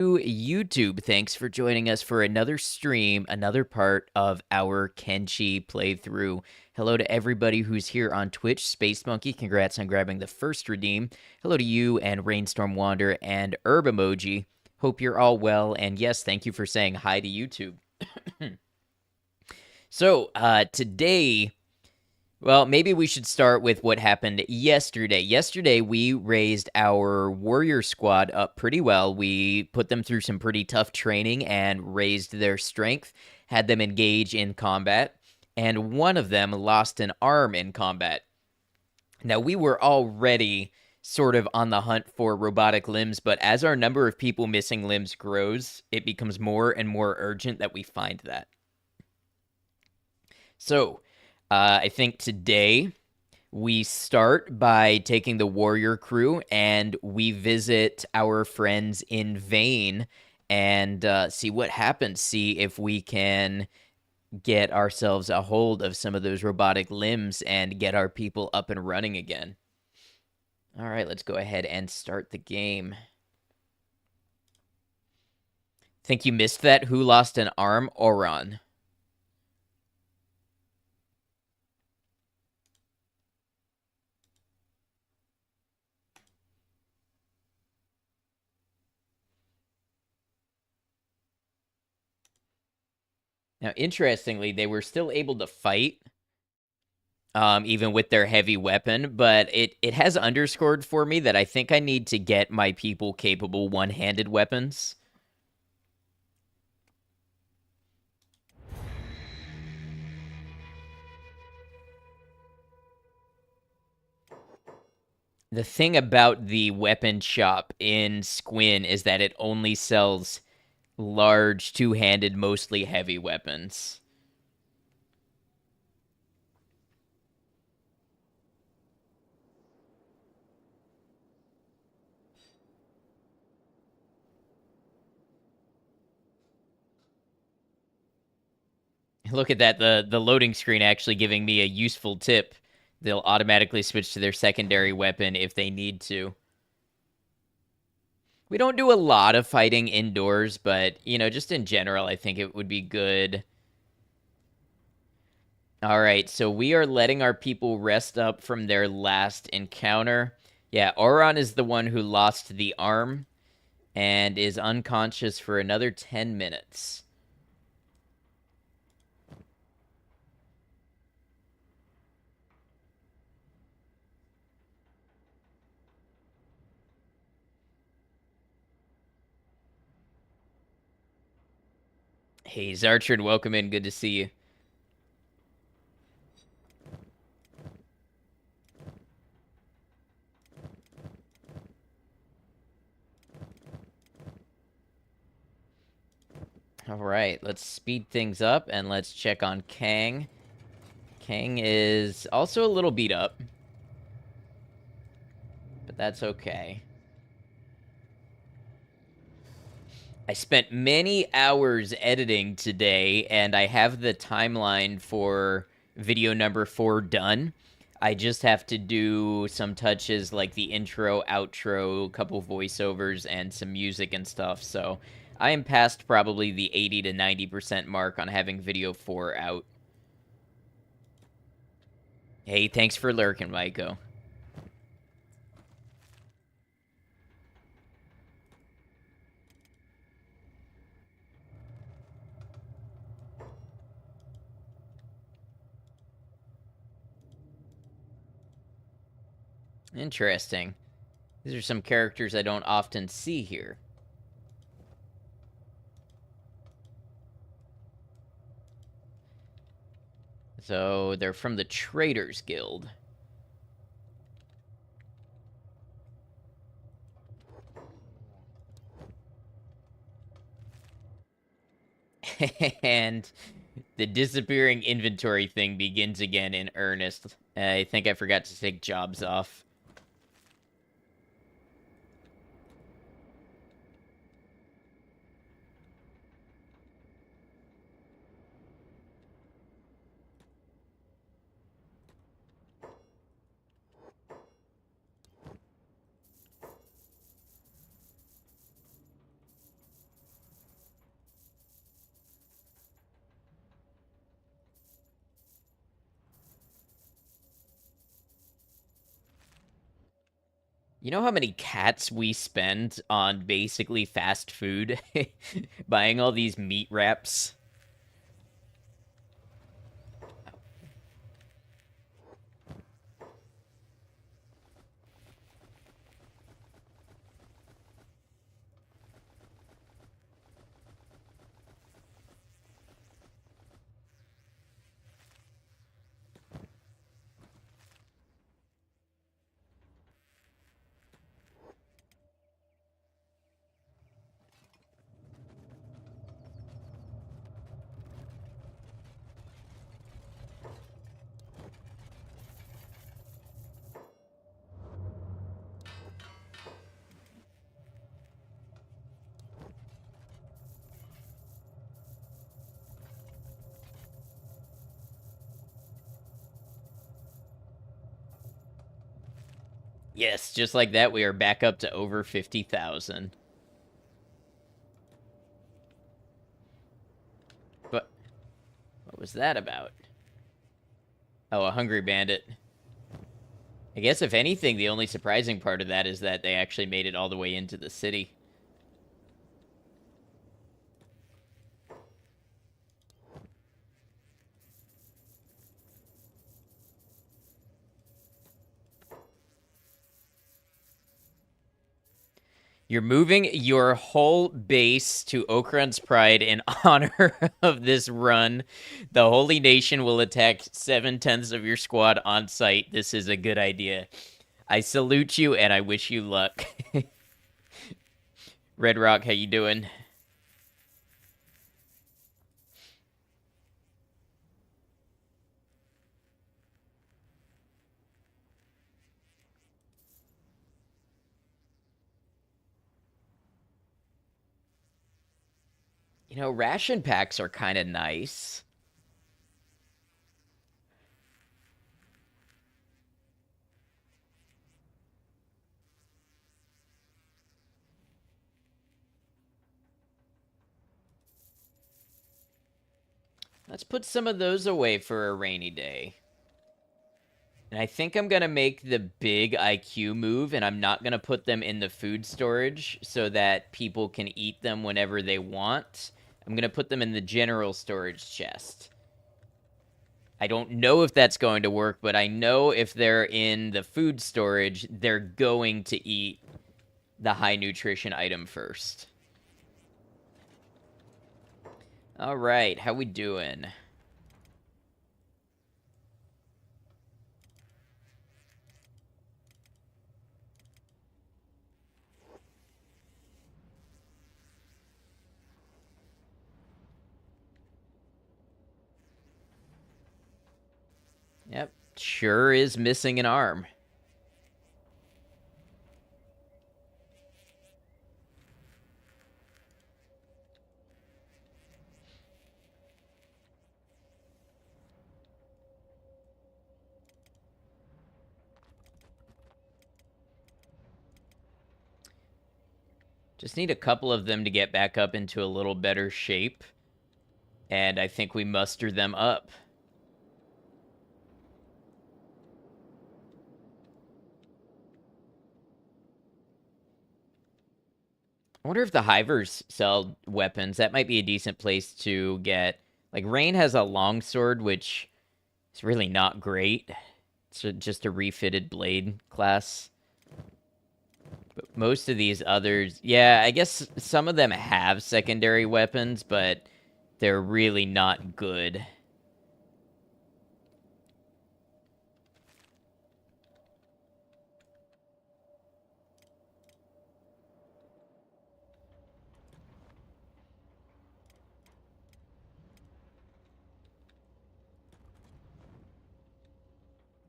YouTube, thanks for joining us for another stream, another part of our Kenshi playthrough. Hello to everybody who's here on Twitch. Space Monkey, congrats on grabbing the first redeem. Hello to you and Rainstorm Wander and Herb Emoji. Hope you're all well, and yes, thank you for saying hi to YouTube. So, today, well, maybe we should start with what happened yesterday. Yesterday, we raised our warrior squad up pretty well. We put them through some pretty tough training and raised their strength, had them engage in combat, and one of them lost an arm in combat. Now, we were already sort of on the hunt for robotic limbs, but as our number of people missing limbs grows, it becomes more and more urgent that we find that. So, I think today we start by taking the warrior crew and we visit our friends in Vane and see what happens. See if we can get ourselves a hold of some of those robotic limbs and get our people up and running again. All right, let's go ahead and start the game. Think you missed that? Who lost an arm? Oron. Now, interestingly, they were still able to fight, even with their heavy weapon, but it has underscored for me that I think I need to get my people capable one-handed weapons. The thing about the weapon shop in Squin is that it only sells large, two-handed, mostly heavy weapons. Look at that, the loading screen actually giving me a useful tip. They'll automatically switch to their secondary weapon if they need to. We don't do a lot of fighting indoors, but, you know, just in general, I think it would be good. All right, so we are letting our people rest up from their last encounter. Yeah, Oron is the one who lost the arm and is unconscious for another 10 minutes. Hey, Zartrid, welcome in. Good to see you. All right, let's speed things up and let's check on Kang. Kang is also a little beat up, but that's okay. I spent many hours editing today, and I have the timeline for video number 4 done. I just have to do some touches like the intro, outro, a couple voiceovers, and some music and stuff, so I am past probably the 80 to 90% mark on having video 4 out. Hey, thanks for lurking, Maiko. Interesting. These are some characters I don't often see here. So they're from the Traders Guild. And the disappearing inventory thing begins again in earnest. I think I forgot to take jobs off. You know how many cats we spend on basically fast food? Buying all these meat wraps? Yes, just like that, we are back up to over 50,000. But what was that about? Oh, a hungry bandit. I guess if anything, the only surprising part of that is that they actually made it all the way into the city. You're moving your whole base to Okrun's Pride in honor of this run. The Holy Nation will attack 7/10 of your squad on site. This is a good idea. I salute you and I wish you luck. Red Rock, how you doing? You know, ration packs are kind of nice. Let's put some of those away for a rainy day. And I think I'm going to make the big IQ move, and I'm not going to put them in the food storage so that people can eat them whenever they want. I'm going to put them in the general storage chest. I don't know if that's going to work, but I know if they're in the food storage, they're going to eat the high nutrition item first. All right, how we doing? Yep, sure is missing an arm. Just need a couple of them to get back up into a little better shape. And I think we muster them up. I wonder if the Hivers sell weapons. That might be a decent place to get. Like, Rain has a longsword, which is really not great. It's just a refitted blade class. But most of these others, yeah, I guess some of them have secondary weapons, but they're really not good.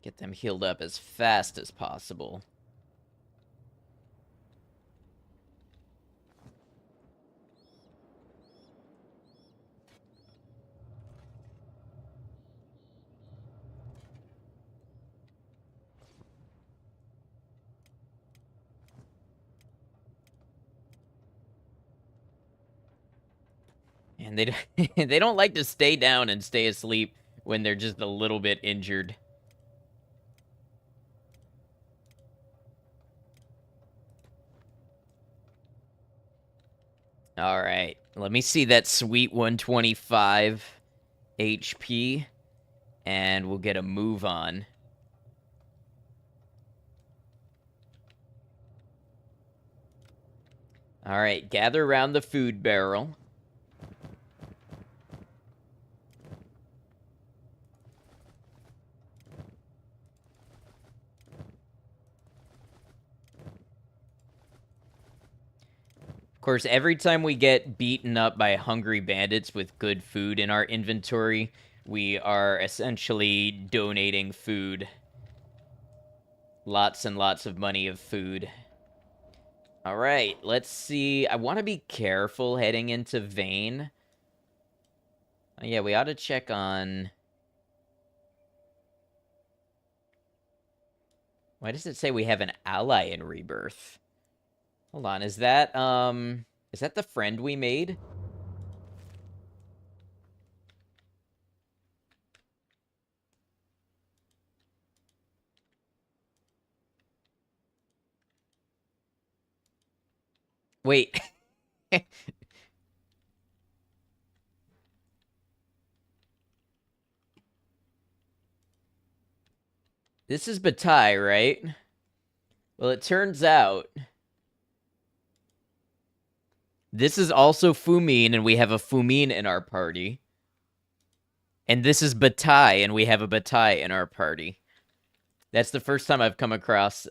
Get them healed up as fast as possible. And they they don't like to stay down and stay asleep when they're just a little bit injured. All right. Let me see that sweet 125 HP, and we'll get a move on. All right. Gather around the food barrel. Of course, every time we get beaten up by hungry bandits with good food in our inventory, we are essentially donating food. Lots and lots of money of food. All right, let's see. I want to be careful heading into Vane. Yeah, we ought to check on... Why does it say we have an ally in Rebirth? Hold on, is that the friend we made? Wait. This is Bataille, right? Well, it turns out this is also Fumine, and we have a Fumine in our party. And this is Bataille, and we have a Bataille in our party. That's the first time I've come across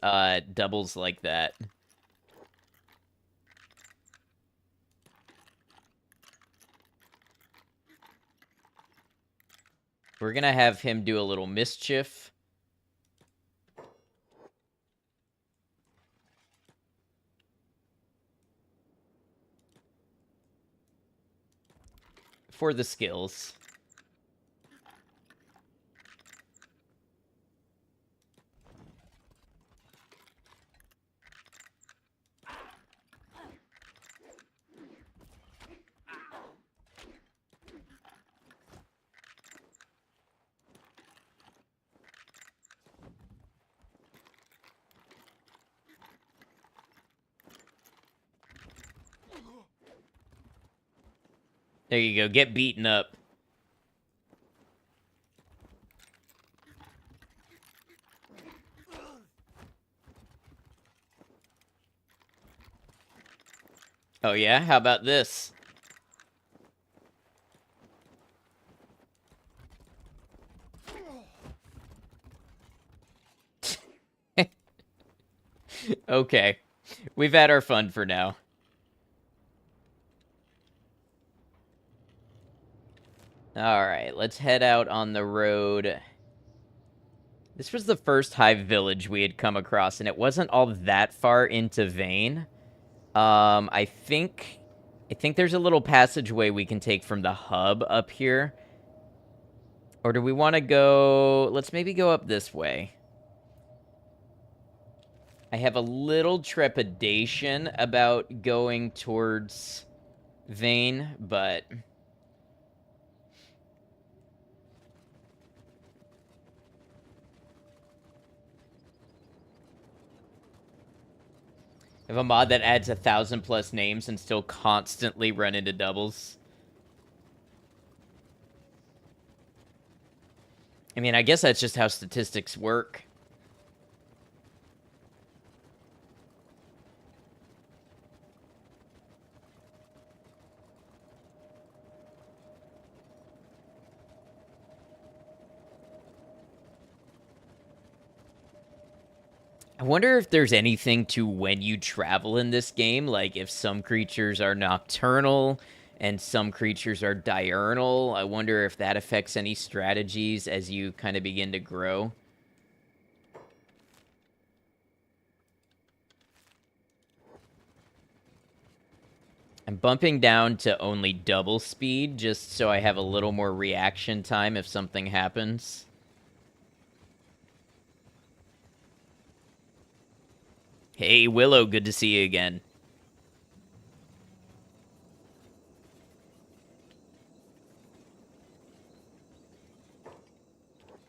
doubles like that. We're gonna have him do a little mischief. For the skills. There you go, get beaten up. Oh yeah? How about this? Okay. We've had our fun for now. Alright, let's head out on the road. This was the first Hive village we had come across, and it wasn't all that far into Vane. I think there's a little passageway we can take from the hub up here. Or do we want to go... Let's maybe go up this way. I have a little trepidation about going towards Vane, but... I have a mod that adds 1,000+ names and still constantly run into doubles. I mean, I guess that's just how statistics work. I wonder if there's anything to when you travel in this game, like if some creatures are nocturnal and some creatures are diurnal. I wonder if that affects any strategies as you kind of begin to grow. I'm bumping down to only double speed just so I have a little more reaction time if something happens. Hey, Willow, good to see you again.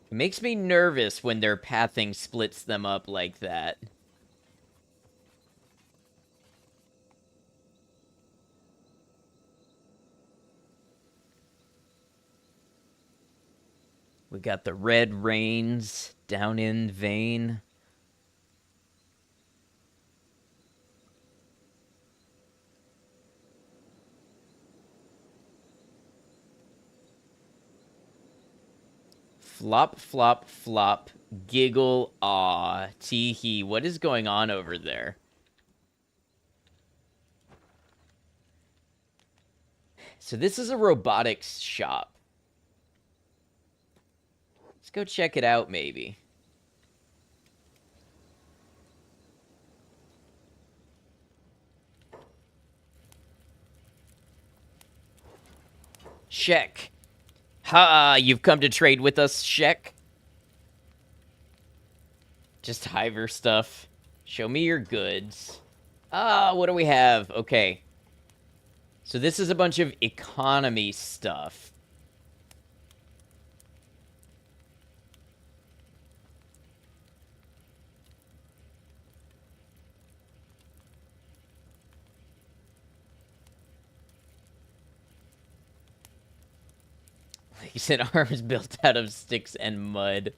It makes me nervous when their pathing splits them up like that. We got the red rains down in vein. Flop, flop, flop, giggle, aw, tee-hee. What is going on over there? So this is a robotics shop. Let's go check it out, maybe. Check. Ha! You've come to trade with us, Shek? Just Hiver stuff. Show me your goods. Ah, what do we have? Okay. So this is a bunch of economy stuff. Legs and arms built out of sticks and mud.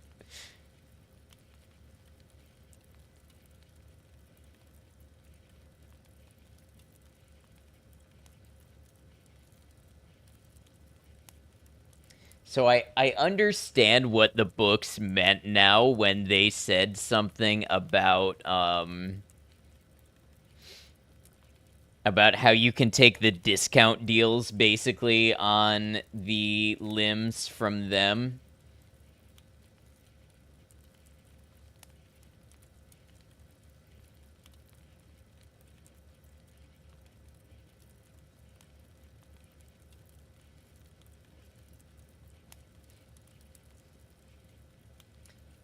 So I understand what the books meant now when they said something about how you can take the discount deals basically on the limbs from them.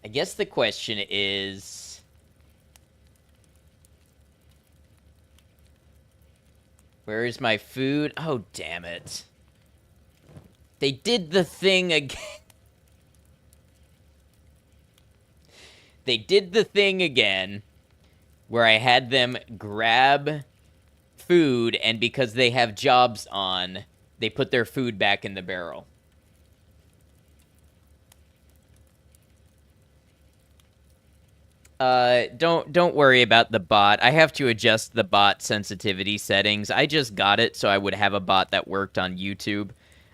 I guess the question is, where is my food? Oh, damn it. They did the thing again. They did the thing again where I had them grab food, and because they have jobs on, they put their food back in the barrel. Don't worry about the bot. I have to adjust the bot sensitivity settings. I just got it so I would have a bot that worked on YouTube.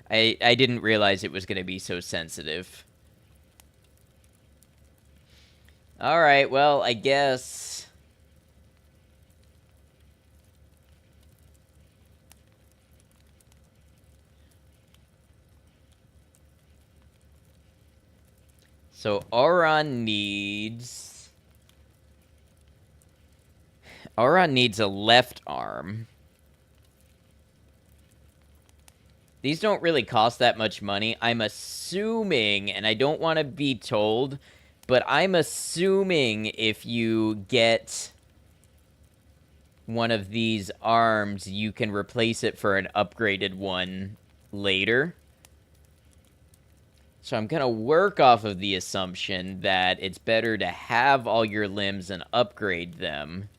I didn't realize it was going to be so sensitive. Alright, well, I guess... So, Auron needs a left arm. These don't really cost that much money. I'm assuming, and I don't want to be told, but I'm assuming if you get one of these arms, you can replace it for an upgraded one later. So I'm going to work off of the assumption that it's better to have all your limbs and upgrade them.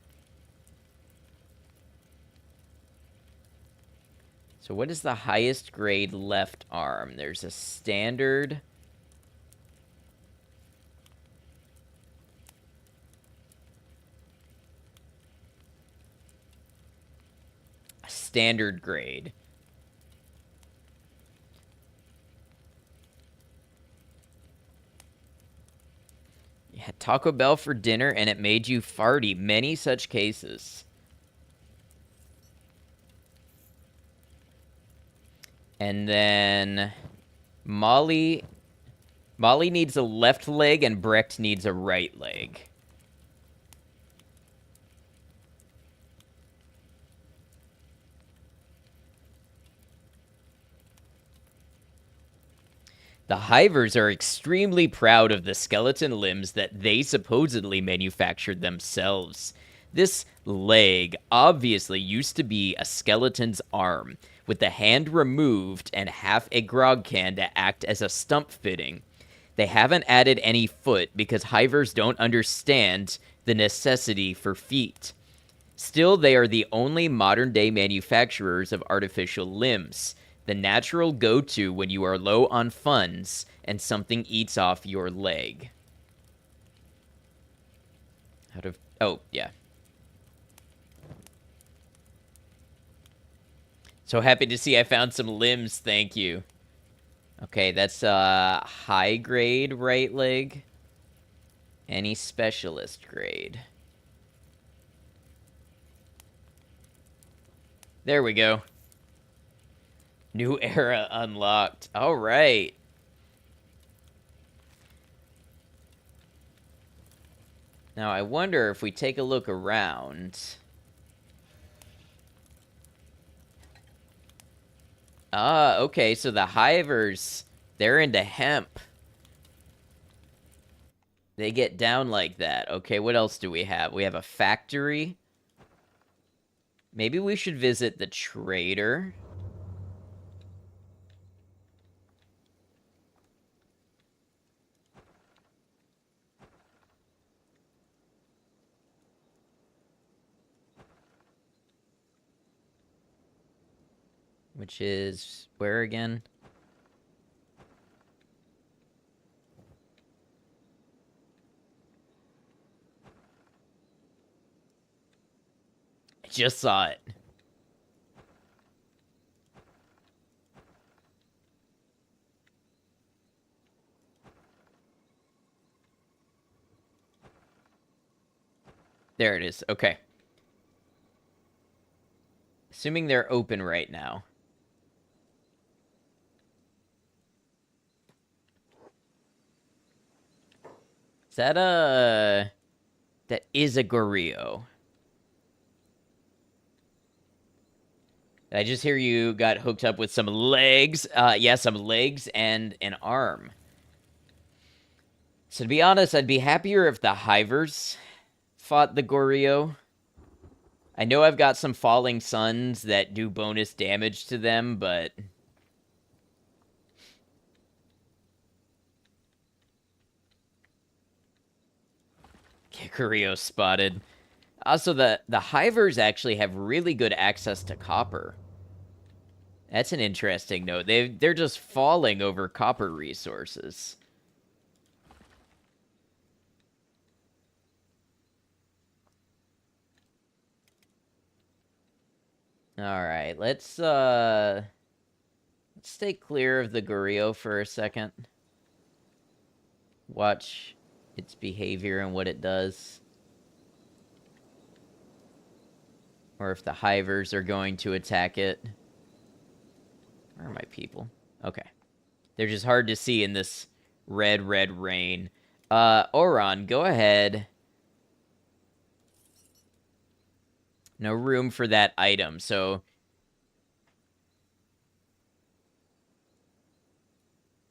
So what is the highest grade left arm? There's a standard. A standard grade. You had Taco Bell for dinner and it made you farty. Many such cases. And then Molly needs a left leg and Brecht needs a right leg. The Hivers are extremely proud of the skeleton limbs that they supposedly manufactured themselves. This leg obviously used to be a skeleton's arm, with the hand removed and half a grog can to act as a stump fitting. They haven't added any foot because Hivers don't understand the necessity for feet. Still, they are the only modern-day manufacturers of artificial limbs. The natural go-to when you are low on funds and something eats off your leg. Out of... Oh, yeah. So happy to see I found some limbs, thank you. Okay, that's high grade right leg. Any specialist grade. There we go. New era unlocked. All right. Now I wonder if we take a look around. Ah, okay, so the hivers, they're into hemp. They get down like that. Okay, what else do we have? We have a factory. Maybe we should visit the trader. Which is where again? I just saw it. There it is. Okay. Assuming they're open right now. Is that a... That is a gorilla. I just hear you got hooked up with some legs. Yeah, some legs and an arm. So to be honest, I'd be happier if the hivers fought the gorilla. I know I've got some falling suns that do bonus damage to them, but... Kikurio spotted. Also, the hivers actually have really good access to copper. That's an interesting note. They're just falling over copper resources. Alright, let's stay clear of the gorilla for a second. Watch its behavior and what it does. Or if the hivers are going to attack it. Where are my people? Okay. They're just hard to see in this red rain. Oron, go ahead. No room for that item, so...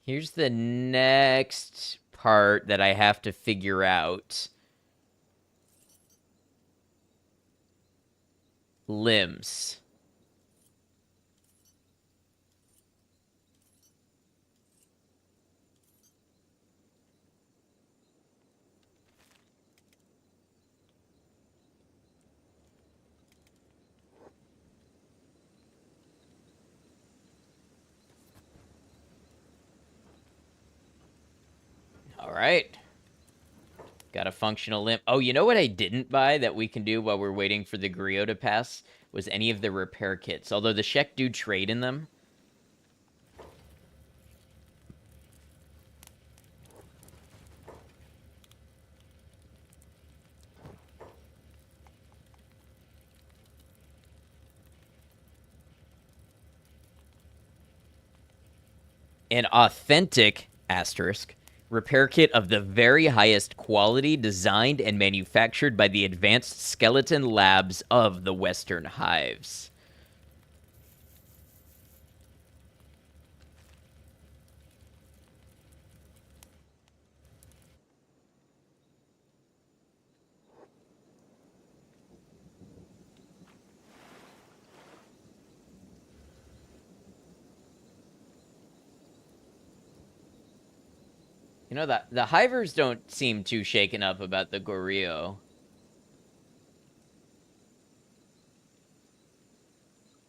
Here's the next part that I have to figure out. Limbs. All right. Got a functional limb. Oh, you know what I didn't buy that we can do while we're waiting for the griot to pass? Was any of the repair kits. Although the Shek do trade in them. An authentic asterisk repair kit of the very highest quality, designed and manufactured by the advanced skeleton labs of the Western Hives. You know, the hivers don't seem too shaken up about the gorilla.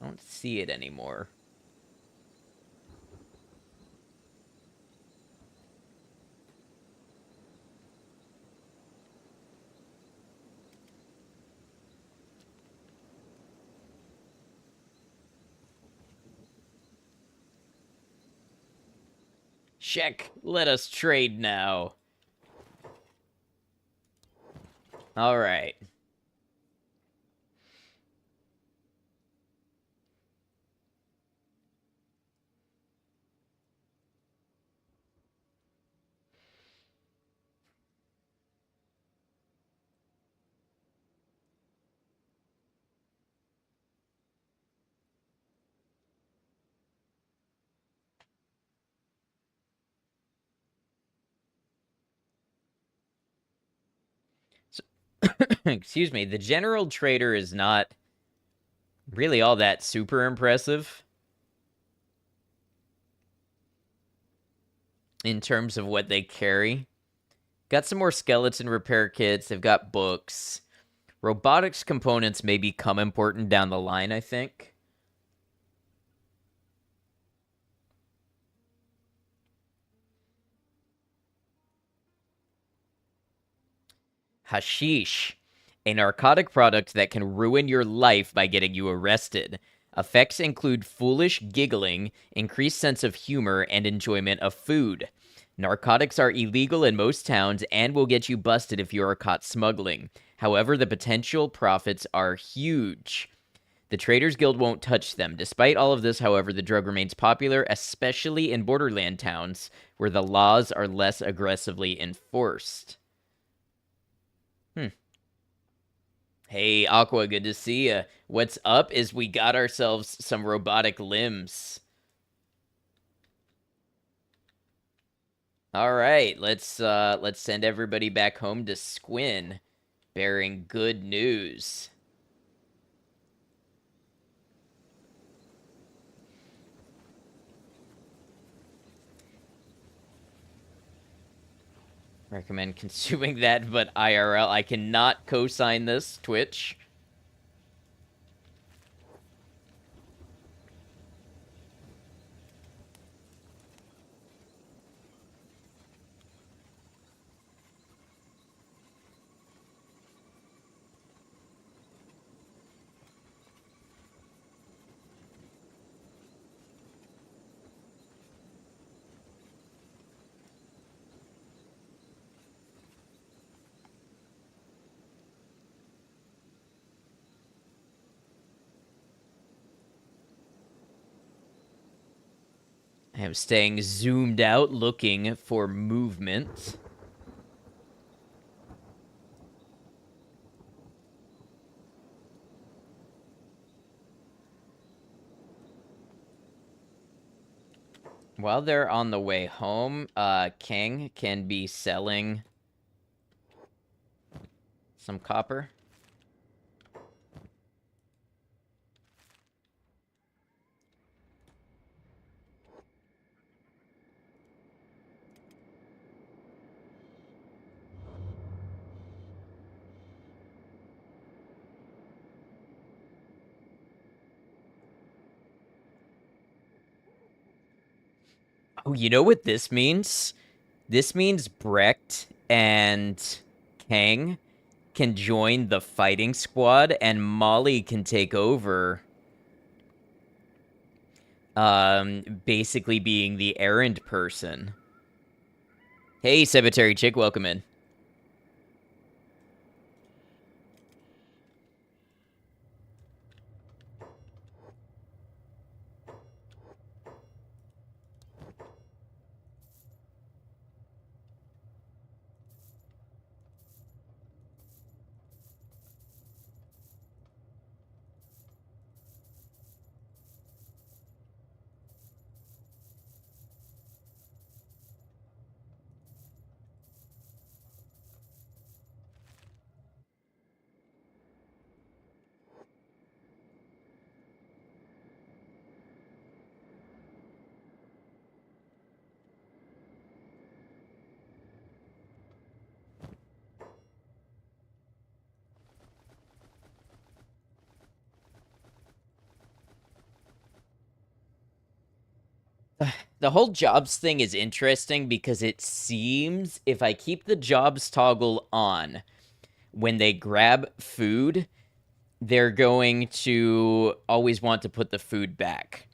I don't see it anymore. Check. Let us trade now. All right. So, excuse me. The general trader is not really all that super impressive in terms of what they carry. Got some more skeleton repair kits. They've got books. Robotics components may become important down the line, I think. Hashish, a narcotic product that can ruin your life by getting you arrested. Effects include foolish giggling, increased sense of humor, and enjoyment of food. Narcotics are illegal in most towns and will get you busted if you are caught smuggling. However, the potential profits are huge. The Traders Guild won't touch them. Despite all of this, however, the drug remains popular, especially in borderland towns where the laws are less aggressively enforced. Hey, Aqua, good to see ya. What's up is we got ourselves some robotic limbs. All right, let's send everybody back home to Squin, bearing good news. Recommend consuming that, but IRL, I cannot co-sign this, Twitch. I am staying zoomed out, looking for movement. While they're on the way home, King can be selling some copper. Oh, you know what this means? This means Brecht and Kang can join the fighting squad and Molly can take over, basically being the errand person. Hey, Cemetery Chick, welcome in. The whole jobs thing is interesting because it seems if I keep the jobs toggle on, when they grab food, they're going to always want to put the food back.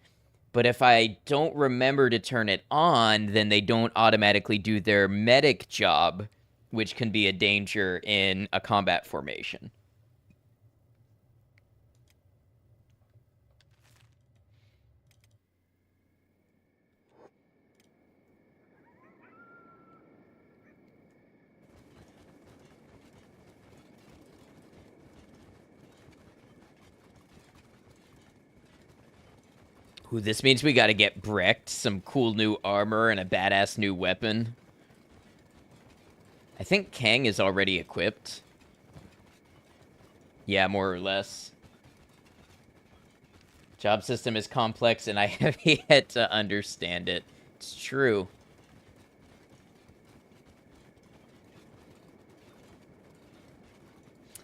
But if I don't remember to turn it on, then they don't automatically do their medic job, which can be a danger in a combat formation. Ooh, this means we gotta get Brecht, some cool new armor, and a badass new weapon. I think Kang is already equipped. Yeah, more or less. Job system is complex, and I have yet to understand it. It's true.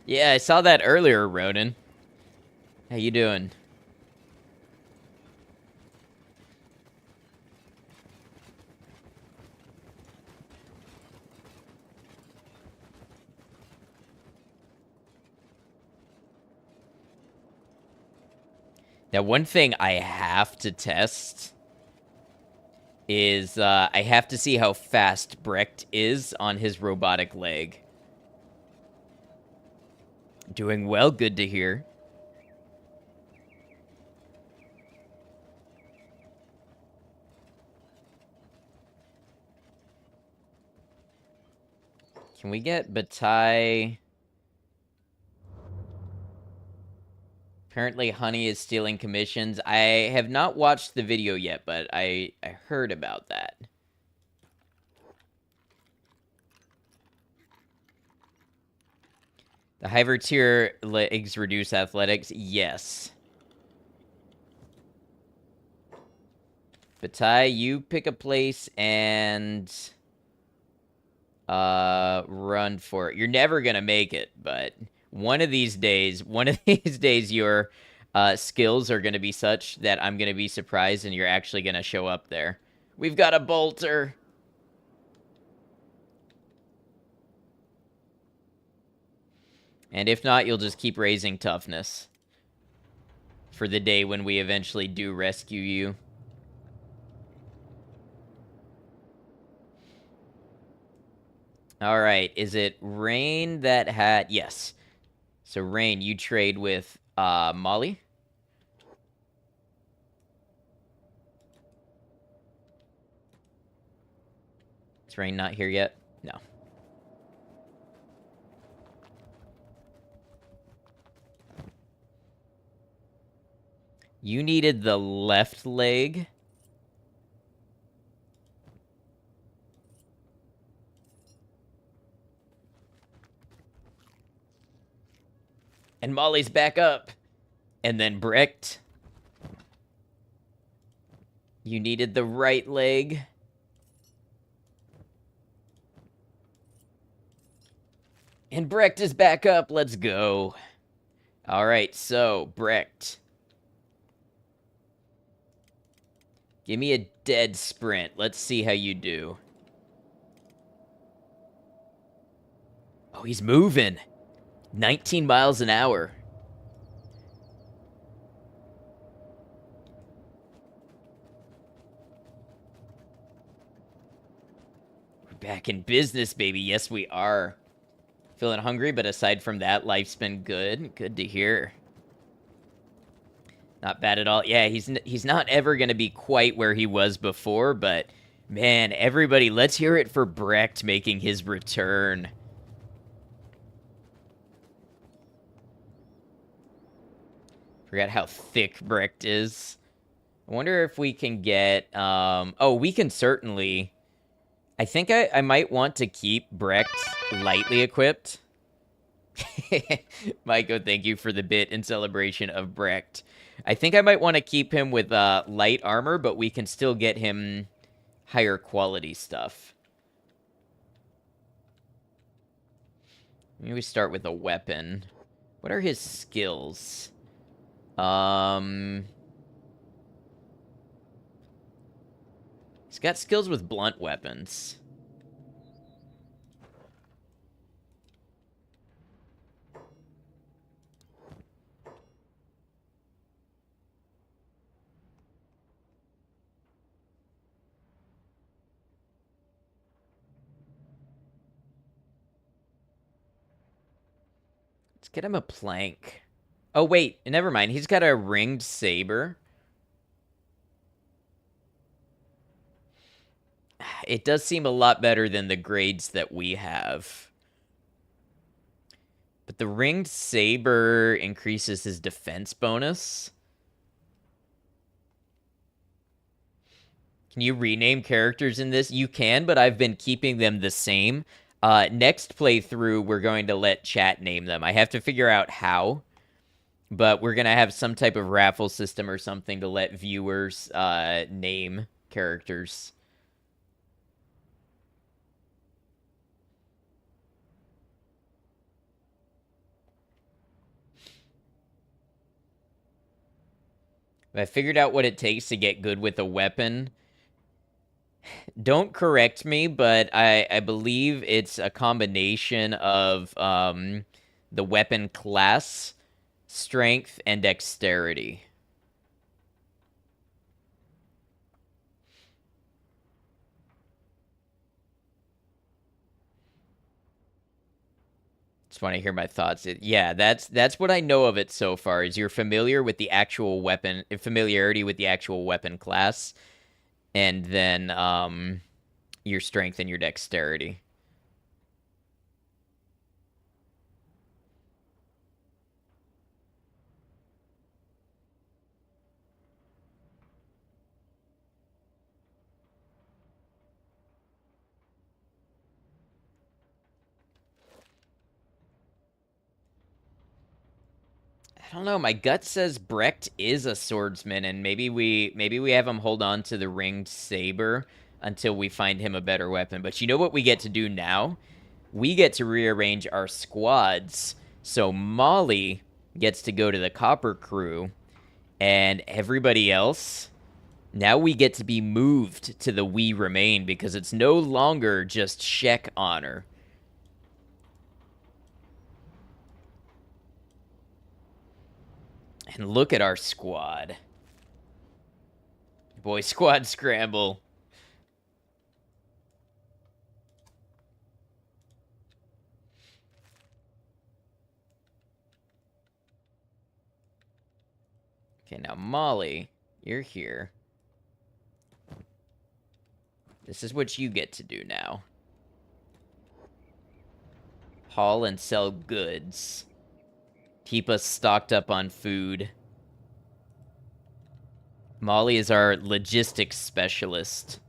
Yeah, I saw that earlier, Ronan. How you doing? Now, one thing I have to test is I have to see how fast Brecht is on his robotic leg. Doing well, good to hear. Can we get Bataille? Apparently, Honey is stealing commissions. I have not watched the video yet, but I heard about that. The higher tier legs reduce athletics. Yes. Bataille, you pick a place and run for it. You're never gonna make it, but one of these days, your skills are gonna be such that I'm gonna be surprised and you're actually gonna show up there. We've got a bolter. And if not, you'll just keep raising toughness for the day when we eventually do rescue you. All right, is it Rain that had... Yes. So, Rain, you trade with Molly. Is Rain not here yet? No. You needed the left leg. And Molly's back up. And then Brecht. You needed the right leg. And Brecht is back up. Let's go. All right, so, Brecht. Give me a dead sprint. Let's see how you do. Oh, he's moving. 19 miles an hour. We're back in business, baby. Yes, we are. Feeling hungry, but aside from that, life's been good. Good to hear. Not bad at all. Yeah, he's not ever going to be quite where he was before, but man, everybody, let's hear it for Brecht making his return. Forgot how thick Brecht is. I wonder if we can get... oh, we can certainly... I think I might want to keep Brecht lightly equipped. Maiko, thank you for the bit in celebration of Brecht. I think I might want to keep him with light armor, but we can still get him higher quality stuff. Maybe we start with a weapon. What are his skills? He's got skills with blunt weapons. Let's get him a plank. Oh, wait. Never mind. He's got a ringed saber. It does seem a lot better than the grades that we have. But the ringed saber increases his defense bonus. Can you rename characters in this? You can, but I've been keeping them the same. Next playthrough, we're going to let chat name them. I have to figure out how, but we're going to have some type of raffle system or something to let viewers name characters. I figured out what it takes to get good with a weapon. Don't correct me, but I believe it's a combination of the weapon class, strength, and dexterity. Just want to hear my thoughts. Yeah, that's what I know of it so far. Is you're familiar with the actual weapon, familiarity with the actual weapon class, and then your strength and your dexterity. I don't know. My gut says Brecht is a swordsman, and maybe we have him hold on to the ringed saber until we find him a better weapon. But you know what we get to do now? We get to rearrange our squads. So Molly gets to go to the Copper Crew, and everybody else. Now we get to be moved to the We Remain because it's no longer just Shek honor. And look at our squad. Boy, squad scramble. Okay, now Molly, you're here. This is what you get to do now. Haul and sell goods. Keep us stocked up on food. Molly is our logistics specialist.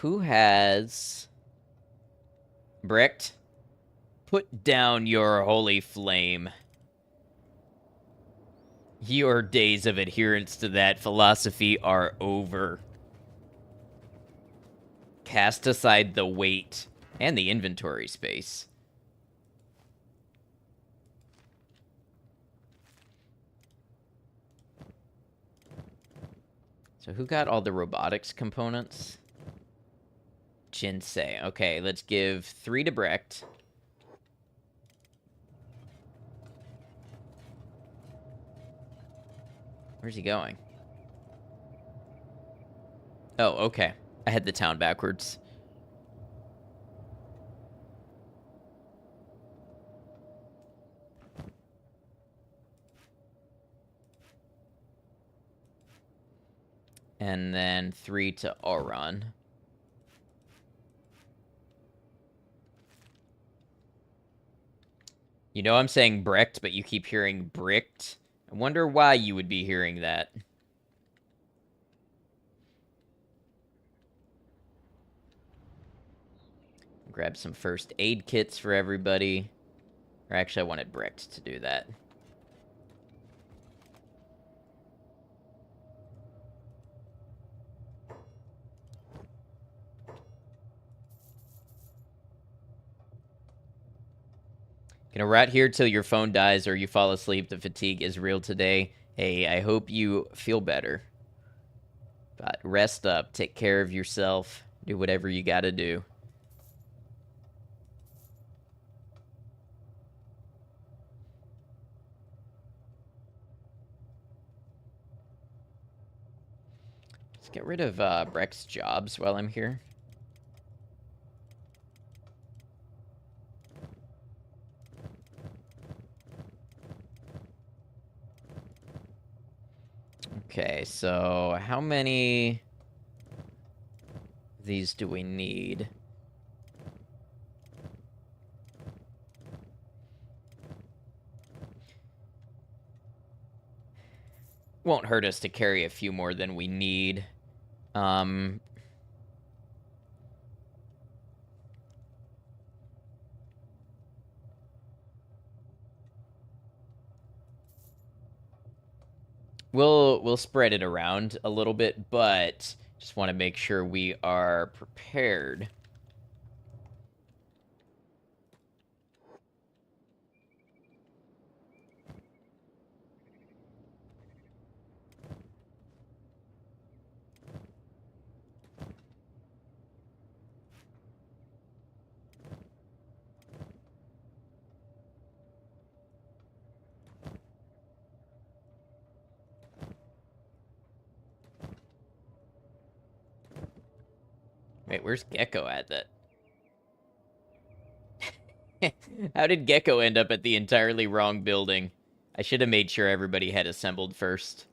Who has Brecht? Put down your holy flame. Your days of adherence to that philosophy are over. Cast aside the weight and the inventory space. So who got all the robotics components? Jinsei. Okay, let's give 3 to Brecht. Where's he going? Oh, okay. I had the town backwards. And then 3 to Auron. You know I'm saying Brecht, but you keep hearing Bricked. I wonder why you would be hearing that. Grab some first aid kits for everybody. Or actually, I wanted Brecht to do that. Gonna rat here till your phone dies or you fall asleep. The fatigue is real today. Hey, I hope you feel better. But rest up, take care of yourself, do whatever you gotta do. Let's get rid of Breck's jobs while I'm here. Okay, so how many of these do we need? Won't hurt us to carry a few more than we need. Um, we'll spread it around a little bit, but just want to make sure we are prepared. Wait, where's Gecko at that? How did Gecko end up at the entirely wrong building? I should have made sure everybody had assembled first.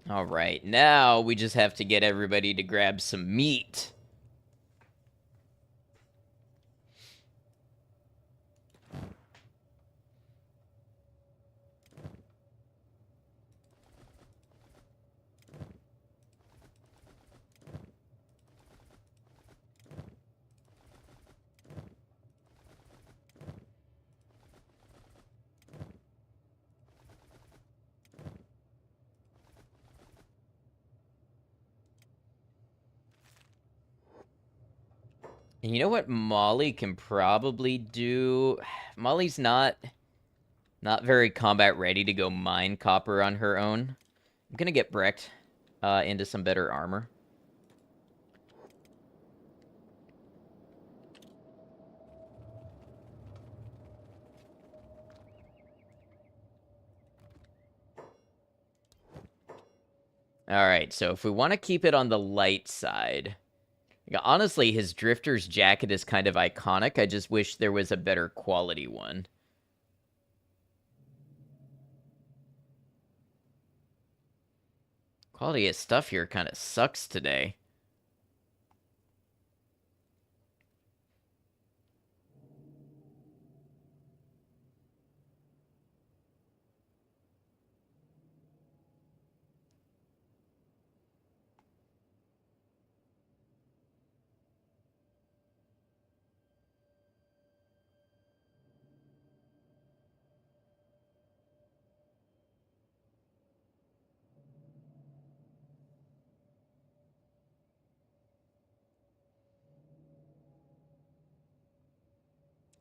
All right, now we just have to get everybody to grab some meat. And you know what Molly can probably do? Molly's not very combat ready to go mine copper on her own. I'm gonna get Brecht into some better armor. Alright, so if we want to keep it on the light side... Honestly, his Drifter's jacket is kind of iconic. I just wish there was a better quality one. Quality of stuff here kind of sucks today.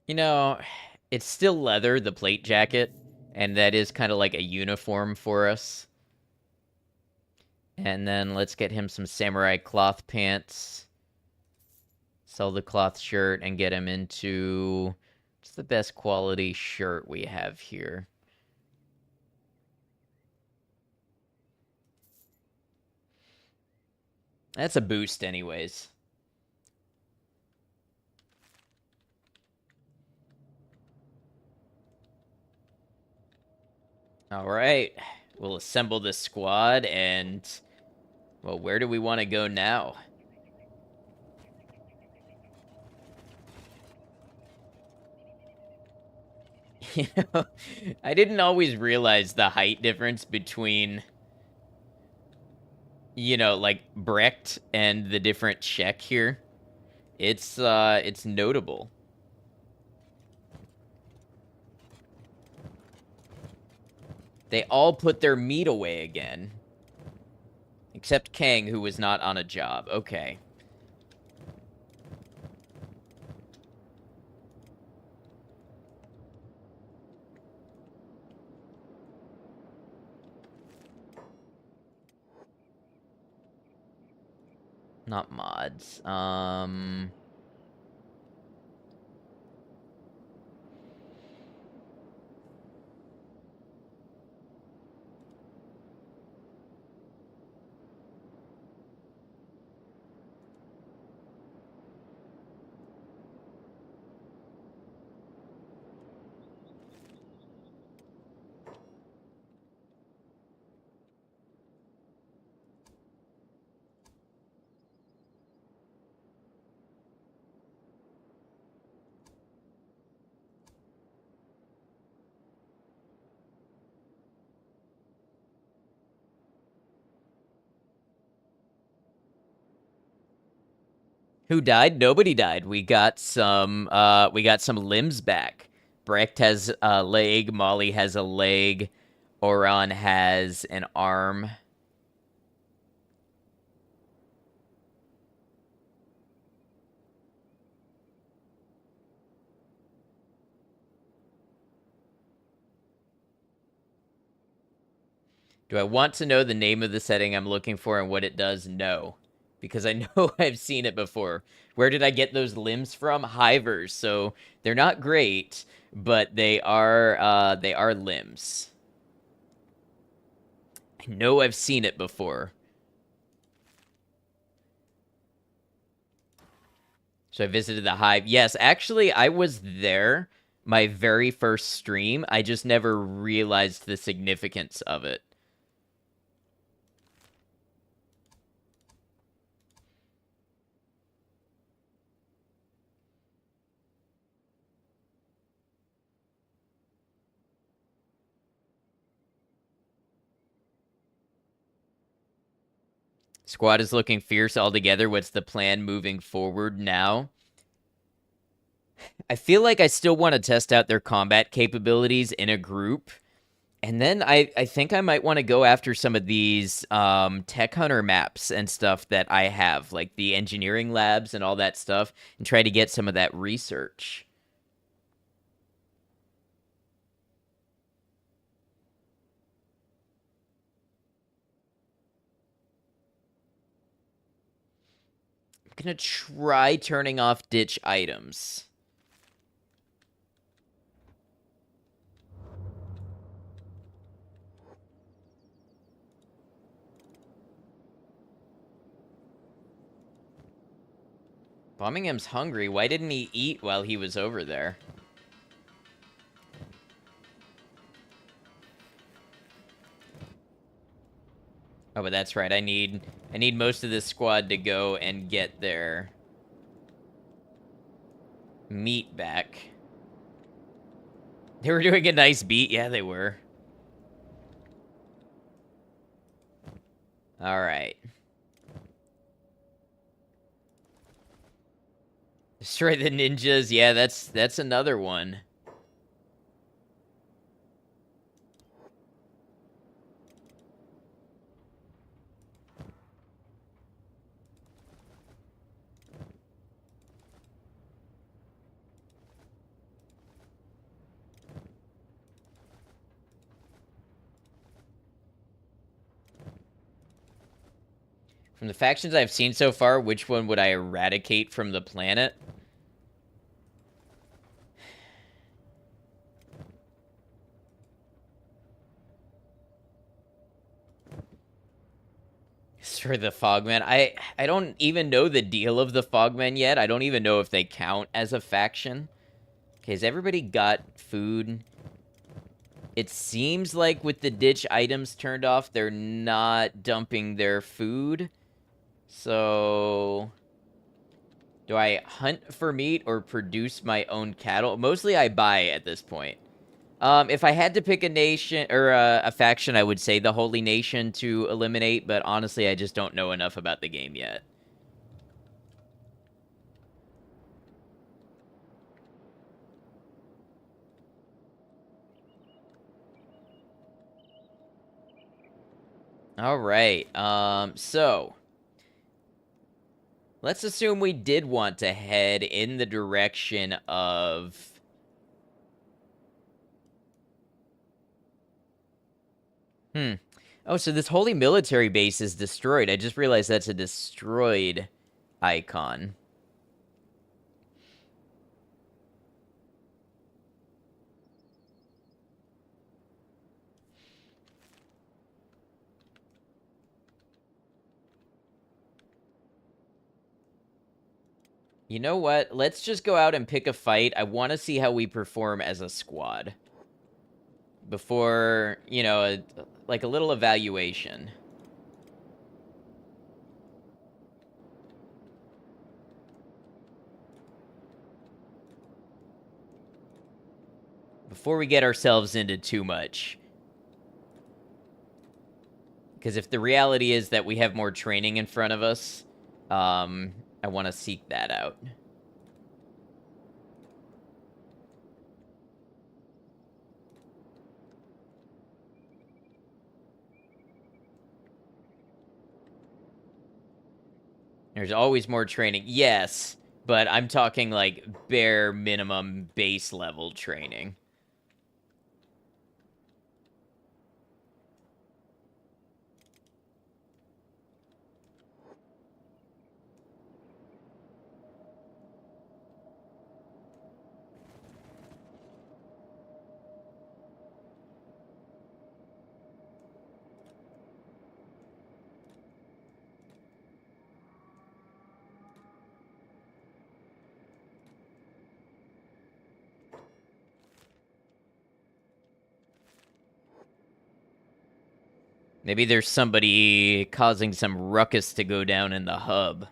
You know, it's still leather, the plate jacket, and that is kind of like a uniform for us. And then let's get him some samurai cloth pants. Sell the cloth shirt and get him into... What's the best quality shirt we have here? That's a boost anyways. Alright. We'll assemble this squad and... Well, where do we want to go now? You know, I didn't always realize the height difference between you know, like Brecht and the different check here. It's notable. They all put their meat away again. Except Kang, who was not on a job. Okay. Not mods. Who died? Nobody died. We got some limbs back. Brecht has a leg, Molly has a leg, Oron has an arm. Do I want to know the name of the setting I'm looking for and what it does? No. Because I know I've seen it before. Where did I get those limbs from? Hivers. So they're not great, but they are limbs. I know I've seen it before. So I visited the hive. Yes, actually I was there my very first stream. I just never realized the significance of it. Squad is looking fierce altogether. What's the plan moving forward now? I feel like I still want to test out their combat capabilities in a group. And then I think I might want to go after some of these tech hunter maps and stuff that I have, like the engineering labs and all that stuff, and try to get some of that research. I'm going to try turning off ditch items. Bombingham's hungry. Why didn't he eat while he was over there? Oh, but that's right. I need most of this squad to go and get their meat back. They were doing a nice beat. Yeah, they were. All right. Destroy the ninjas. Yeah, that's another one. From the factions I've seen so far, which one would I eradicate from the planet? Destroy the Fogmen. I don't even know the deal of the Fogmen yet. I don't even know if they count as a faction. Okay, has everybody got food? It seems like with the ditch items turned off, they're not dumping their food. So, do I hunt for meat or produce my own cattle? Mostly I buy at this point. If I had to pick a nation or a faction, I would say the Holy Nation to eliminate, but honestly, I just don't know enough about the game yet. All right. So let's assume we did want to head in the direction of. Hmm. Oh, so this holy military base is destroyed. I just realized that's a destroyed icon. You know what? Let's just go out and pick a fight. I want to see how we perform as a squad. Before, like a little evaluation. Before we get ourselves into too much. Because if the reality is that we have more training in front of us, I want to seek that out. There's always more training. Yes, but I'm talking like bare minimum base level training. Maybe there's somebody causing some ruckus to go down in the hub.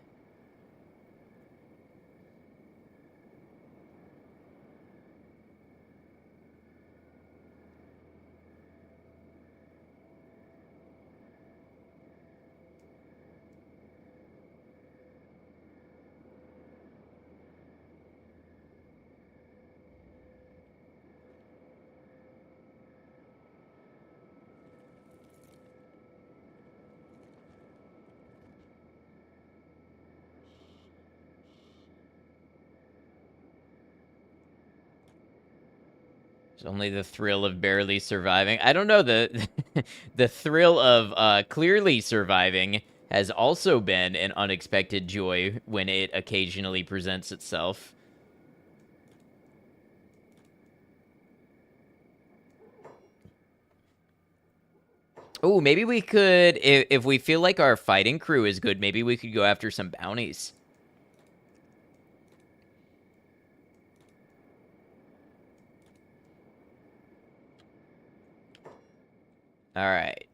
It's only the thrill of barely surviving. I don't know, the thrill of clearly surviving has also been an unexpected joy when it occasionally presents itself. Oh, maybe we could, if we feel like our fighting crew is good, maybe we could go after some bounties. All right.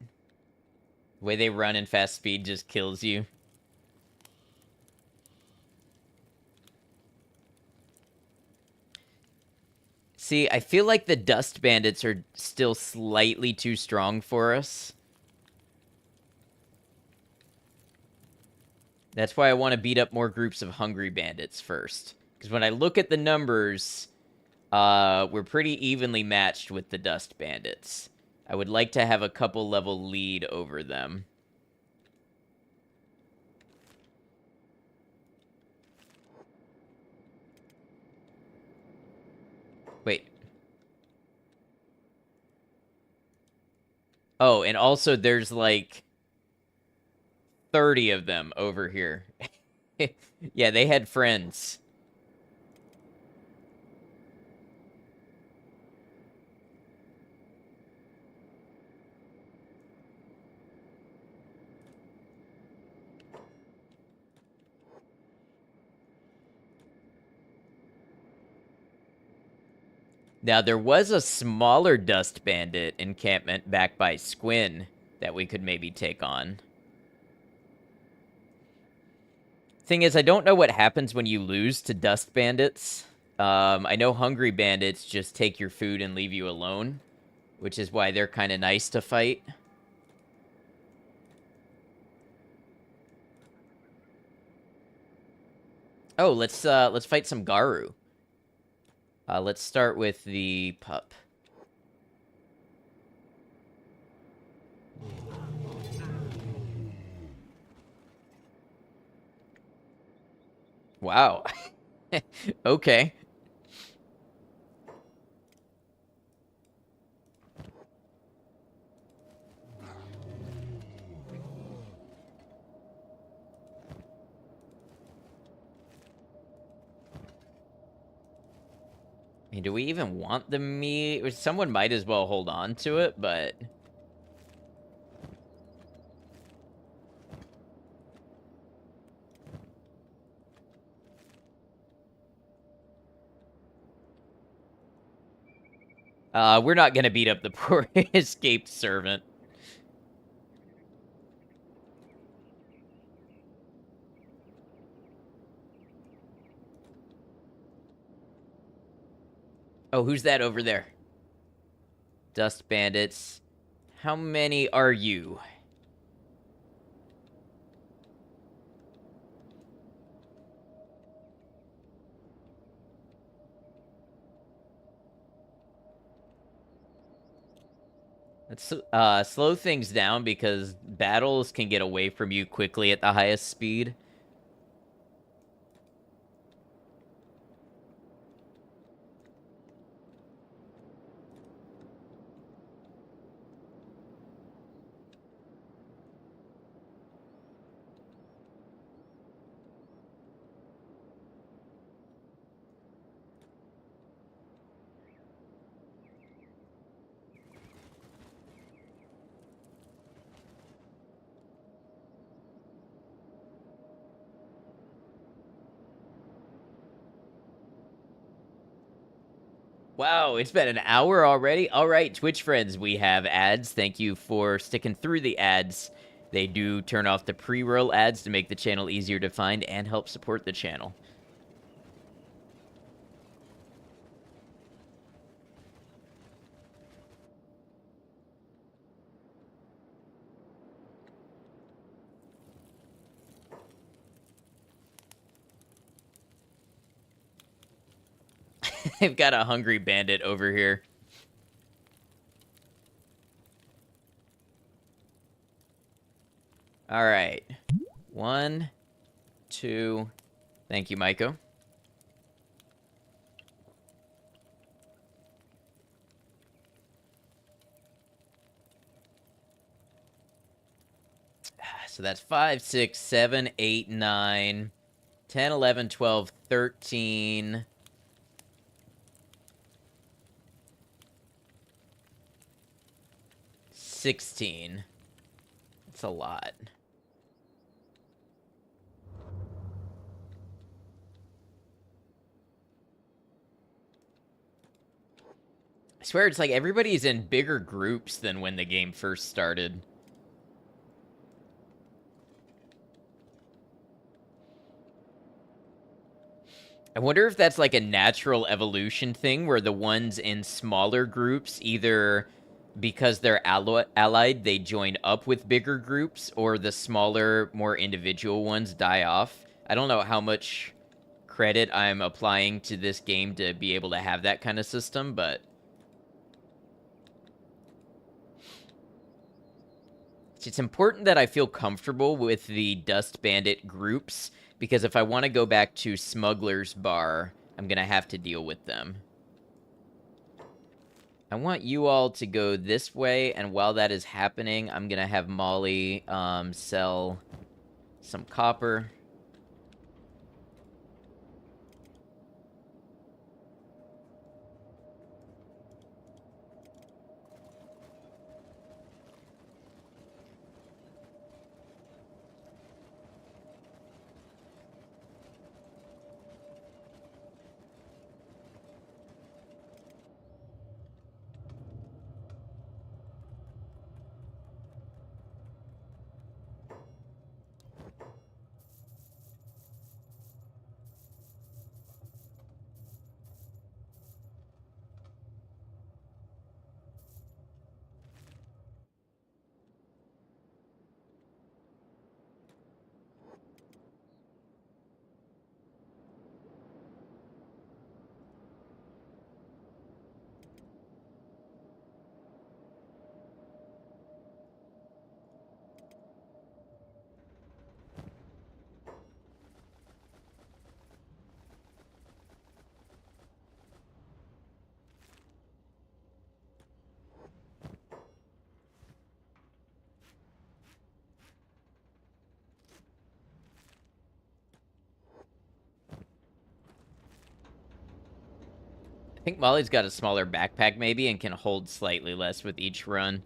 The way they run in fast speed just kills you. See, I feel like the dust bandits are still slightly too strong for us. That's why I want to beat up more groups of hungry bandits first. Because when I look at the numbers, we're pretty evenly matched with the dust bandits. I would like to have a couple level lead over them. Wait. Oh, and also there's like 30 of them over here. Yeah, they had friends. Now, there was a smaller dust bandit encampment back by Squin that we could maybe take on. Thing is, I don't know what happens when you lose to dust bandits. I know hungry bandits just take your food and leave you alone, which is why they're kind of nice to fight. Oh, let's fight some Garu. Let's start with the pup. Wow. Okay. I mean, do we even want the meat? Someone might as well hold on to it, but... we're not gonna beat up the poor escaped servant. Oh, who's that over there? Dust bandits. How many are you? Let's slow things down because battles can get away from you quickly at the highest speed. Wow, it's been an hour already. All right, Twitch friends, we have ads. Thank you for sticking through the ads. They do turn off the pre-roll ads to make the channel easier to find and help support the channel. They've got a hungry bandit over here. All right. 1, 2. Thank you, Maiko. So that's 5, 6, 7, 8, 9, 10, 11, 12, 13. 16. That's a lot. I swear it's like everybody's in bigger groups than when the game first started. I wonder if that's like a natural evolution thing where the ones in smaller groups either because they're allied, they join up with bigger groups, or the smaller, more individual ones die off. I don't know how much credit I'm applying to this game to be able to have that kind of system, but it's important that I feel comfortable with the Dust Bandit groups, because if I want to go back to Smuggler's Bar, I'm going to have to deal with them. I want you all to go this way, and while that is happening, I'm going to have Molly sell some copper. think Molly's got a smaller backpack maybe and can hold slightly less with each run.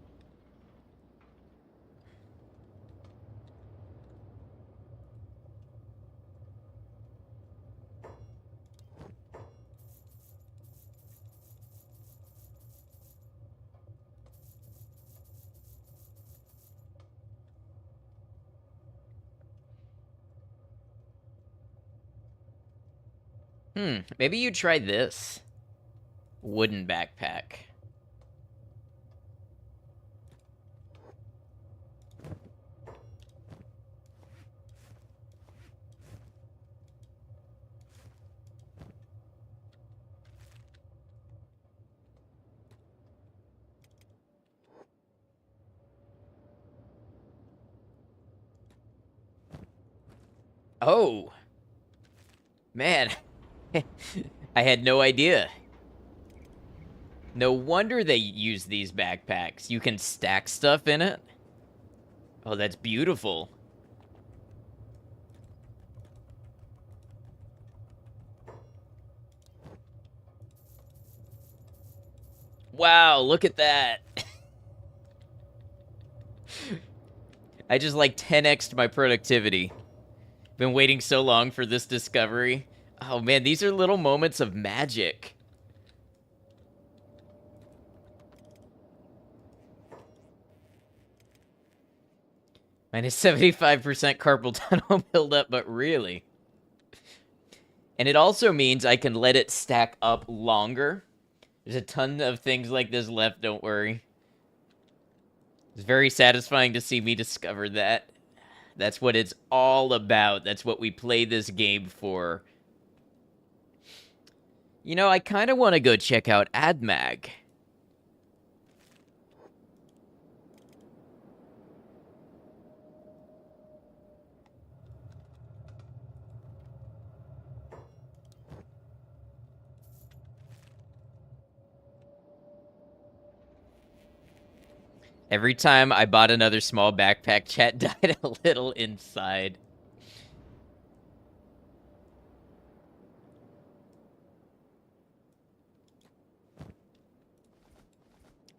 Maybe you try this. Wooden backpack. Oh, man. I had no idea. No wonder they use these backpacks. You can stack stuff in it. Oh, that's beautiful. Wow, look at that. I just like 10x'd my productivity. Been waiting so long for this discovery. Oh man, these are little moments of magic. Minus 75% carpal tunnel buildup, but really. And it also means I can let it stack up longer. There's a ton of things like this left, don't worry. It's very satisfying to see me discover that. That's what it's all about. That's what we play this game for. You know, I kind of want to go check out AdMag. Every time I bought another small backpack, chat died a little inside.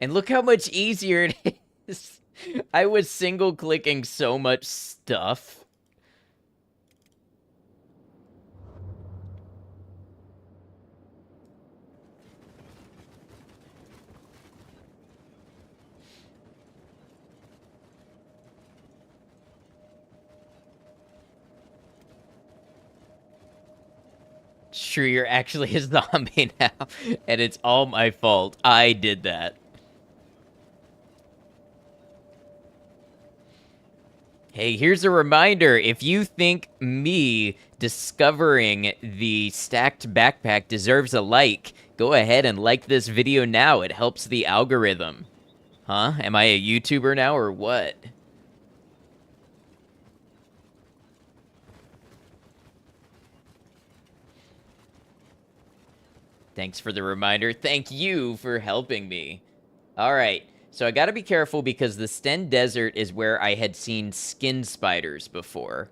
And look how much easier it is. I was single-clicking so much stuff. Sure, you're actually a zombie now, and it's all my fault. I did that. Hey, here's a reminder. If you think me discovering the stacked backpack deserves a like, go ahead and like this video now. It helps the algorithm. Huh? Am I a YouTuber now or what? Thanks for the reminder. Thank you for helping me. All right. So I got to be careful because the Sten Desert is where I had seen skin spiders before.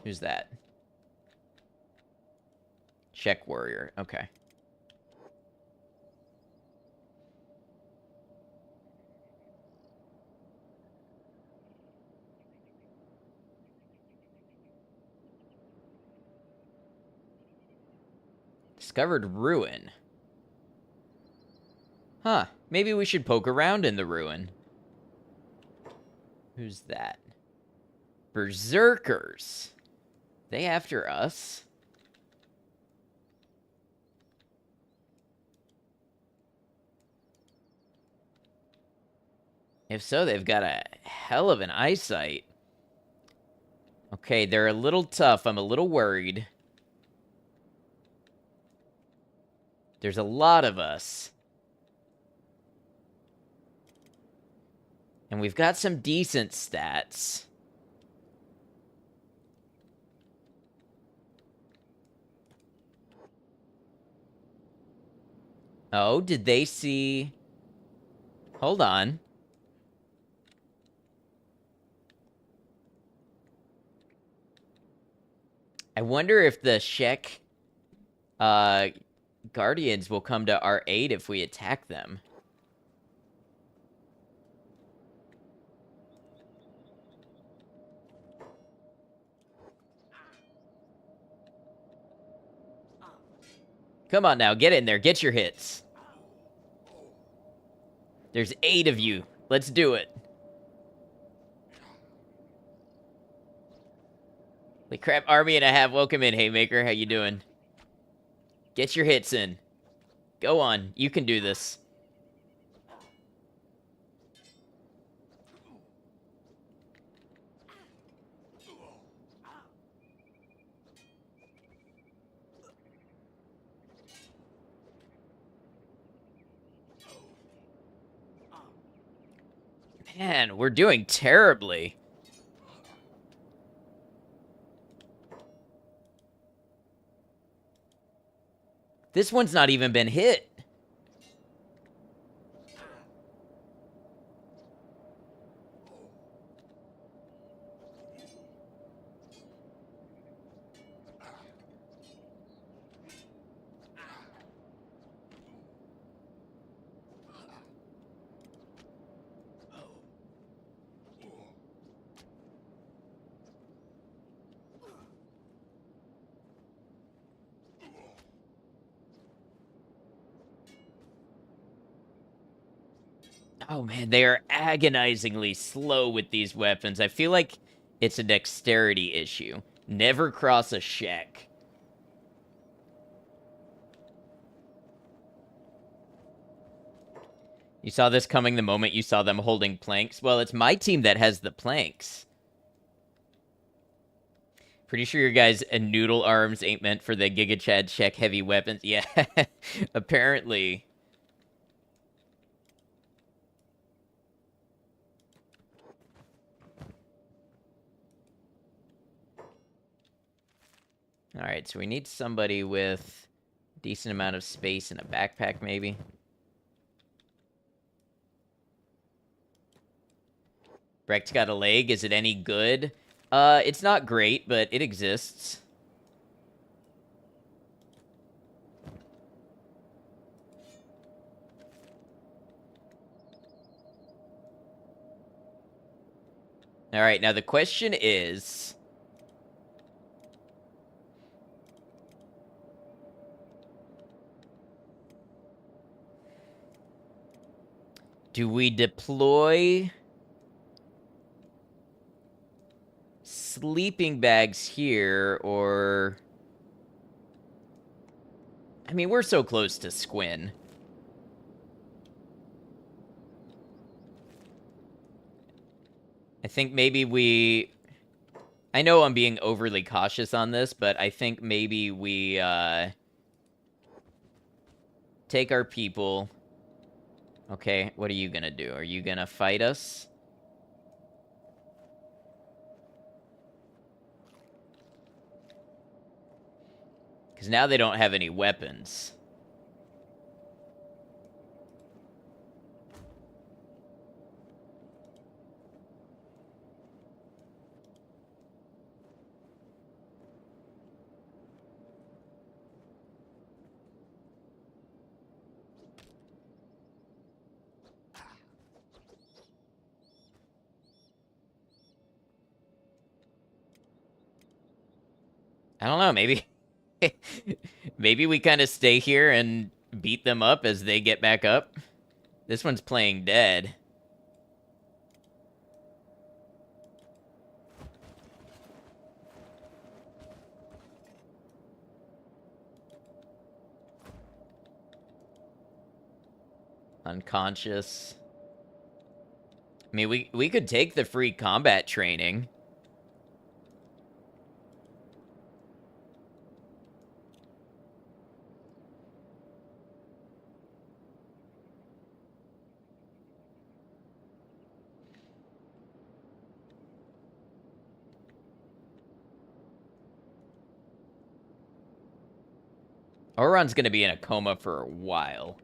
Who's that? Check warrior. Okay. Discovered ruin. Huh. Maybe we should poke around in the ruin. Who's that? Berserkers. They after us? If so, they've got a hell of an eyesight. Okay, they're a little tough. I'm a little worried. There's a lot of us. And we've got some decent stats. Oh, did they see... Hold on. I wonder if the Shek Guardians will come to our aid if we attack them. Come on now, get in there, get your hits. There's 8 of you. Let's do it. The crap army and a half. Welcome in, Haymaker. How you doing? Get your hits in. Go on. You can do this. Man, we're doing terribly. This one's not even been hit. Oh man, they are agonizingly slow with these weapons. I feel like it's a dexterity issue. Never cross a Shek. You saw this coming the moment you saw them holding planks? Well, it's my team that has the planks. Pretty sure your guys' noodle arms ain't meant for the Giga Chad Shek heavy weapons. Yeah, apparently. Alright, so we need somebody with a decent amount of space and a backpack, maybe. Brecht's got a leg. Is it any good? It's not great, but it exists. Alright, now the question is... do we deploy sleeping bags here, or... I mean, we're so close to Squin. I think maybe we... I know I'm being overly cautious on this, but I think maybe we, take our people... Okay, what are you gonna do? Are you gonna fight us? Because now they don't have any weapons. I don't know, maybe... maybe we kind of stay here and beat them up as they get back up. This one's playing dead. Unconscious. I mean, we could take the free combat training. Oron's gonna be in a coma for a while.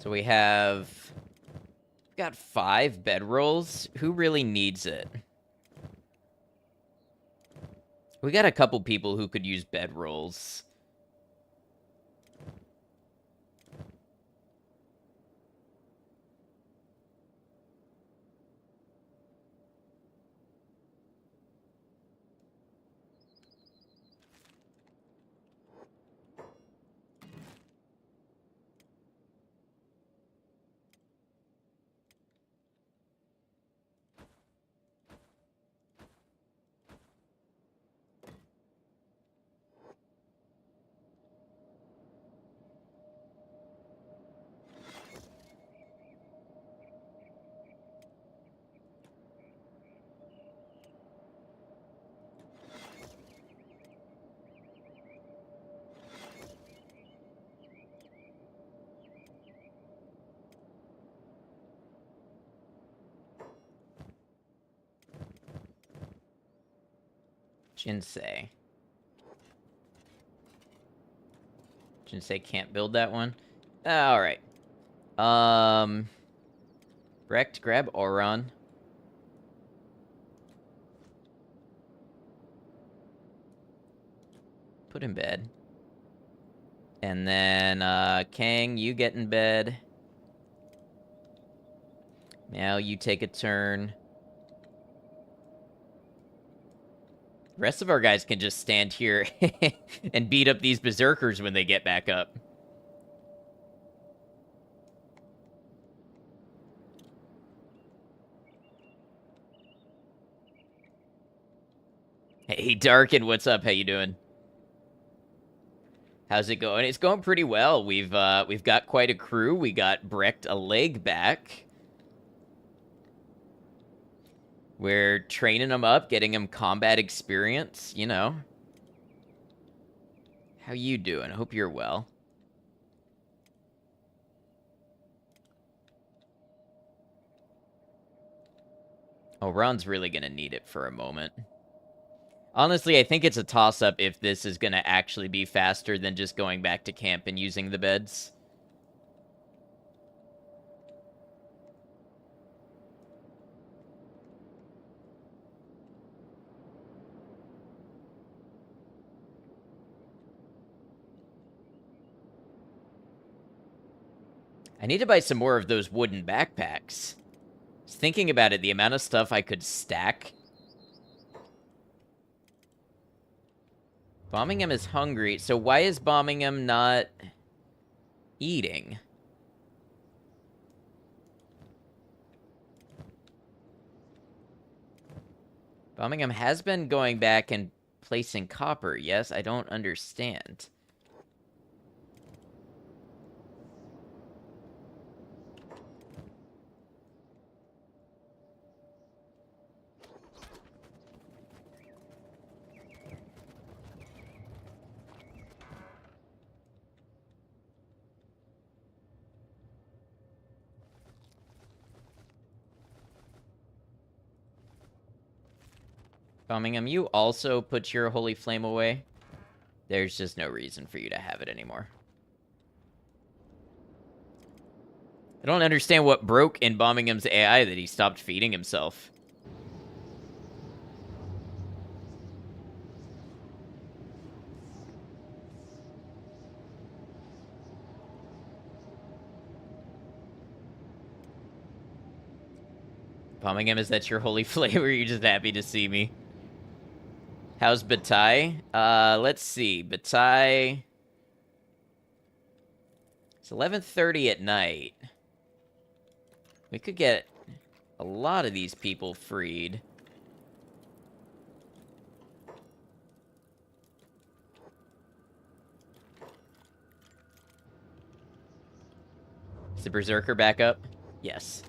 So we have... got 5 bedrolls. Who really needs it? We got a couple people who could use bedrolls. Jinsei. Jinsei can't build that one. Alright. Brecht, grab Auron. Put in bed. And then, Kang, you get in bed. Now you take a turn. The rest of our guys can just stand here and beat up these berserkers when they get back up. Hey, Darkin, what's up? How you doing? How's it going? It's going pretty well. We've got quite a crew. We got Brecht a leg back. We're training him up, getting him combat experience, you know. How you doing? I hope you're well. Oh, Ron's really gonna need it for a moment. Honestly, I think it's a toss-up if this is gonna actually be faster than just going back to camp and using the beds. I need to buy some more of those wooden backpacks. I was thinking about it, the amount of stuff I could stack. Bombingham is hungry, so why is Bombingham not eating? Bombingham has been going back and placing copper, yes? I don't understand. Bombingham, you also put your holy flame away. There's just no reason for you to have it anymore. I don't understand what broke in Bombingham's AI that he stopped feeding himself. Bombingham, is that your holy flame, or are you just happy to see me? How's Batai? Let's see. Batai... It's 11:30 at night. We could get a lot of these people freed. Is the Berserker back up? Yes.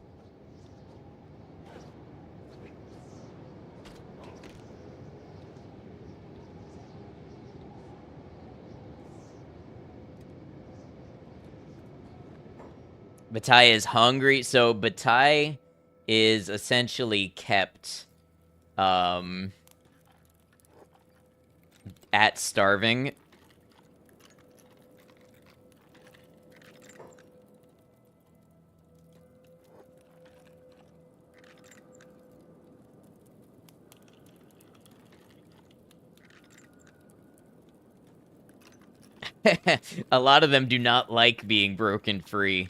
Batai is hungry, so Batai is essentially kept at starving. A lot of them do not like being broken free.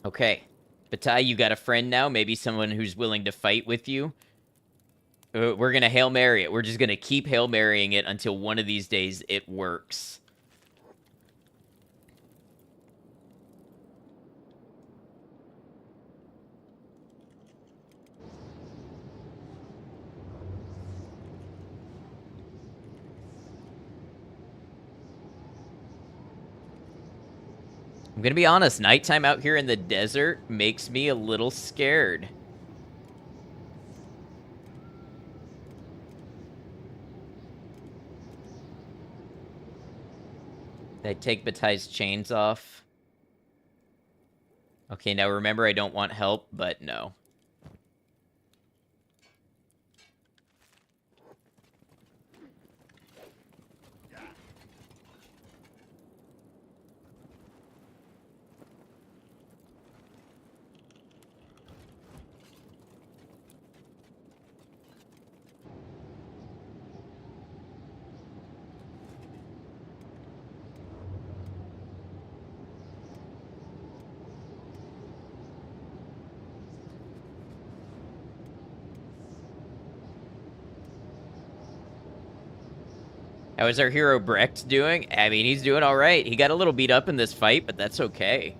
Okay. Batai, you got a friend now? Maybe someone who's willing to fight with you? We're gonna Hail Mary it. We're just gonna keep Hail Marying it until one of these days it works. I'm gonna be honest, nighttime out here in the desert makes me a little scared. Did I take Batai's chains off? Okay, now remember I don't want help, but no. How is our hero Brecht doing? I mean, he's doing all right. He got a little beat up in this fight, but that's okay.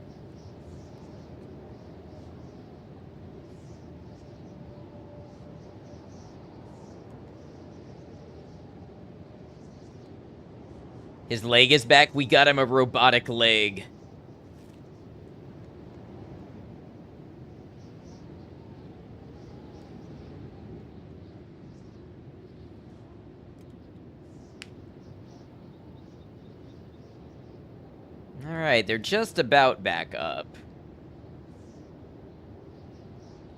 His leg is back. We got him a robotic leg. Alright, they're just about back up.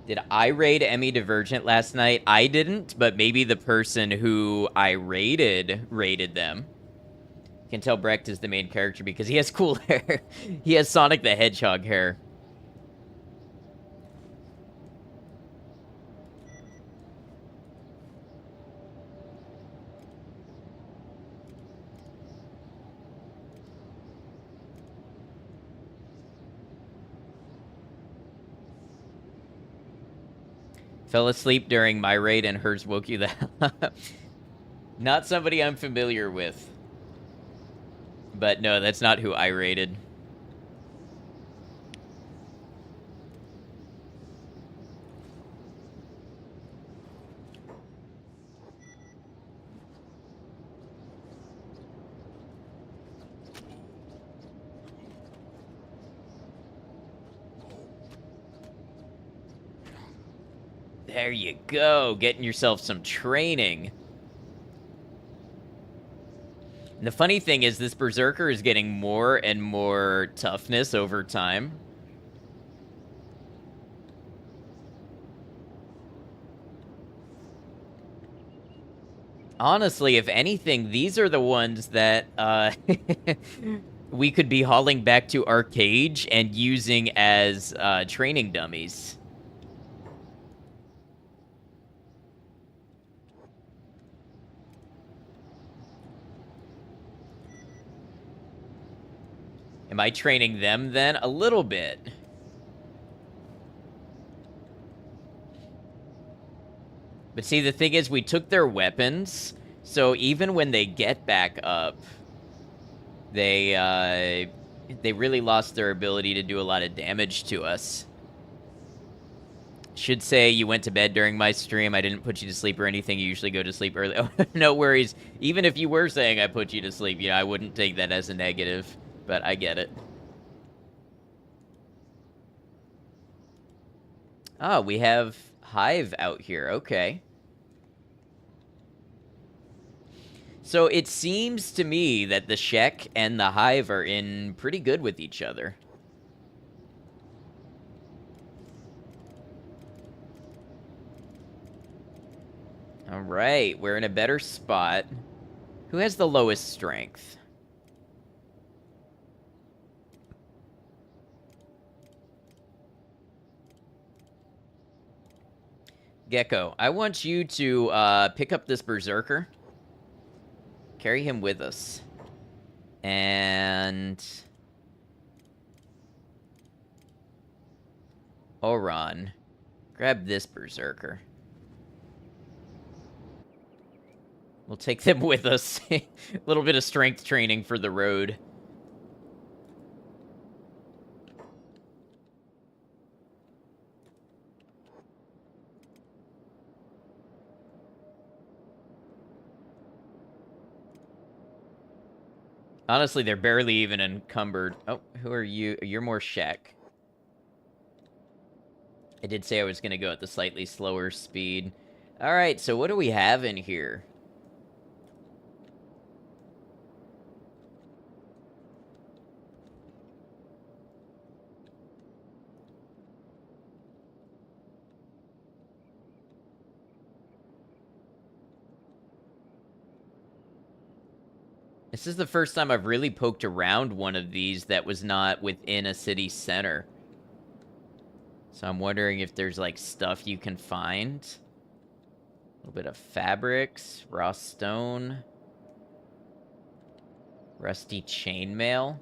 Did I raid Emmy Divergent last night? I didn't, but maybe the person who I raided them. You can tell Brecht is the main character because he has cool hair. He has Sonic the Hedgehog hair. Fell asleep during my raid and hers woke you the hell up. Not somebody I'm familiar with. But no, that's not who I raided. There you go, getting yourself some training. And the funny thing is this Berserker is getting more and more toughness over time. Honestly, if anything, these are the ones that we could be hauling back to our cage and using as training dummies. Am I training them then? A little bit. But see, the thing is, we took their weapons, so even when they get back up, they really lost their ability to do a lot of damage to us. Should say you went to bed during my stream. I didn't put you to sleep or anything. You usually go to sleep early. Oh, no worries. Even if you were saying I put you to sleep, I wouldn't take that as a negative. But I get it. Oh, we have Hive out here. Okay. So it seems to me that the Shek and the Hive are in pretty good with each other. All right, we're in a better spot. Who has the lowest strength? Gecko, I want you to pick up this Berserker. Carry him with us. And... Oron, grab this Berserker. We'll take them with us. A little bit of strength training for the road. Honestly, they're barely even encumbered. Oh, who are you? You're more Shek. I did say I was going to go at the slightly slower speed. All right, so what do we have in here? This is the first time I've really poked around one of these that was not within a city center. So I'm wondering if there's, like, stuff you can find. A little bit of fabrics, raw stone, rusty chainmail.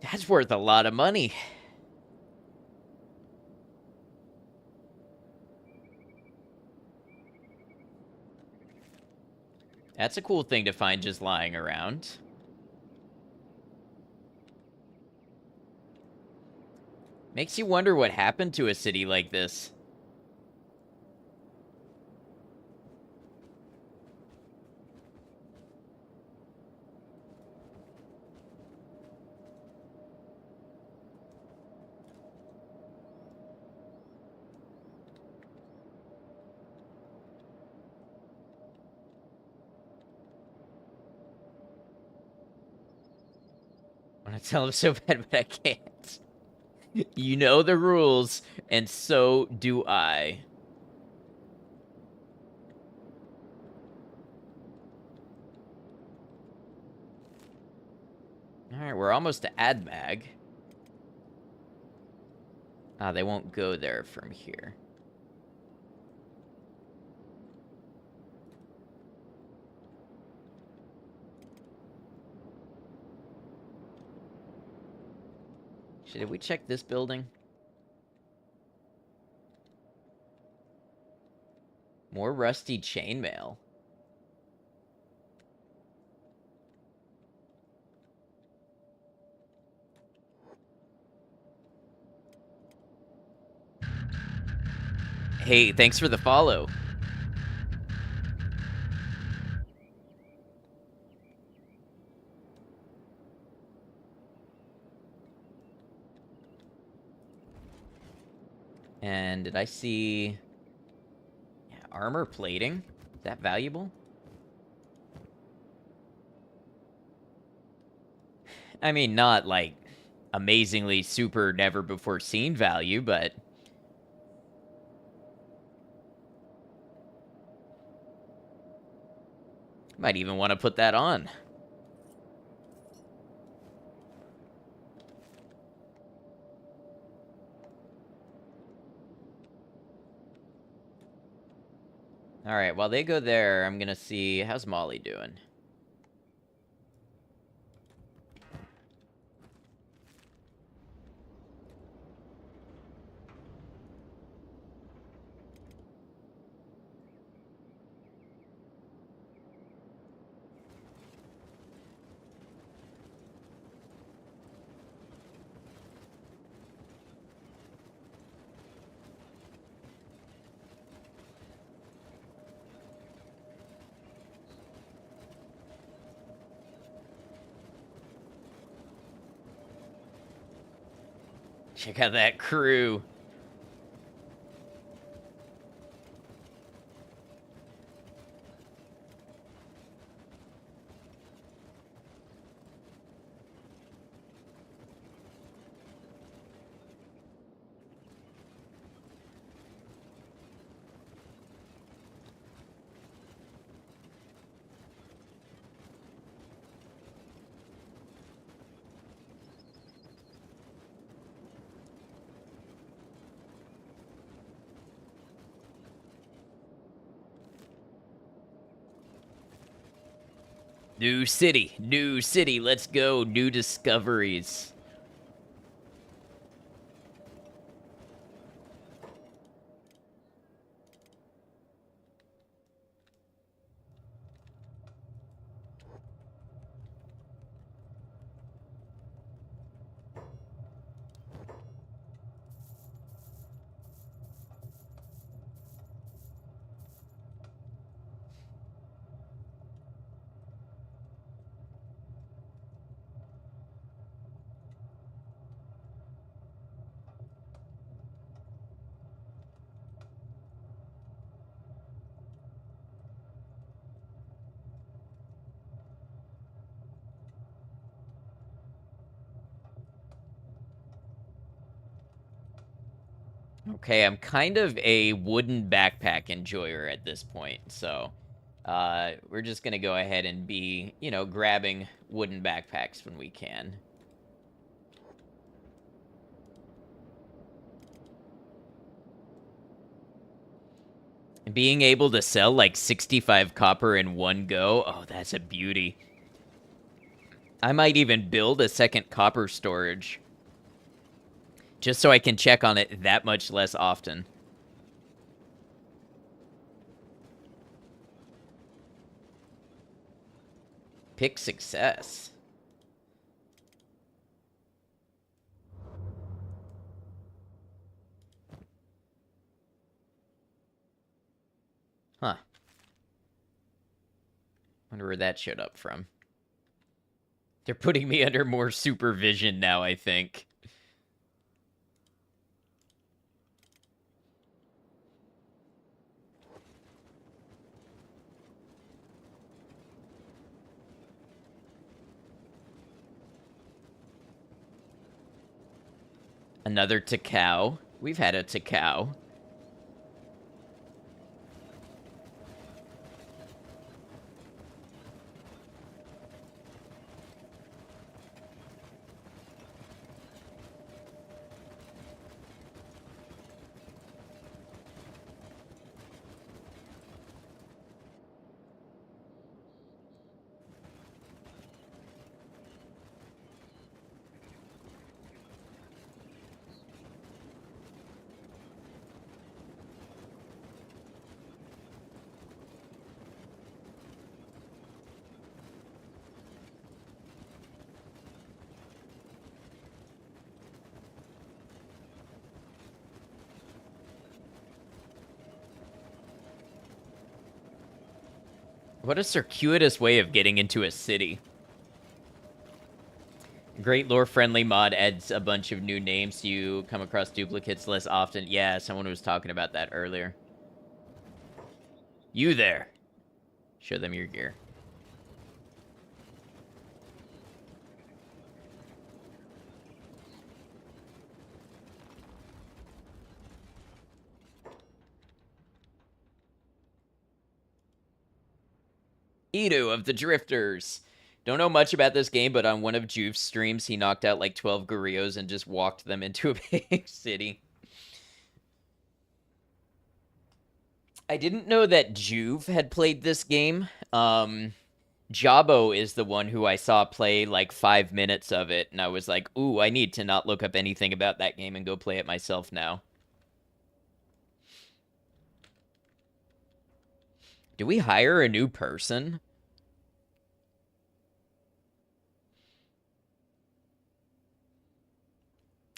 That's worth a lot of money. That's a cool thing to find just lying around. Makes you wonder what happened to a city like this. I want to tell him so bad, but I can't. You know the rules, and so do I. Alright, we're almost to Admag. Ah, they won't go there from here. Did we check this building? More rusty chainmail. Hey, thanks for the follow. And did I see... Yeah, armor plating? Is that valuable? I mean, not, like, amazingly super never-before-seen value, but... Might even want to put that on. Alright, while they go there, I'm gonna see... How's Molly doing? Check out that crew. New city, let's go, new discoveries. Okay, I'm kind of a wooden backpack enjoyer at this point, so we're just gonna go ahead and be, you know, grabbing wooden backpacks when we can. Being able to sell like 65 copper in one go, oh, that's a beauty. I might even build a second copper storage just so I can check on it that much less often. Pick success. Huh. Wonder where that showed up from. They're putting me under more supervision now, I think. Another Takao. We've had a Takao. What a circuitous way of getting into a city. Great lore-friendly mod adds a bunch of new names so you come across duplicates less often. Yeah, someone was talking about that earlier. You there. Show them your gear. Edo of the Drifters. Don't know much about this game, but on one of Juve's streams, he knocked out like 12 gorillos and just walked them into a big city. I didn't know that Juve had played this game. Jabo is the one who I saw play like 5 minutes of it, and I was like, ooh, I need to not look up anything about that game and go play it myself now. Do we hire a new person?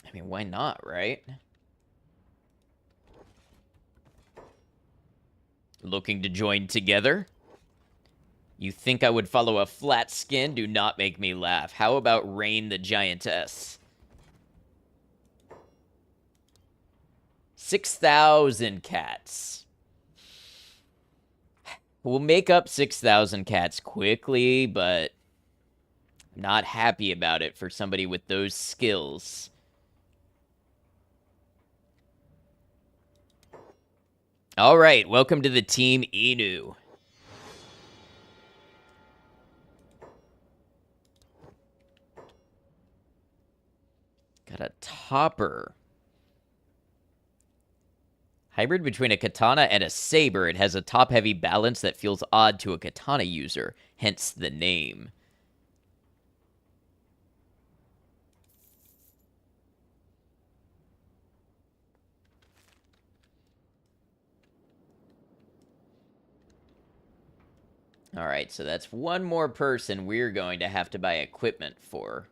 I mean, why not, right? Looking to join together? You think I would follow a flat skin? Do not make me laugh. How about Rain the Giantess? 6,000 cats. We'll make up 6,000 cats quickly, but not happy about it for somebody with those skills. All right, welcome to the Team Inu. Got a topper. Hybrid between a katana and a saber, it has a top-heavy balance that feels odd to a katana user, hence the name. Alright, so that's one more person we're going to have to buy equipment for.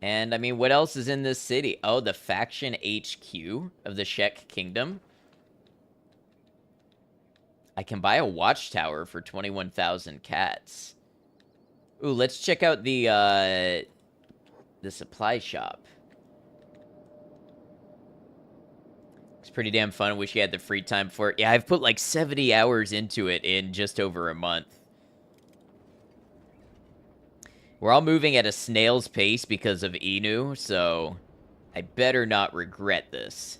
And, I mean, what else is in this city? Oh, the faction HQ of the Shek Kingdom. I can buy a watchtower for 21,000 cats. Ooh, let's check out the supply shop. It's pretty damn fun. Wish you had the free time for it. Yeah, I've put like 70 hours into it in just over a month. We're all moving at a snail's pace because of Inu, so I better not regret this.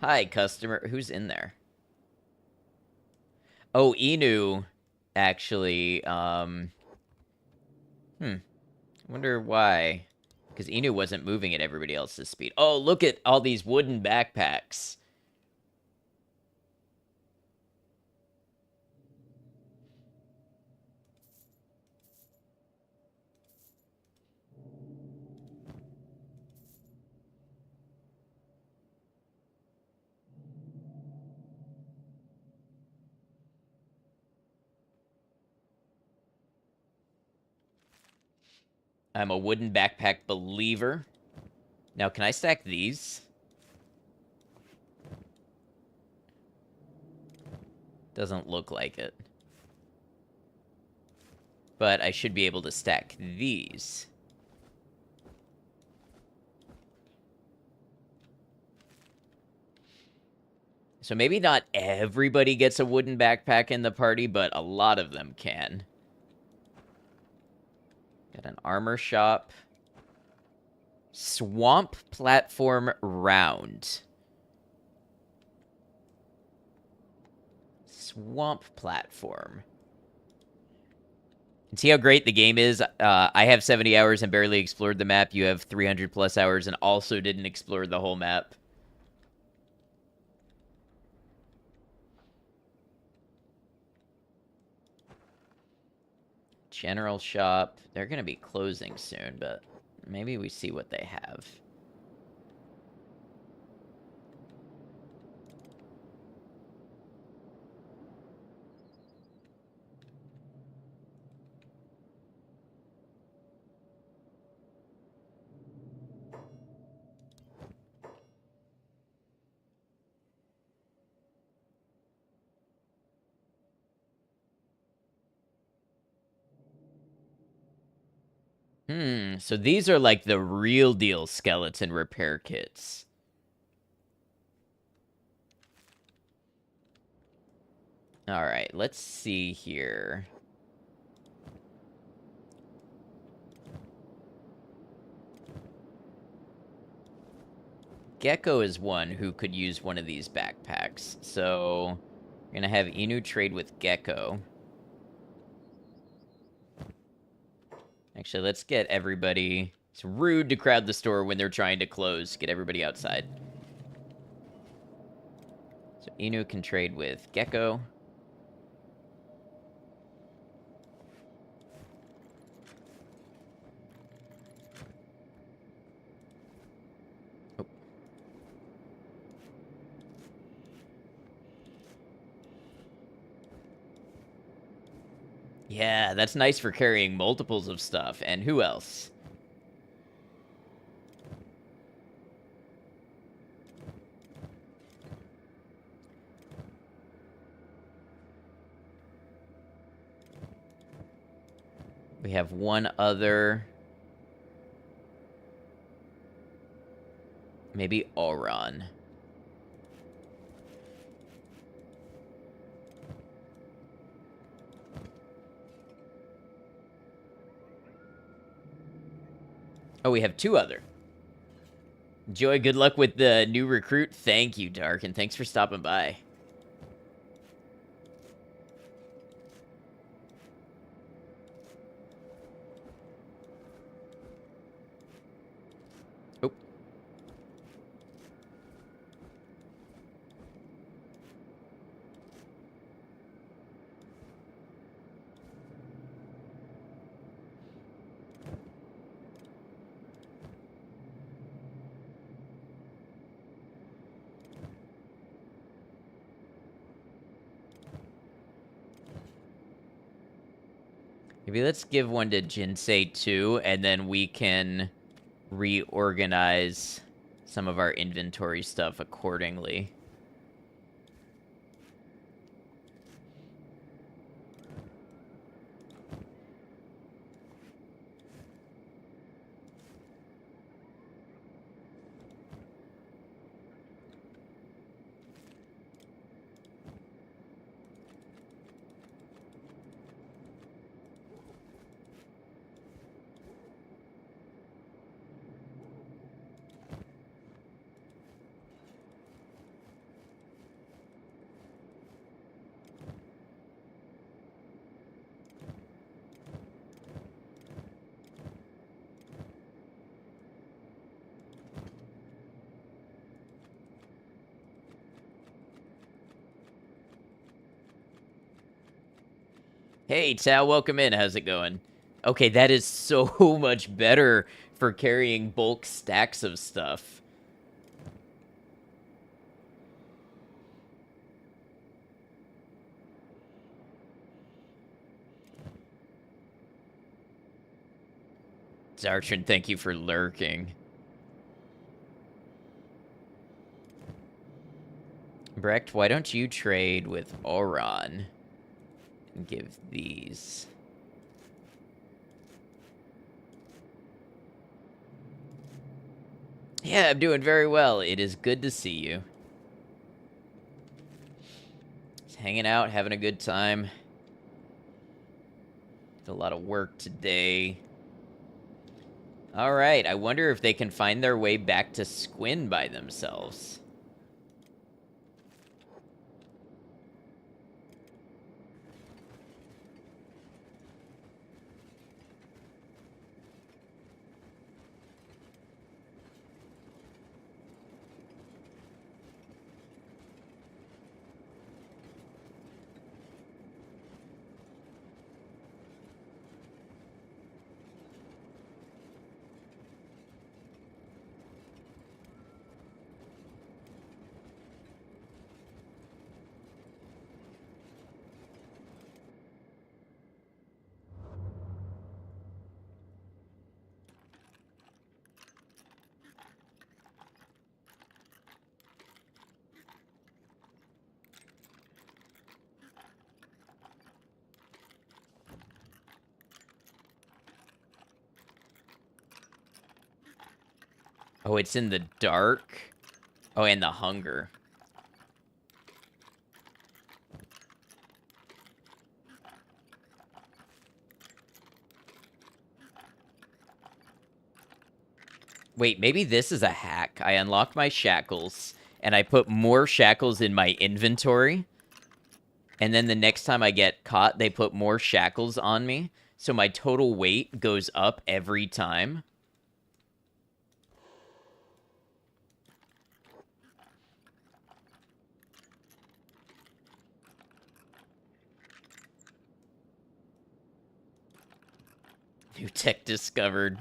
Hi, customer. Who's in there? Oh, Inu, actually, wonder why. Because Inu wasn't moving at everybody else's speed. Oh, look at all these wooden backpacks. I'm a wooden backpack believer. Now, can I stack these? Doesn't look like it. But I should be able to stack these. So maybe not everybody gets a wooden backpack in the party, but a lot of them can. Got an armor shop. Swamp platform round. Swamp platform. And see how great the game is? I have 70 hours and barely explored the map. You have 300 plus hours and also didn't explore the whole map. General shop. They're going to be closing soon, but maybe we see what they have. So these are like the real deal skeleton repair kits. Alright, let's see here. Gecko is one who could use one of these backpacks. So, we're going to have Inu trade with Gecko. Actually, let's get everybody... It's rude to crowd the store when they're trying to close. Get everybody outside. So Inu can trade with Gecko. Oh. Yeah, that's nice for carrying multiples of stuff. And who else? We have one other. Maybe Auron. Oh, we have 2 other. Joy, good luck with the new recruit. Thank you, Dark, and thanks for stopping by. Oh. Maybe let's give one to Jinsei too, and then we can reorganize some of our inventory stuff accordingly. Hey, Tal, welcome in. How's it going? Okay, that is so much better for carrying bulk stacks of stuff. Zartran, thank you for lurking. Brecht, why don't you trade with Oron and give these? Yeah, I'm doing very well. It is good to see you. Just hanging out, having a good time. Did a lot of work today. All right, I wonder if they can find their way back to Squin by themselves. Oh, it's in the dark? Oh, and the hunger. Wait, maybe this is a hack. I unlocked my shackles, and I put more shackles in my inventory. And then the next time I get caught, they put more shackles on me. So my total weight goes up every time. New tech discovered.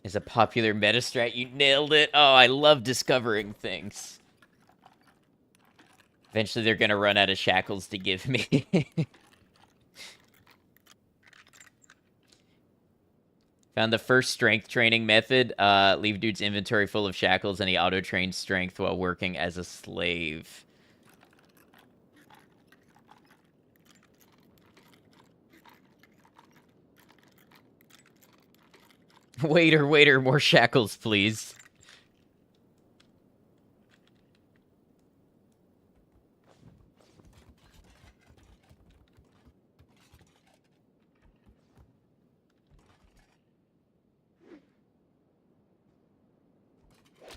Is a popular meta strat. You nailed it. Oh, I love discovering things. Eventually they're going to run out of shackles to give me. Found the first strength training method. Leave dude's inventory full of shackles and he auto-trains strength while working as a slave. Waiter, more shackles, please.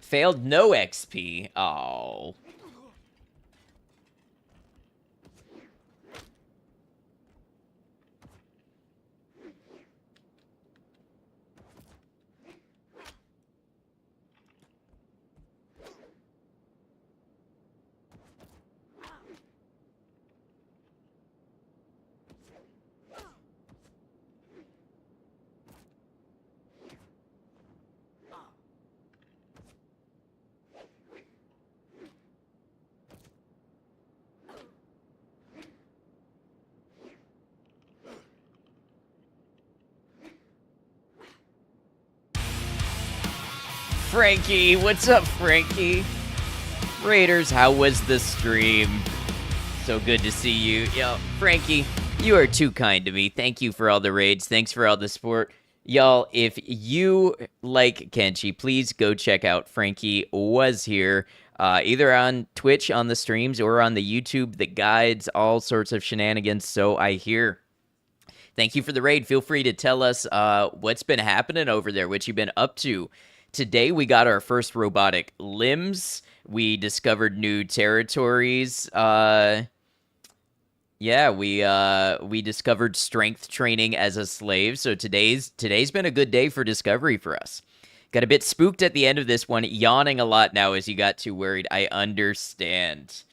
Failed no XP. Oh. Frankie, what's up, Frankie? Raiders, how was the stream? So good to see you. Yo, Frankie, you are too kind to me. Thank you for all the raids. Thanks for all the support. Y'all, if you like Kenshi, please go check out Frankie Was Here, either on Twitch on the streams or on the YouTube, the guides, all sorts of shenanigans, so I hear. Thank you for the raid. Feel free to tell us what's been happening over there, what you've been up to. Today, we got our first robotic limbs. We discovered new territories. Yeah, we discovered strength training as a slave. So today's been a good day for discovery for us. Got a bit spooked at the end of this one, yawning a lot now as you got too worried. I understand.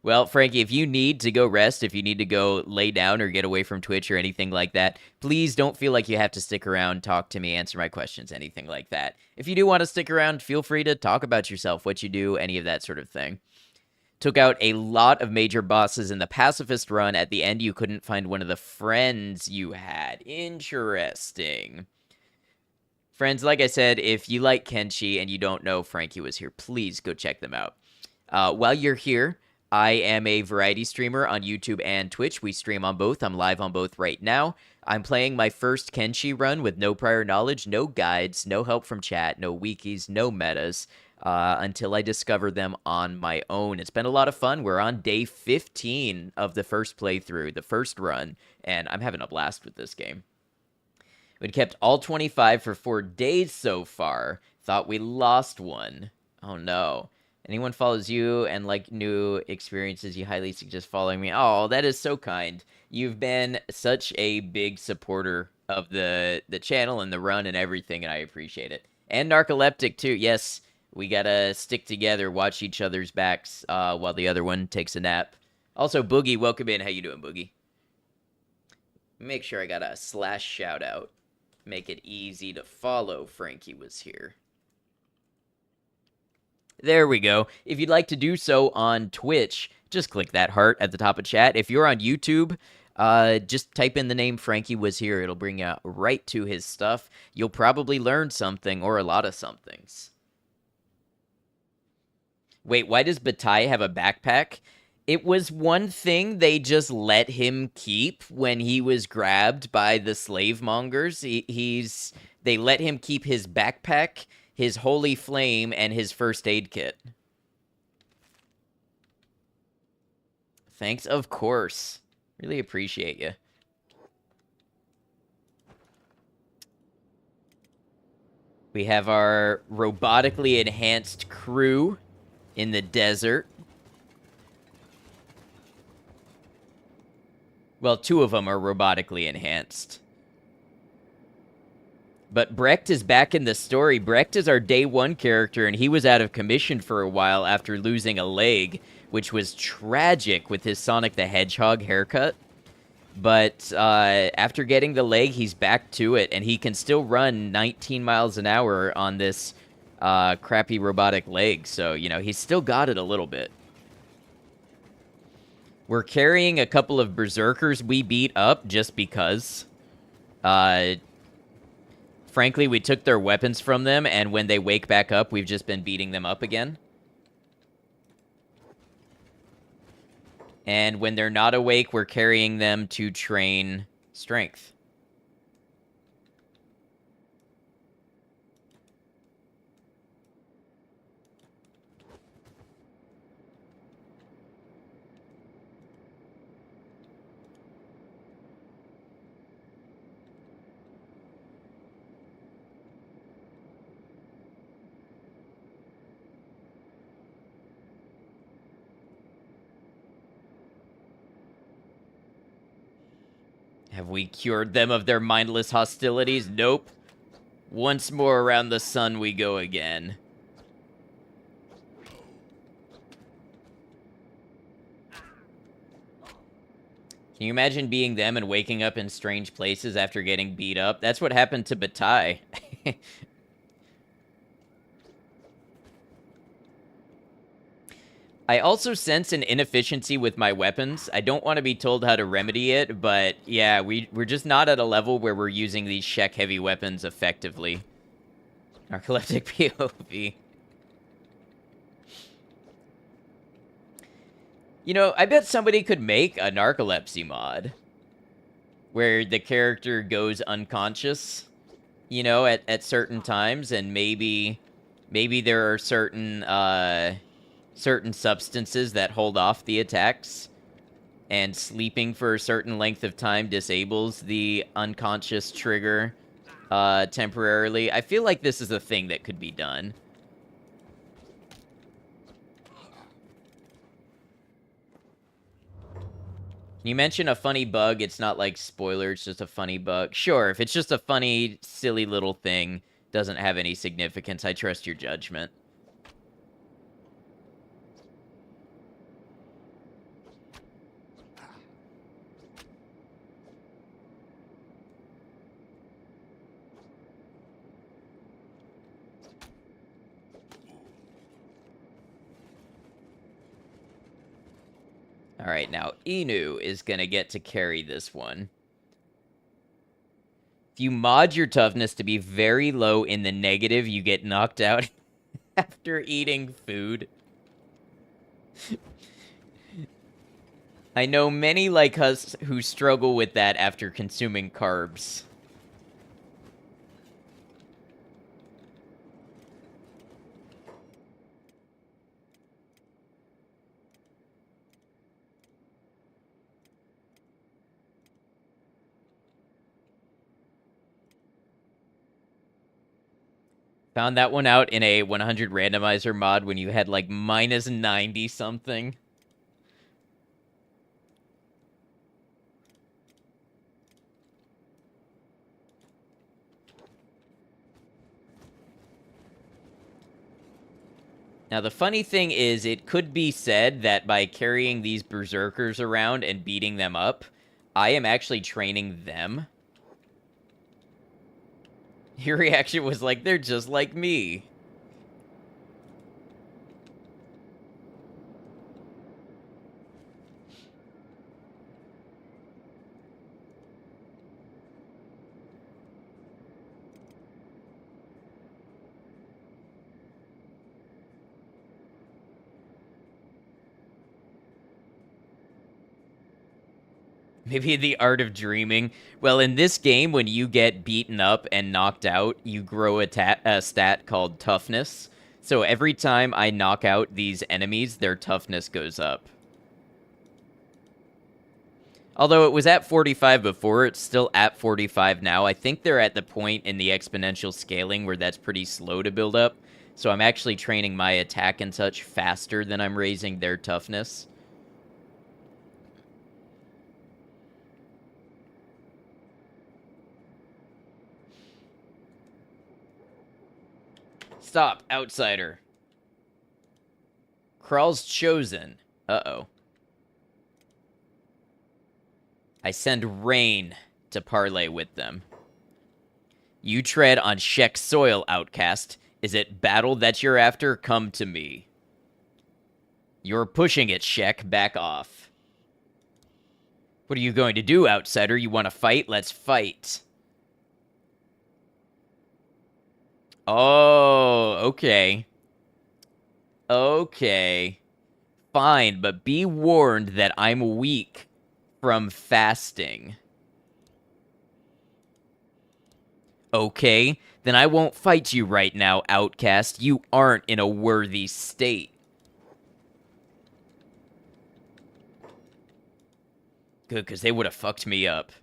Well, Frankie, if you need to go rest, if you need to go lay down or get away from Twitch or anything like that, please don't feel like you have to stick around, talk to me, answer my questions, anything like that. If you do want to stick around, feel free to talk about yourself, what you do, any of that sort of thing. Took out a lot of major bosses in the pacifist run. At the end, you couldn't find one of the friends you had. Interesting. Friends, like I said, if you like Kenshi and you don't know Frankie Was Here, please go check them out. While you're here, I am a variety streamer on YouTube and Twitch. We stream on both. I'm live on both right now. I'm playing my first Kenshi run with no prior knowledge, no guides, no help from chat, no wikis, no metas, until I discover them on my own. It's been a lot of fun. We're on day 15 of the first playthrough, the first run, and I'm having a blast with this game. We kept all 25 for 4 days so far. Thought we lost one. Oh no. Anyone follows you and like new experiences, you highly suggest following me. Oh, that is so kind. You've been such a big supporter of the channel and the run and everything, and I appreciate it. And narcoleptic too. Yes, we gotta stick together, watch each other's backs while the other one takes a nap. Also, Boogie, welcome in. How you doing, Boogie? Make sure I got a / shout out. Make it easy to follow. Frankie Was Here. There we go. If you'd like to do so on Twitch, just click that heart at the top of chat. If you're on YouTube, just type in the name Frankie Was Here. It'll bring you right to his stuff. You'll probably learn something or a lot of somethings. Wait, why does Bataille have a backpack? It was one thing they just let him keep when he was grabbed by the slave mongers. They let him keep his backpack, his holy flame, and his first aid kit. Thanks, of course. Really appreciate you. We have our robotically enhanced crew in the desert. Well, 2 of them are robotically enhanced. But Brecht is back in the story. Brecht is our day 1 character, and he was out of commission for a while after losing a leg, which was tragic with his Sonic the Hedgehog haircut. But after getting the leg, he's back to it, and he can still run 19 miles an hour on this crappy robotic leg. So, you know, he's still got it a little bit. We're carrying a couple of berserkers we beat up just because. Frankly, we took their weapons from them, and when they wake back up, we've just been beating them up again. And when they're not awake, we're carrying them to train strength. Have we cured them of their mindless hostilities? Nope. Once more around the sun we go again. Can you imagine being them and waking up in strange places after getting beat up? That's what happened to Bataille. I also sense an inefficiency with my weapons. I don't want to be told how to remedy it, but yeah, we're just not at a level where we're using these Shek heavy weapons effectively. Narcoleptic POV. You know, I bet somebody could make a narcolepsy mod where the character goes unconscious, you know, at certain times, and maybe there are certain substances that hold off the attacks, and sleeping for a certain length of time disables the unconscious trigger temporarily. I feel like this is a thing that could be done. Can you mention a funny bug? It's not like spoiler, it's just a funny bug. Sure, if it's just a funny, silly little thing, doesn't have any significance, I trust your judgment. Alright, now Inu is gonna get to carry this one. If you mod your toughness to be very low in the negative, you get knocked out after eating food. I know many like us who struggle with that after consuming carbs. Found that one out in a 100 randomizer mod when you had like minus 90 something. Now, the funny thing is, it could be said that by carrying these berserkers around and beating them up, I am actually training them. Your reaction was like, they're just like me. Maybe the art of dreaming. Well, in this game, when you get beaten up and knocked out, you grow a stat called toughness. So every time I knock out these enemies, their toughness goes up. Although it was at 45 before, it's still at 45 now. I think they're at the point in the exponential scaling where that's pretty slow to build up. So I'm actually training my attack and such faster than I'm raising their toughness. Stop, outsider. Kral's chosen. Uh-oh. I send rain to parley with them. You tread on Shek soil, outcast. Is it battle that you're after? Come to me. You're pushing it, Shek. Back off. What are you going to do, outsider? You want to fight? Let's fight. Oh, okay. Okay. Fine, but be warned that I'm weak from fasting. Okay, then I won't fight you right now, outcast. You aren't in a worthy state. Good, because they would have fucked me up.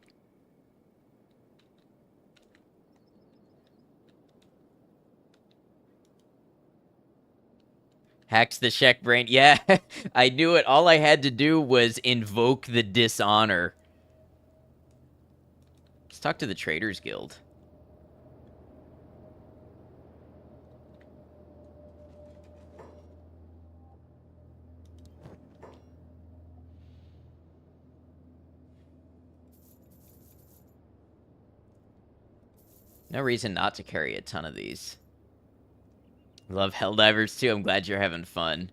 Hacks the Shek brain. Yeah, I knew it. All I had to do was invoke the dishonor. talk to the Traders Guild. No reason not to carry a ton of these. Love Helldivers too. I'm glad you're having fun.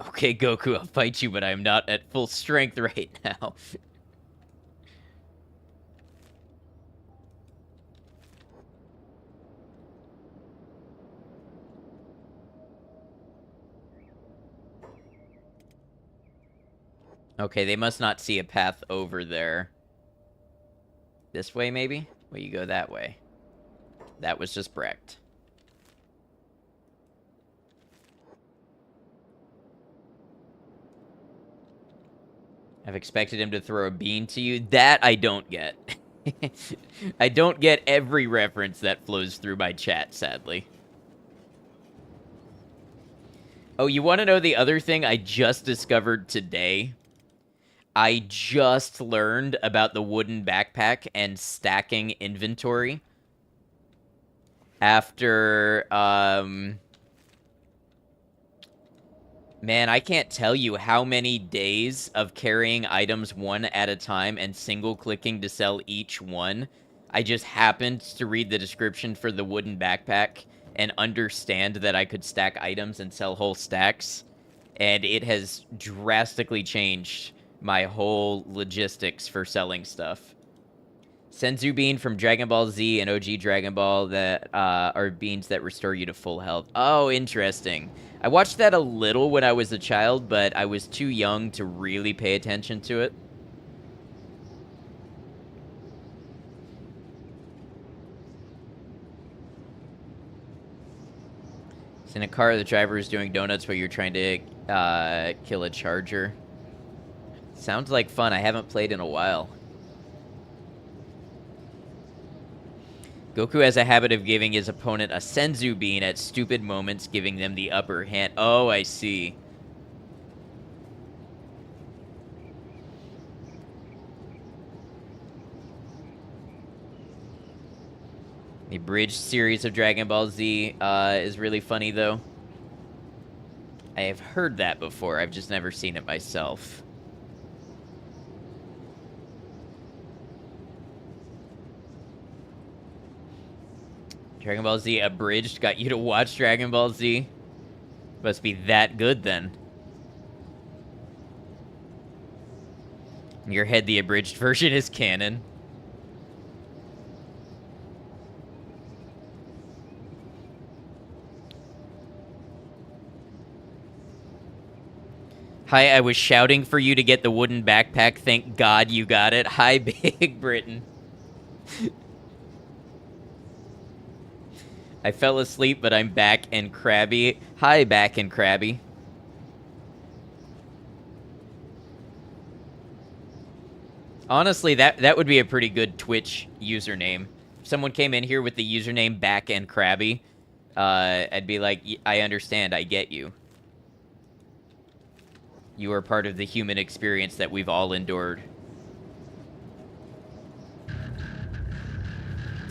Okay, Goku, I'll fight you, but I'm not at full strength right now. Okay, they must not see a path over there. This way, maybe? Well, you go that way. That was just Brecht. I've expected him to throw a bean to you. That I don't get. I don't get every reference that flows through my chat, sadly. Oh, you want to know the other thing I just discovered today? I just learned about the wooden backpack and stacking inventory after, man, I can't tell you how many days of carrying items one at a time and single-clicking to sell each one. I just happened to read the description for the wooden backpack and understand that I could stack items and sell whole stacks, and it has drastically changed my whole logistics for selling stuff. Senzu Bean from Dragon Ball Z and OG Dragon Ball that are beans that restore you to full health. Oh, interesting. I watched that a little when I was a child, but I was too young to really pay attention to it. It's in a car, the driver is doing donuts while you're trying to kill a charger. Sounds like fun. I haven't played in a while. Goku has a habit of giving his opponent a Senzu Bean at stupid moments, giving them the upper hand. Oh, I see. The bridge series of Dragon Ball Z is really funny, though. I have heard that before. I've just never seen it myself. Dragon Ball Z Abridged got you to watch Dragon Ball Z? Must be that good, then. In your head, the abridged version is canon. Hi, I was shouting for you to get the wooden backpack. Thank God you got it. Hi, Big Britain. I fell asleep, but I'm back and crabby. Hi, back and crabby. Honestly, that would be a pretty good Twitch username. If someone came in here with the username back and crabby, I'd be like, I understand, I get you. You are part of the human experience that we've all endured.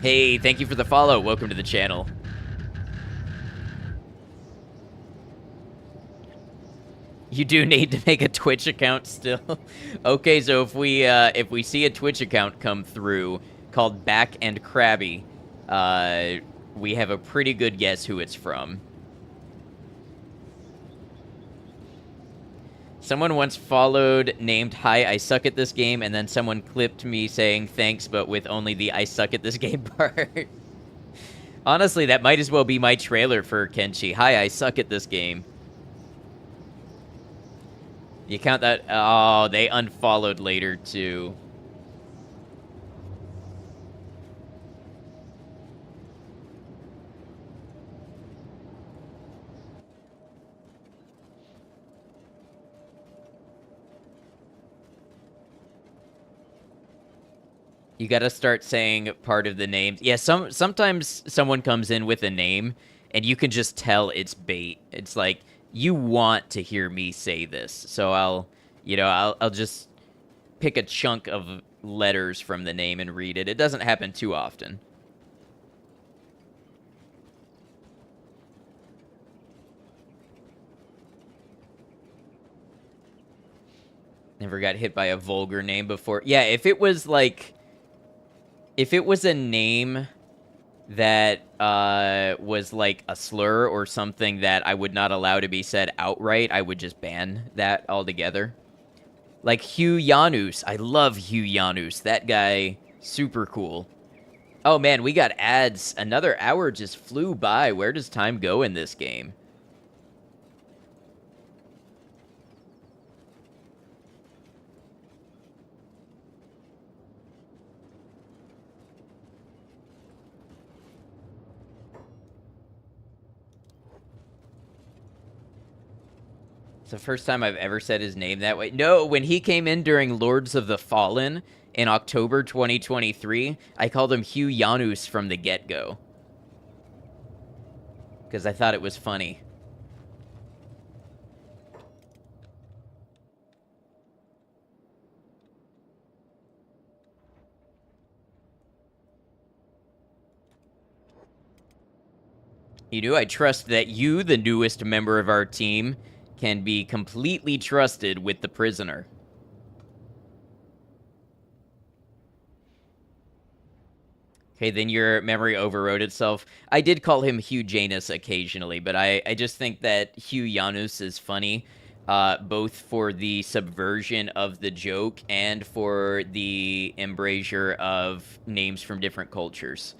Hey, thank you for the follow. Welcome to the channel. You do need to make a Twitch account still. Okay, so if we see a Twitch account come through called Back and Krabby, we have a pretty good guess who it's from. Someone once followed named Hi, I suck at this game, and then someone clipped me saying thanks, but with only the I suck at this game part. Honestly, that might as well be my trailer for Kenshi. Hi, I suck at this game. The account that... Oh, they unfollowed later, too. You gotta start saying part of the names. Yeah, sometimes someone comes in with a name, and you can just tell it's bait. It's like, you want to hear me say this, so I'll just pick a chunk of letters from the name and read it. It doesn't happen too often. Never got hit by a vulgar name before. Yeah, if it was a name that was like a slur or something that I would not allow to be said outright, I would just ban that altogether. Like Hugh Janus. I love Hugh Janus. That guy, super cool. Oh man, we got ads. Another hour just flew by. Where does time go in this game? It's the first time I've ever said his name that way. No, when he came in during Lords of the Fallen in October 2023, I called him Hugh Janus from the get-go. Because I thought it was funny. You do? I trust that you, the newest member of our team, can be completely trusted with the prisoner. Okay, then your memory overrode itself. I did call him Hugh Janus occasionally, but I just think that Hugh Janus is funny, both for the subversion of the joke and for the embrasure of names from different cultures.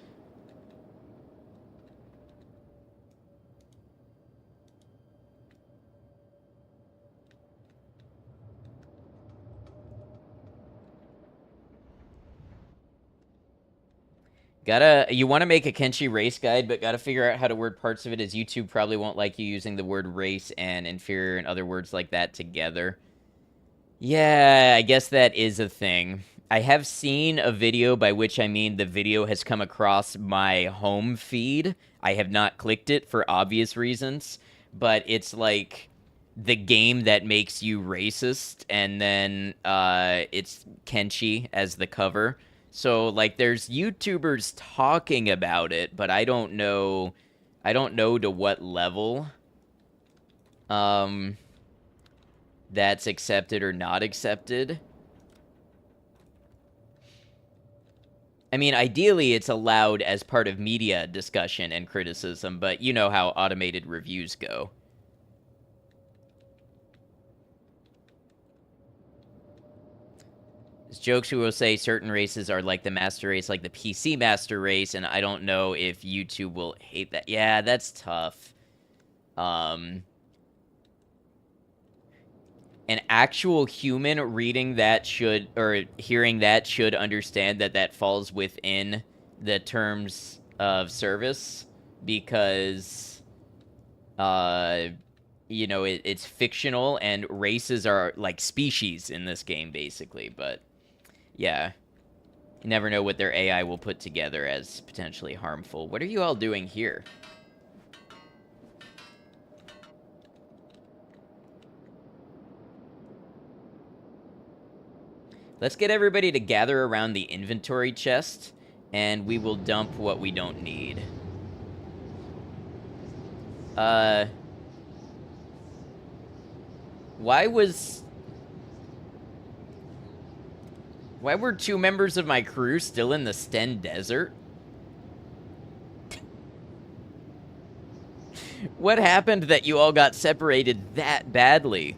You want to make a Kenshi race guide, but gotta figure out how to word parts of it, as YouTube probably won't like you using the word race and inferior and other words like that together. Yeah, I guess that is a thing. I have seen a video, by which I mean the video has come across my home feed. I have not clicked it for obvious reasons, but it's like the game that makes you racist, and then it's Kenshi as the cover. So like there's YouTubers talking about it, but I don't know to what level um that's accepted or not accepted. I mean, ideally, it's allowed as part of media discussion and criticism, but you know how automated reviews go. There's jokes who will say certain races are like the master race, like the PC master race, and I don't know if YouTube will hate that. Yeah, that's tough. Um, an actual human reading that should, or hearing that should understand that that falls within the terms of service, because it's fictional and races are like species in this game basically. But yeah, you never know what their AI will put together as potentially harmful. What are you all doing here? Let's get everybody to gather around the inventory chest, and we will dump what we don't need. Why were two members of my crew still in the Sten Desert? What happened that you all got separated that badly?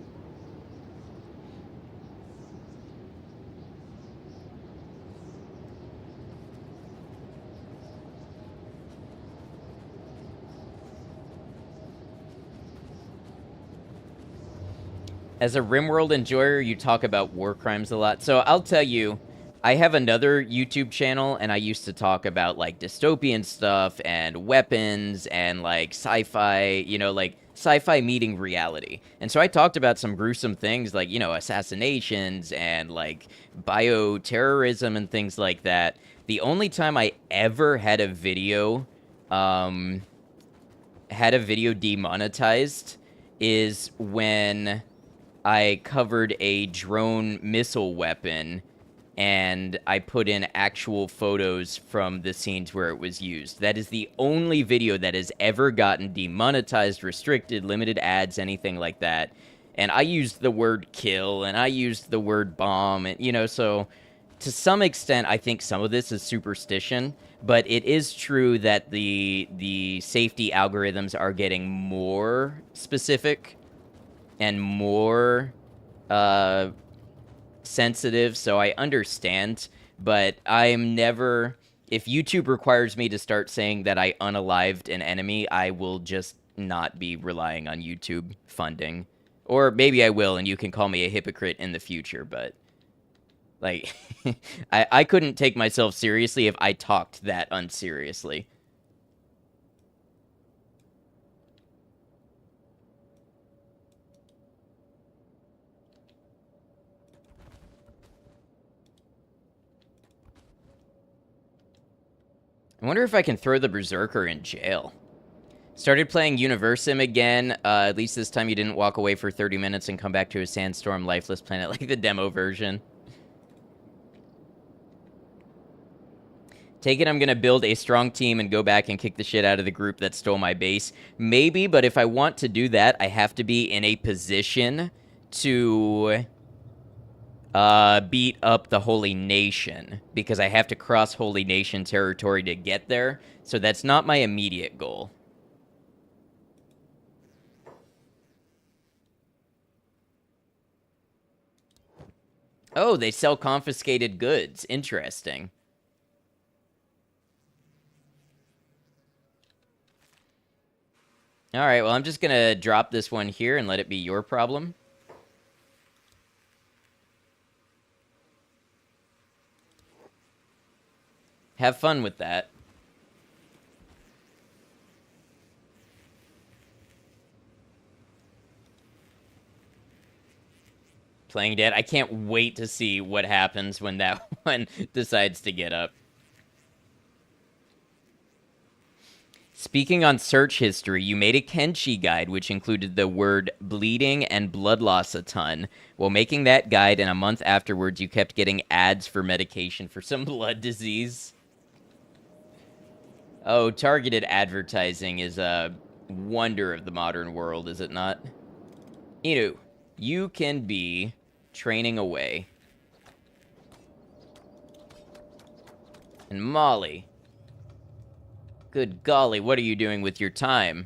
As a RimWorld enjoyer, you talk about war crimes a lot. So I'll tell you, I have another YouTube channel, and I used to talk about, like, dystopian stuff and weapons and, like, sci-fi, like, sci-fi meeting reality. And so I talked about some gruesome things like, assassinations and, like, bioterrorism and things like that. The only time I ever had a video had a video demonetized is when I covered a drone missile weapon and I put in actual photos from the scenes where it was used. That is the only video that has ever gotten demonetized, restricted, limited ads, anything like that. And I used the word kill and I used the word bomb, and so to some extent I think some of this is superstition, but it is true that the safety algorithms are getting more specific and more uh sensitive, so I understand, but I'm never. If YouTube requires me to start saying that I unalived an enemy, I will just not be relying on YouTube funding. Or maybe I will, and you can call me a hypocrite in the future, but, like, I couldn't take myself seriously if I talked that unseriously. I wonder if I can throw the Berserker in jail. Started playing Universim again. At least this time you didn't walk away for 30 minutes and come back to a sandstorm, lifeless planet like the demo version. Take it I'm going to build a strong team and go back and kick the shit out of the group that stole my base. Maybe, but if I want to do that, I have to be in a position to beat up the Holy Nation, because I have to cross Holy Nation territory to get there, so that's not my immediate goal. Oh, they sell confiscated goods. Interesting. Alright, well, I'm just gonna drop this one here and let it be your problem. Have fun with that. Playing dead. I can't wait to see what happens when that one decides to get up. Speaking on search history, you made a Kenshi guide which included the word bleeding and blood loss a ton. While making that guide, and a month afterwards, you kept getting ads for medication for some blood disease. Oh, targeted advertising is a wonder of the modern world, is it not? Inu, you can be training away. And Molly, good golly, what are you doing with your time?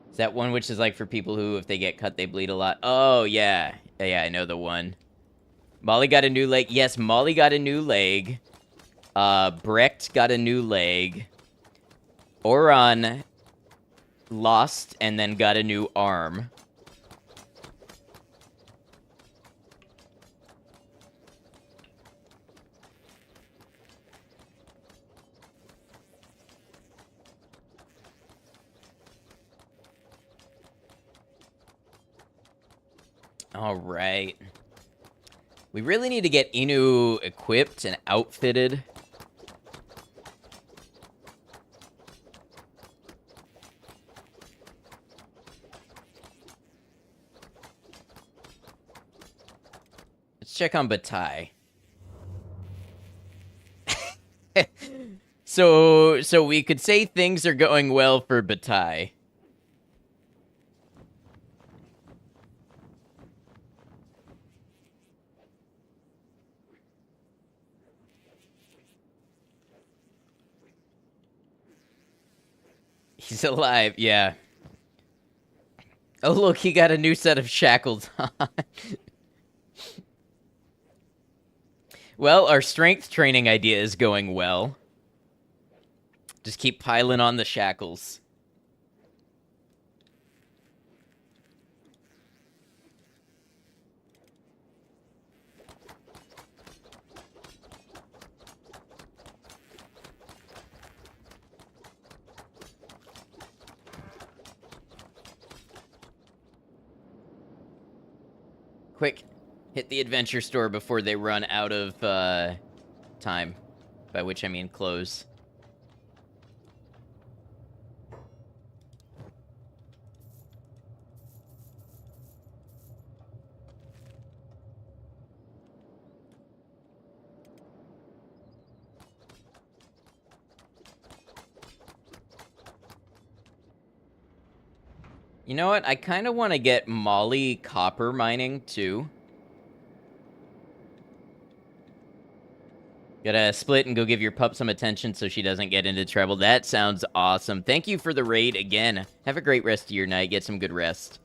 Is that one which is like for people who, if they get cut, they bleed a lot? Oh, yeah. Yeah, I know the one. Molly got a new leg. Yes, Molly got a new leg. Brecht got a new leg. Oron lost and then got a new arm. All right. We really need to get Inu equipped and outfitted. Let's check on Bataille. So we could say things are going well for Bataille. He's alive, yeah. Oh, look, he got a new set of shackles on. Well, our strength training idea is going well. Just keep piling on the shackles. Quick, hit the adventure store before they run out of time. By which I mean clothes. You know what? I kind of want to get Molly copper mining, too. Gotta split and go give your pup some attention so she doesn't get into trouble. That sounds awesome. Thank you for the raid again. Have a great rest of your night. Get some good rest.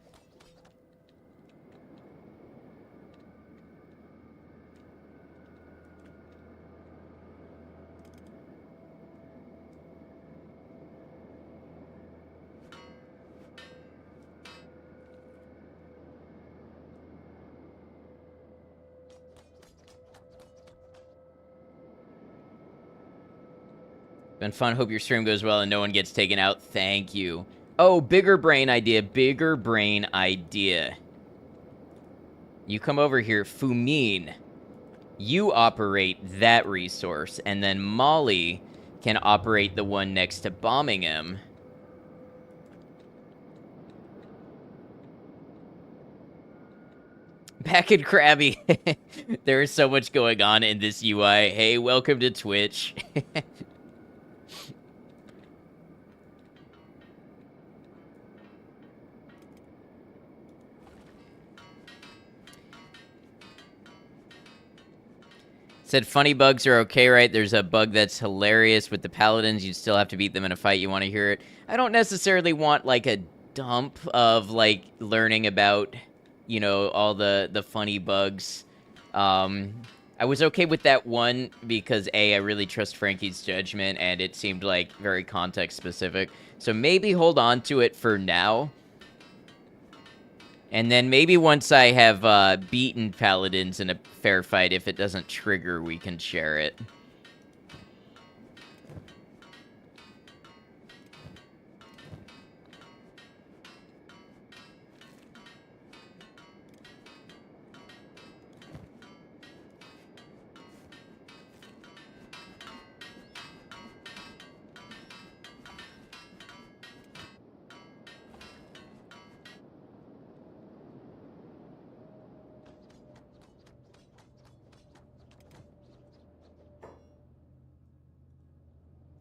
Been fun. Hope your stream goes well and no one gets taken out. Thank you. Oh, bigger brain idea. Bigger brain idea. You come over here, Fumin. You operate that resource, and then Molly can operate the one next to bombing him. Back in Krabby. There is so much going on in this UI. Hey, welcome to Twitch. Said funny bugs are okay, right? There's a bug that's hilarious with the paladins. You still have to beat them in a fight. You want to hear it? I don't necessarily want, like, a dump of, like, learning about, you know, all the funny bugs. I was okay with that one because, A, I really trust Frankie's judgment, and it seemed, like, very context-specific. So maybe hold on to it for now. And then maybe once I have beaten paladins in a fair fight, if it doesn't trigger, we can share it.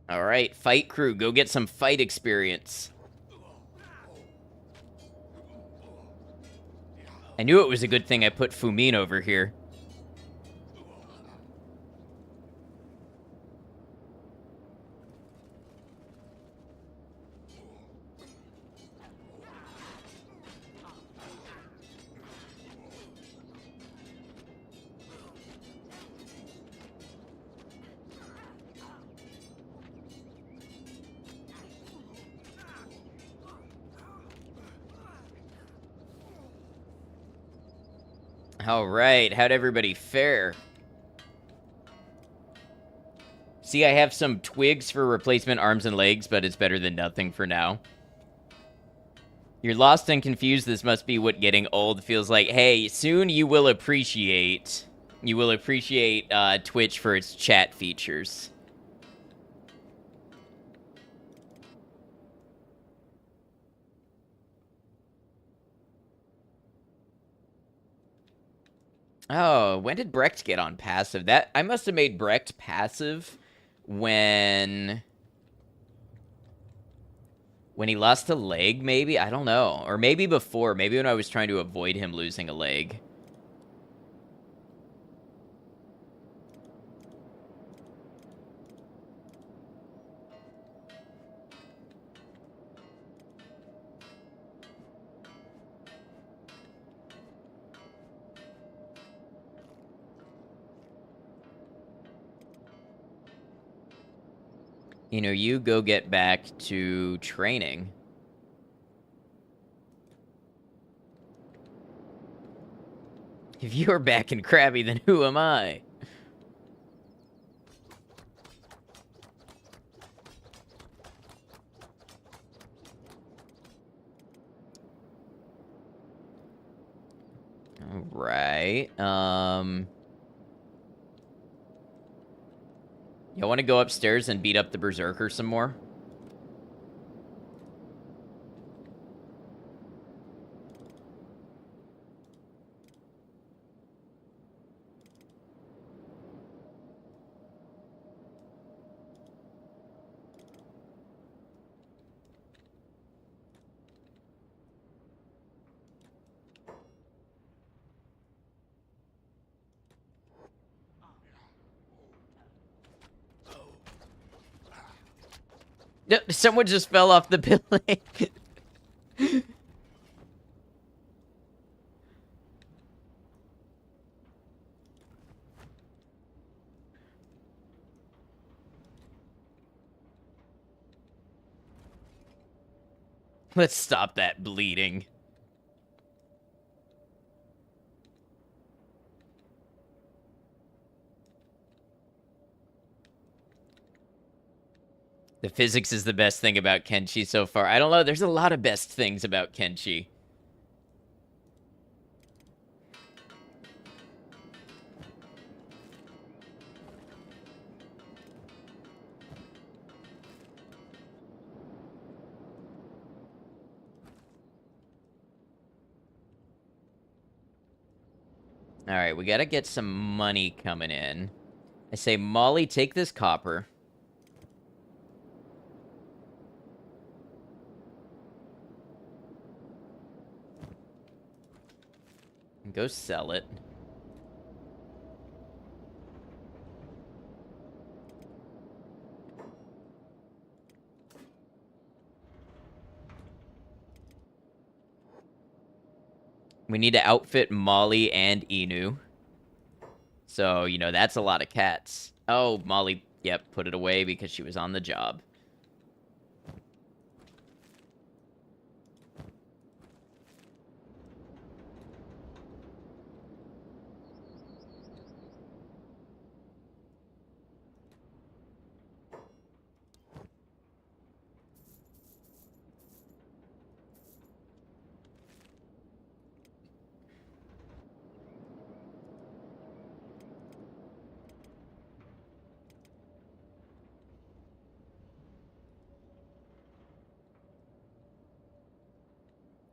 All right, fight crew, go get some fight experience. I knew it was a good thing I put Fumin over here. All right, how'd everybody fare? See, I have some twigs for replacement arms and legs, but it's better than nothing for now. You're lost and confused. This must be what getting old feels like. Hey, soon you will appreciate... Twitch for its chat features. Oh, when did Brecht get on passive? I must have made Brecht passive when he lost a leg, maybe? I don't know. Or maybe before. Maybe when I was trying to avoid him losing a leg. You know, you go get back to training. If you're back in Krabby, then who am I? Alright. You want to go upstairs and beat up the Berserker some more? No, someone just fell off the building. Let's stop that bleeding. The physics is the best thing about Kenshi so far. I don't know, there's a lot of best things about Kenshi. Alright, we gotta get some money coming in. I say, Molly, take this copper. And go sell it. We need to outfit Molly and Inu. So, you know, that's a lot of cats. Oh, Molly, yep, put it away because she was on the job.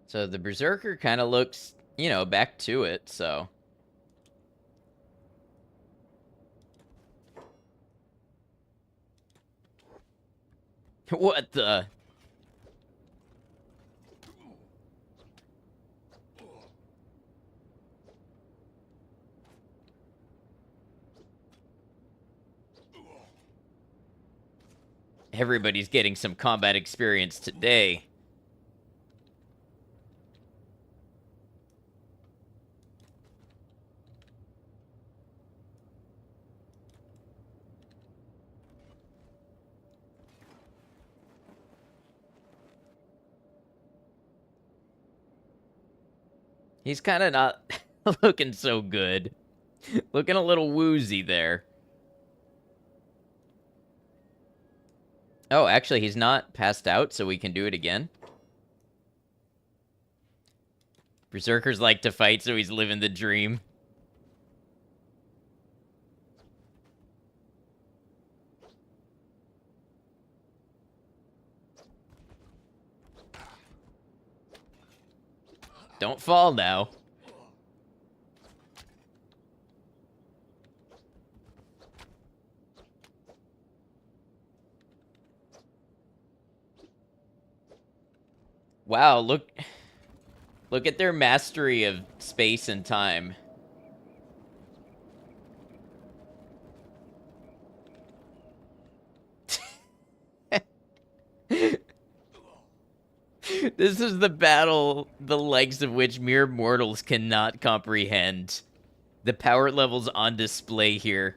So the Berserker kind of looks, you know, back to it, so. What the? Everybody's getting some combat experience today. He's kind of not looking so good. Looking a little woozy there. Oh, actually, he's not passed out, so we can do it again. Berserkers like to fight, so he's living the dream. Don't fall now. Wow, look at their mastery of space and time. This is the battle the likes of which mere mortals cannot comprehend. The power levels on display here.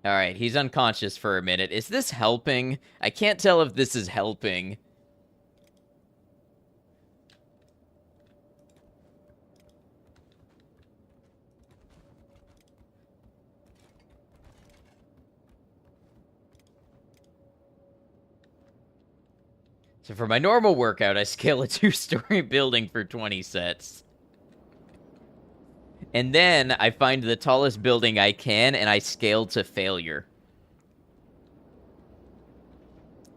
All right, he's unconscious for a minute. Is this helping? I can't tell if this is helping. So for my normal workout, I scale a 2-story building for 20 sets. And then I find the tallest building I can, and I scale to failure.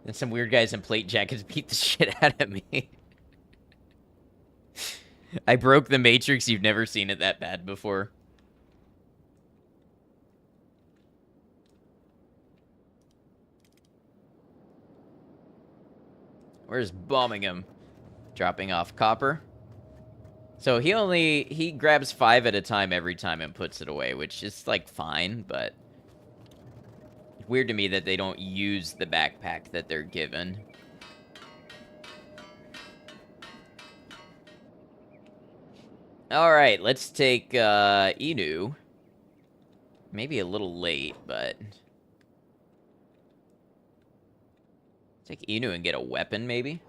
And some weird guys in plate jackets beat the shit out of me. I broke the Matrix. You've never seen it that bad before. We're just bombing him. Dropping off copper. So he grabs 5 at a time every time and puts it away, which is, like, fine, but weird to me that they don't use the backpack that they're given. Alright, let's take, Inu. Maybe a little late, but... take Inu and get a weapon, maybe?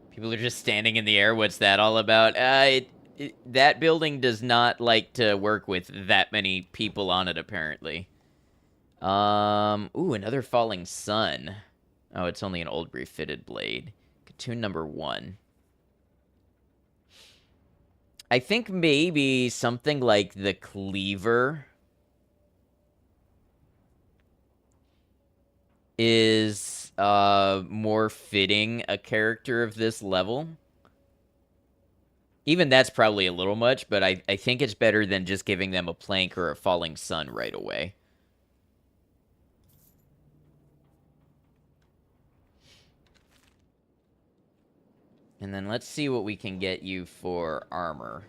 People are just standing in the air. What's that all about? That building does not like to work with that many people on it, apparently. Ooh, another falling sun. Oh, it's only an old refitted blade. Cartoon number 1. I think maybe something like the cleaver is more fitting a character of this level. Even that's probably a little much, but I think it's better than just giving them a plank or a falling sun right away. And then let's see what we can get you for armor.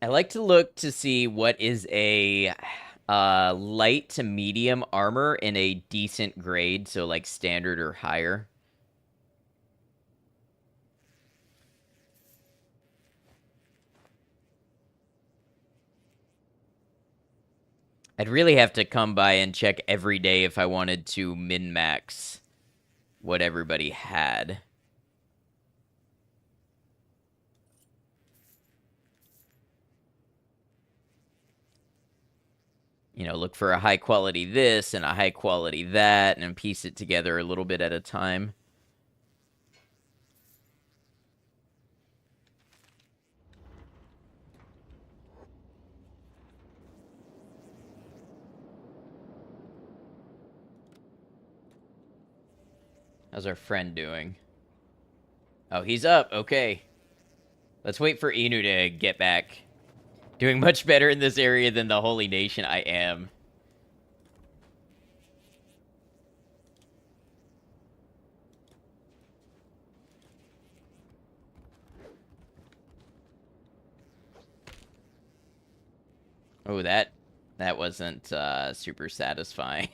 I like to look to see what is a light to medium armor in a decent grade, so like standard or higher. I'd really have to come by and check every day if I wanted to min-max what everybody had. You know, look for a high quality this and a high quality that and piece it together a little bit at a time. How's our friend doing? Oh, he's up. Okay. Let's wait for Inu to get back. Doing much better in this area than the Holy Nation. I am. Oh, that wasn't super satisfying.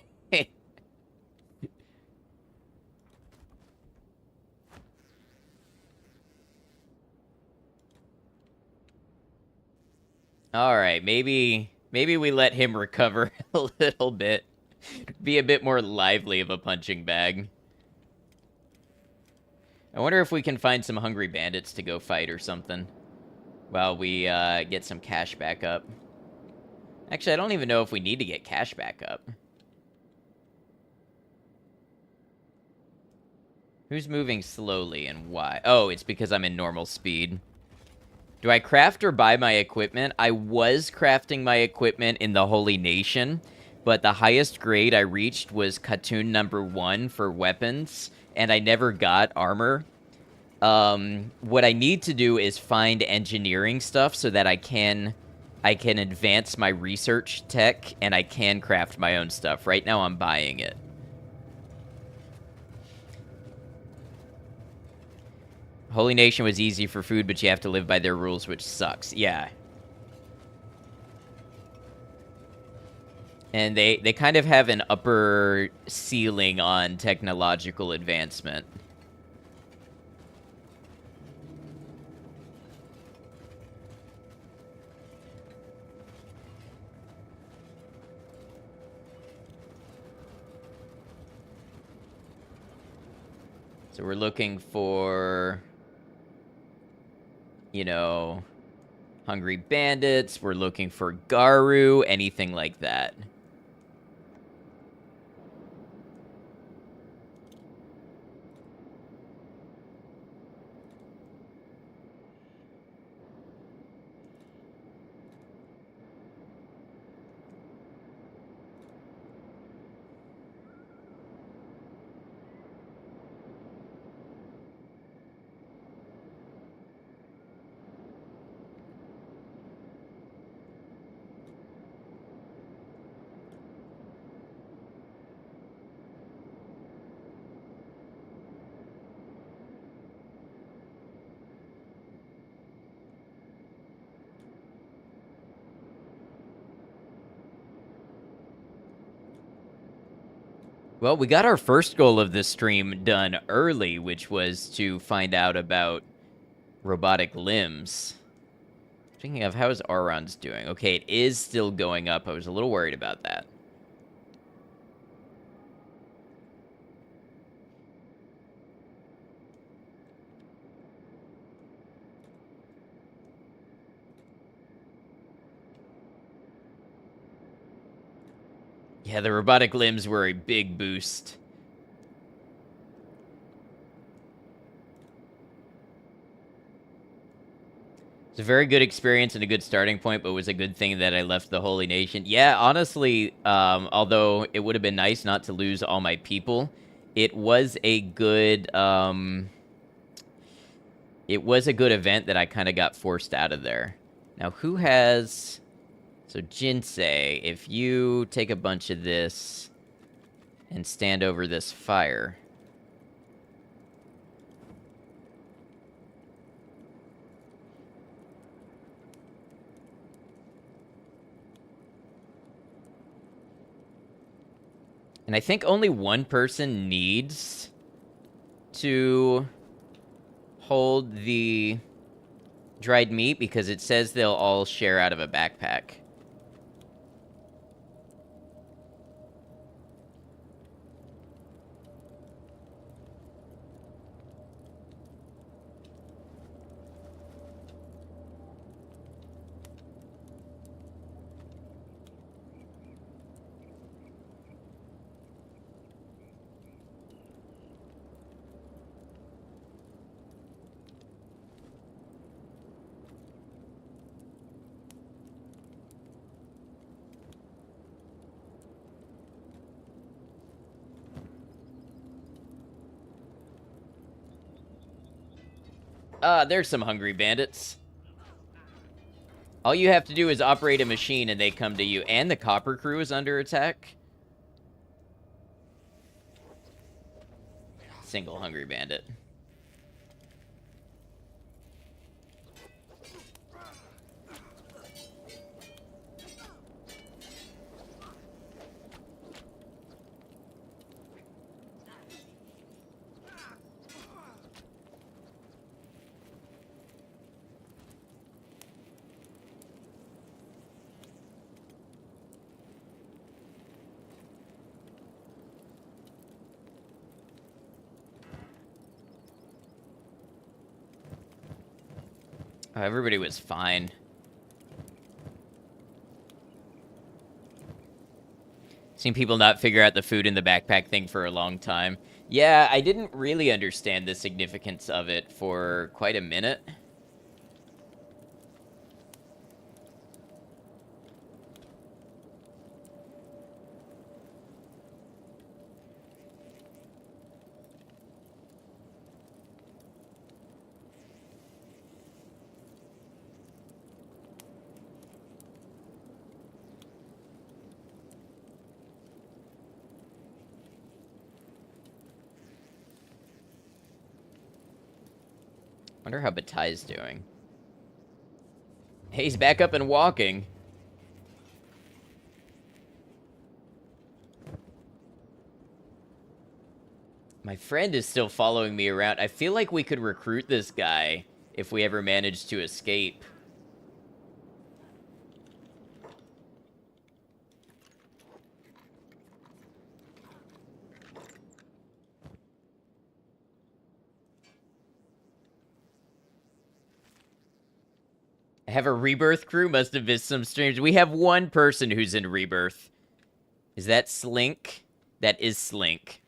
All right, maybe we let him recover a little bit. Be a bit more lively of a punching bag. I wonder if we can find some hungry bandits to go fight or something while we get some cash back up. Actually, I don't even know if we need to get cash back up. Who's moving slowly and why? Oh, it's because I'm in normal speed. Do I craft or buy my equipment? I was crafting my equipment in the Holy Nation, but the highest grade I reached was cartoon number 1 for weapons, and I never got armor. What I need to do is find engineering stuff so that I can advance my research tech, and I can craft my own stuff. Right now, I'm buying it. Holy Nation was easy for food, but you have to live by their rules, which sucks. Yeah. And they kind of have an upper ceiling on technological advancement. So we're looking for, you know, hungry bandits. We're looking for Garu, anything like that. Well, we got our first goal of this stream done early, which was to find out about robotic limbs. Speaking of, how is Auron's doing? Okay, it is still going up. I was a little worried about that. Yeah, the robotic limbs were a big boost. It's a very good experience and a good starting point, but it was a good thing that I left the Holy Nation. Yeah, honestly, although it would have been nice not to lose all my people, it was a good, it was a good event that I kind of got forced out of there. Now, who has... So, Jinsei, if you take a bunch of this and stand over this fire... And I think only one person needs to hold the dried meat because it says they'll all share out of a backpack. There's some hungry bandits. All you have to do is operate a machine and they come to you. And the copper crew is under attack. Single hungry bandit. Oh, everybody was fine. Seen people not figure out the food in the backpack thing for a long time. Yeah, I didn't really understand the significance of it for quite a minute. Wonder how Batai's doing. Hey, he's back up and walking. My friend is still following me around. I feel like we could recruit this guy if we ever managed to escape. I have a Rebirth crew. Must have missed some streams. We have one person who's in Rebirth. Is that Slink? That is Slink.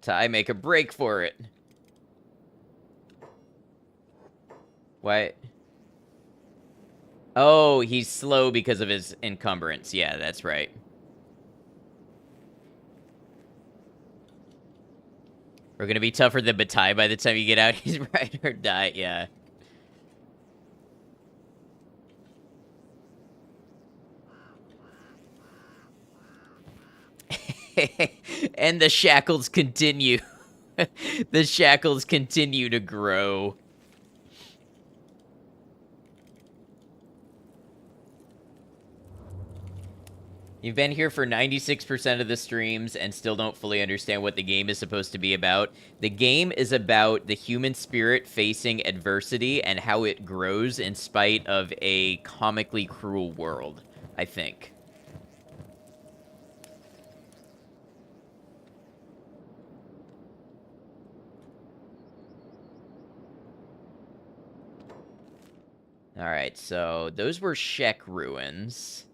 Batai, make a break for it. What? Oh, he's slow because of his encumbrance. Yeah, that's right. We're gonna be tougher than Batai by the time you get out. He's ride or die, yeah. And the shackles continue. The shackles continue to grow. You've been here for 96% of the streams and still don't fully understand what the game is supposed to be about. The game is about the human spirit facing adversity and how it grows in spite of a comically cruel world, I think. Alright, so those were Shek ruins.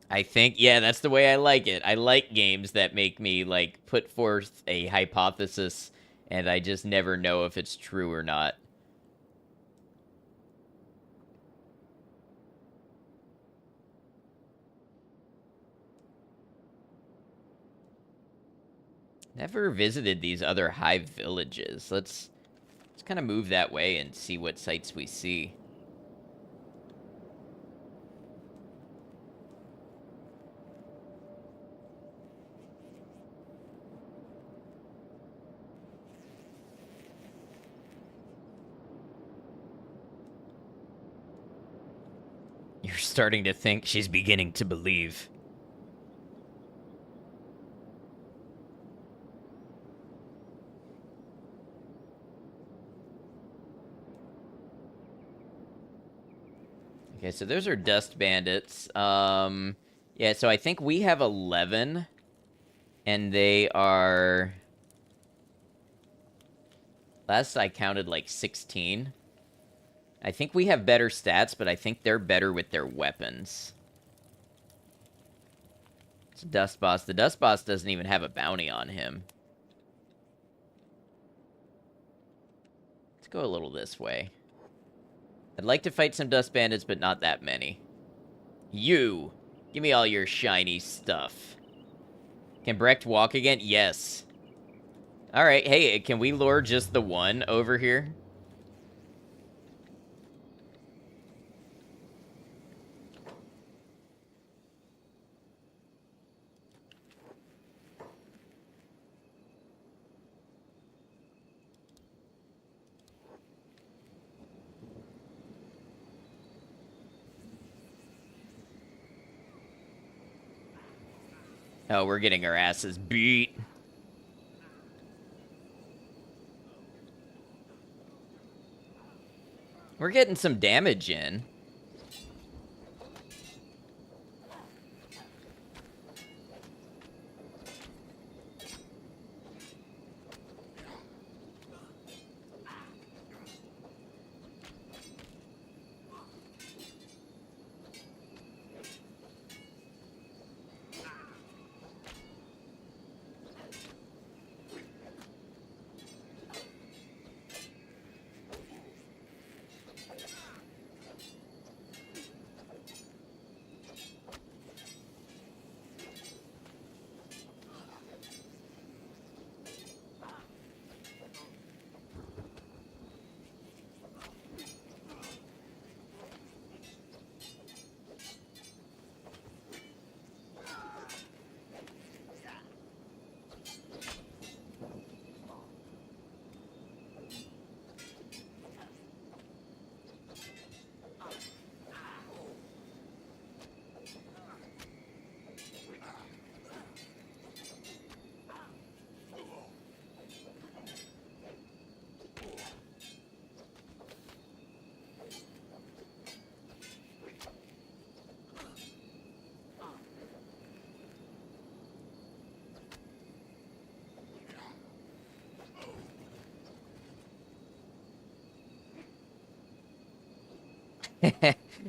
I think, yeah, that's the way I like it. I like games that make me, like, put forth a hypothesis, and I just never know if it's true or not. Never visited these other hive villages. Let's kind of move that way and see what sights we see. You're starting to think she's beginning to believe. Okay, so those are dust bandits. Yeah, so I think we have 11, and they are... Last I counted, like, 16. I think we have better stats, but I think they're better with their weapons. It's a Dust Boss. The Dust Boss doesn't even have a bounty on him. Let's go a little this way. I'd like to fight some Dust Bandits, but not that many. You! Give me all your shiny stuff. Can Brecht walk again? Yes. Alright, hey, can we lure just the one over here? Oh, we're getting our asses beat. We're getting some damage in.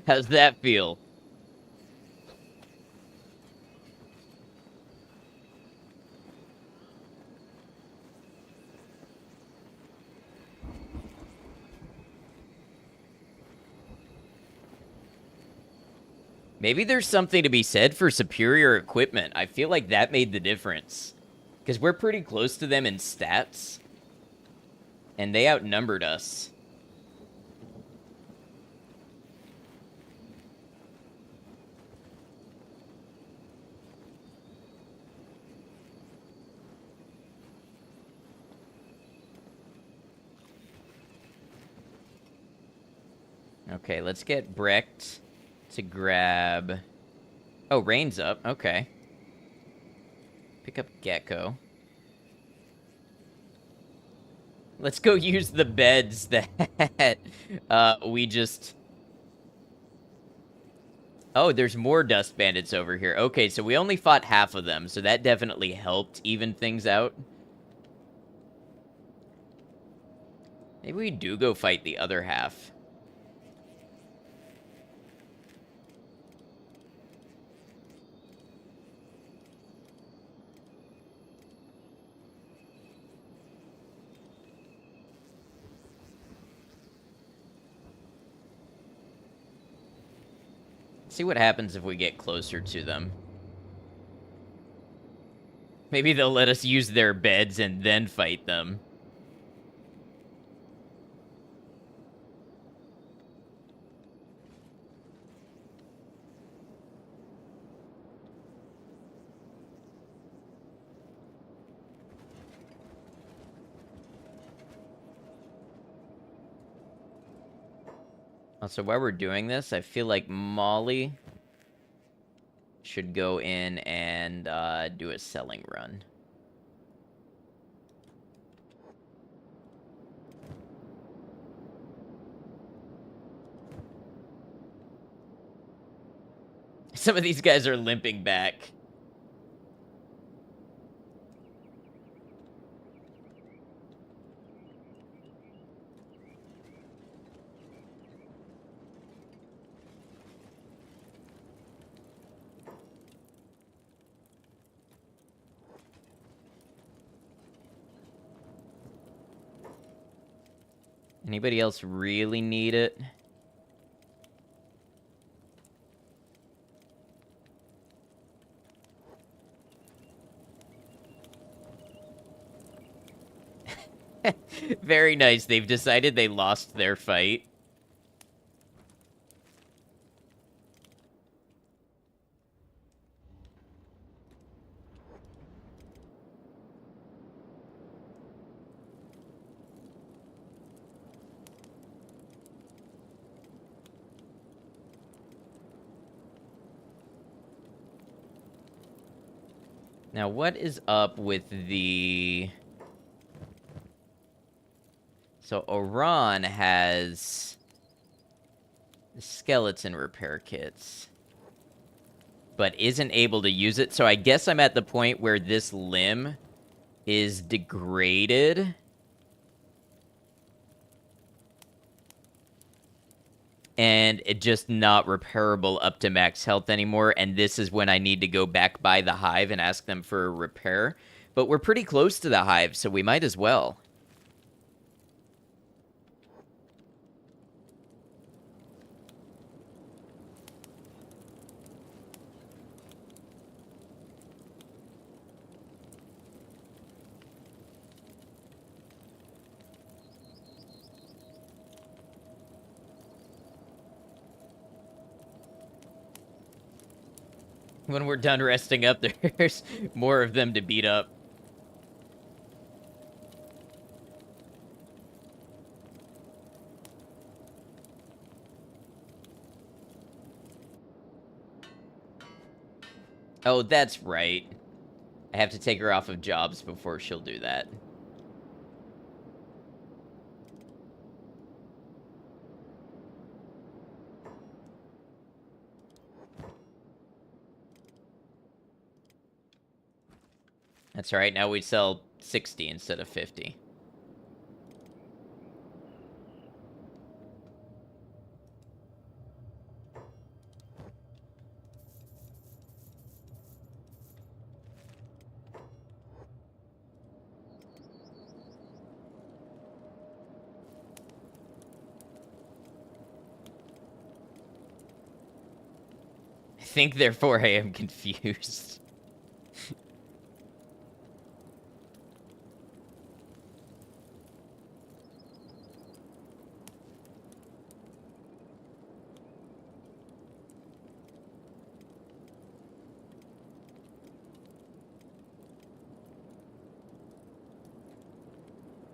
How's that feel? Maybe there's something to be said for superior equipment. I feel like that made the difference. Because we're pretty close to them in stats. And they outnumbered us. Okay, let's get Brecht to grab... Oh, Rain's up. Okay. Pick up Gecko. Let's go use the beds that we just... Oh, there's more dust bandits over here. Okay, so we only fought half of them, so that definitely helped even things out. Maybe we do go fight the other half. See what happens if we get closer to them. Maybe they'll let us use their beds and then fight them. Also, while we're doing this, I feel like Molly should go in and do a selling run. Some of these guys are limping back. Anybody else really need it? Very nice. They've decided they lost their fight. Now, what is up with the... So, Iran has skeleton repair kits, but isn't able to use it. So I guess I'm at the point where this limb is degraded. And it just not repairable up to max health anymore. And this is when I need to go back by the hive and ask them for a repair. But we're pretty close to the hive, so we might as well. When we're done resting up, there's more of them to beat up. Oh, that's right. I have to take her off of jobs before she'll do that. That's right, now we sell 60 instead of 50. think, therefore I am confused.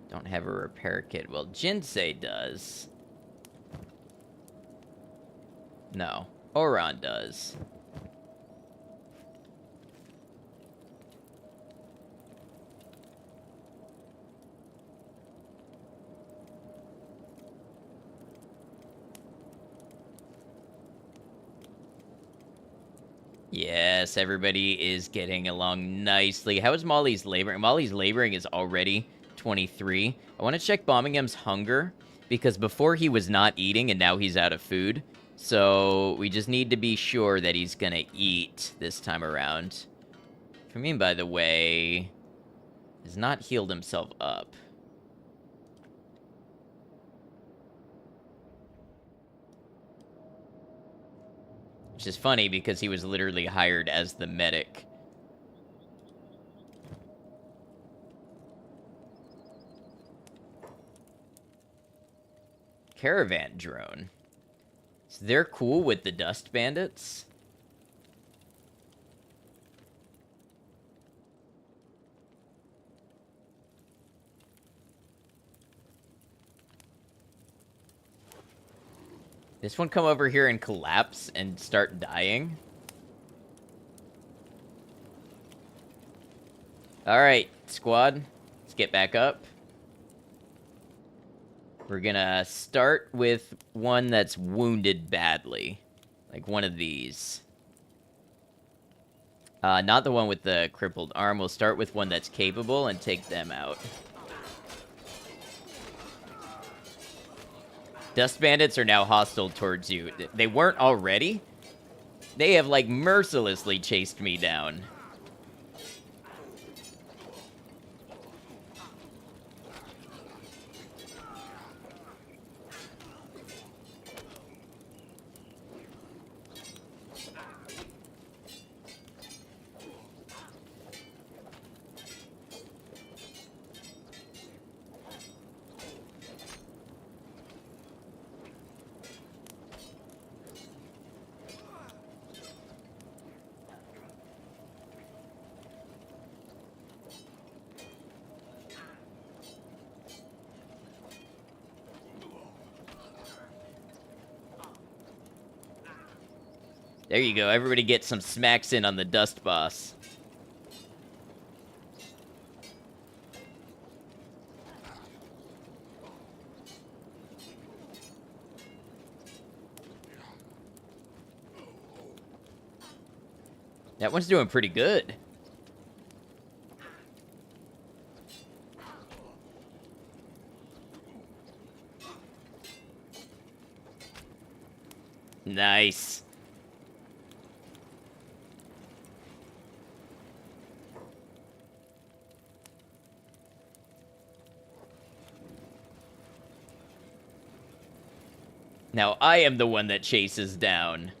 Don't have a repair kit. Well, Jinsei does. No. Oron does. Yes, everybody is getting along nicely. How is Molly's laboring? Molly's laboring is already 23. I want to check Bombingham's hunger, because before he was not eating, and now he's out of food. So we just need to be sure that he's going to eat this time around. Fermin, by the way, has not healed himself up. Which is funny, because he was literally hired as the medic. Caravan drone. So they're cool with the dust bandits? This one come over here and collapse and start dying? Alright, squad. Let's get back up. We're gonna start with one that's wounded badly. Like one of these. Not the one with the crippled arm. We'll start with one that's capable and take them out. Dust bandits are now hostile towards you. They weren't already? They have, like, mercilessly chased me down. There you go. Everybody get some smacks in on the dust boss. That one's doing pretty good. Nice. Now I am the one that chases down.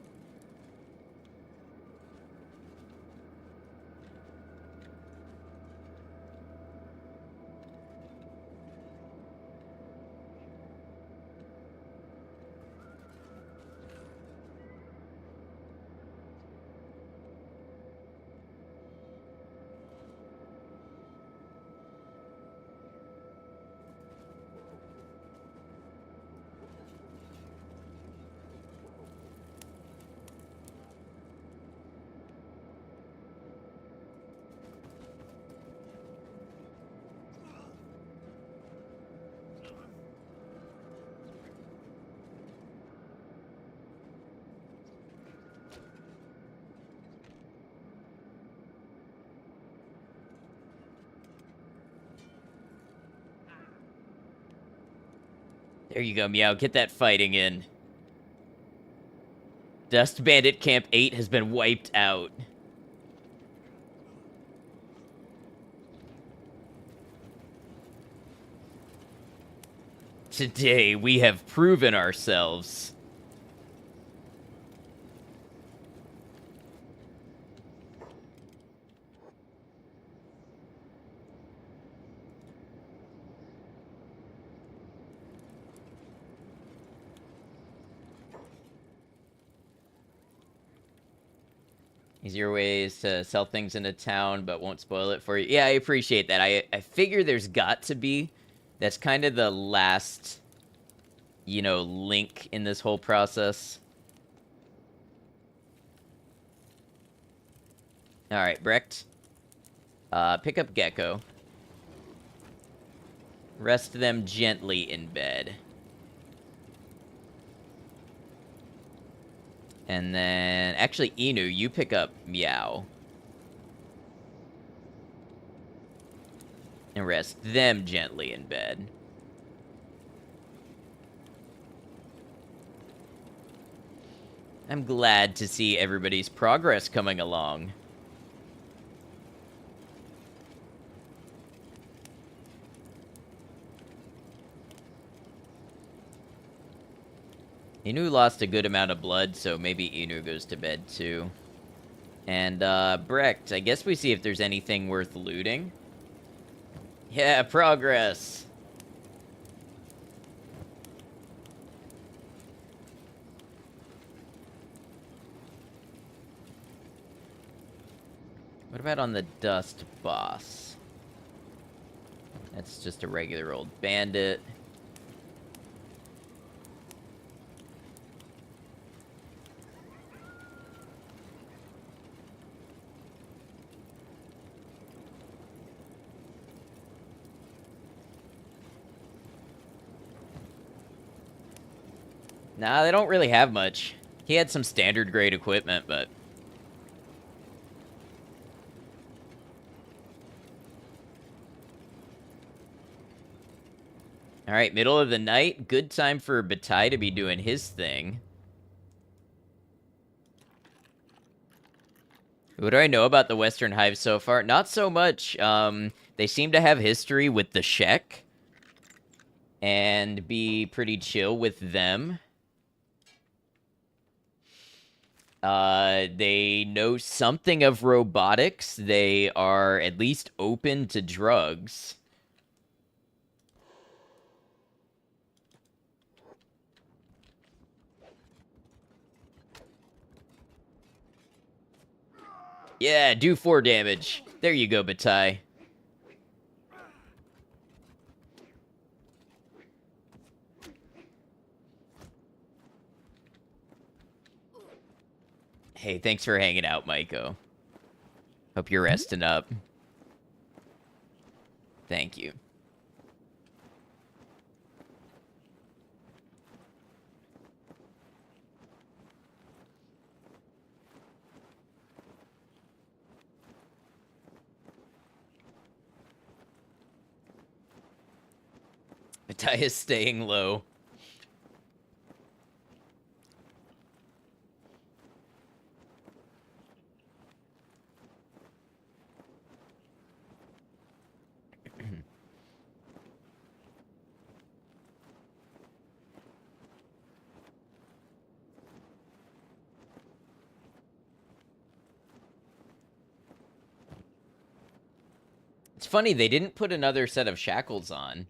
There you go, Meow. Get that fighting in. Dust Bandit Camp 8 has been wiped out. Today, we have proven ourselves. Easier ways to sell things in a town, but won't spoil it for you. Yeah, I appreciate that. I figure there's got to be. That's kind of the last, link in this whole process. All right, Brecht. Pick up Gecko. Rest them gently in bed. And then, actually, Inu, you pick up Meow. And rest them gently in bed. I'm glad to see everybody's progress coming along. Inu lost a good amount of blood, so maybe Inu goes to bed too. And, Brecht, I guess we see if there's anything worth looting. Yeah, progress! What about on the Dust Boss? That's just a regular old bandit. Nah, they don't really have much. He had some standard grade equipment, but... Alright, middle of the night. Good time for Bataille to be doing his thing. What do I know about the Western Hive so far? Not so much. They seem to have history with the Shek. And be pretty chill with them. They know something of robotics. They are at least open to drugs. Yeah, do 4 damage. There you go, Bataille. Hey, thanks for hanging out, Maiko. Hope you're resting up. Thank you. Bataille is staying low. It's funny, they didn't put another set of shackles on.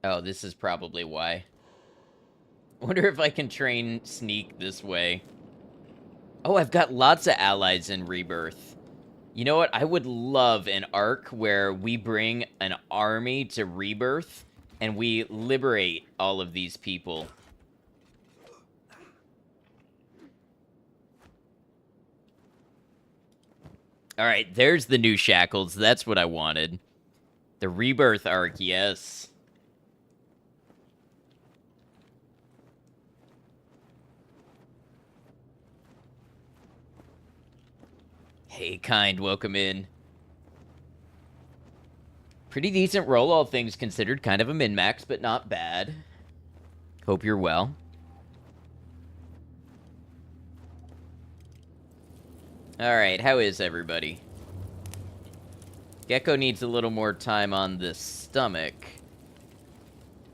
Oh, this is probably why. Wonder if I can train Sneak this way. Oh, I've got lots of allies in Rebirth. You know what? I would love an arc where we bring an army to Rebirth and we liberate all of these people. Alright, there's the new shackles. That's what I wanted. The Rebirth arc, yes. Hey, Kind, welcome in. Pretty decent roll, all things considered. Kind of a min-max, but not bad. Hope you're well. Alright, how is everybody? Gecko needs a little more time on the stomach.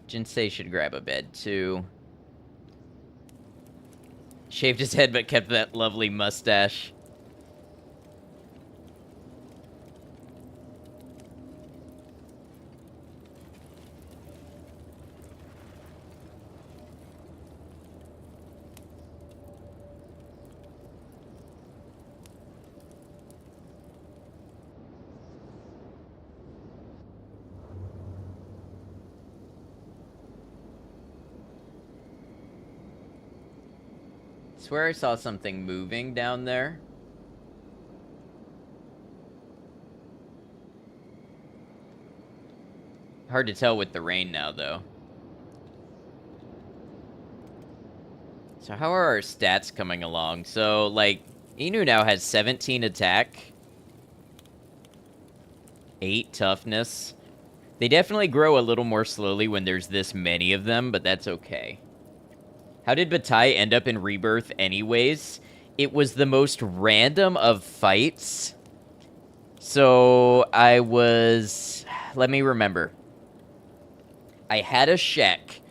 Jinsei should grab a bed, too. Shaved his head but kept that lovely mustache. Swear I saw something moving down there. Hard to tell with the rain now, though. So how are our stats coming along? So, like, Inu now has 17 attack, 8 toughness. They definitely grow a little more slowly when there's this many of them, but that's okay. How did Bataille end up in Rebirth anyways? It was the most random of fights. So, I was... Let me remember. I had a Shek,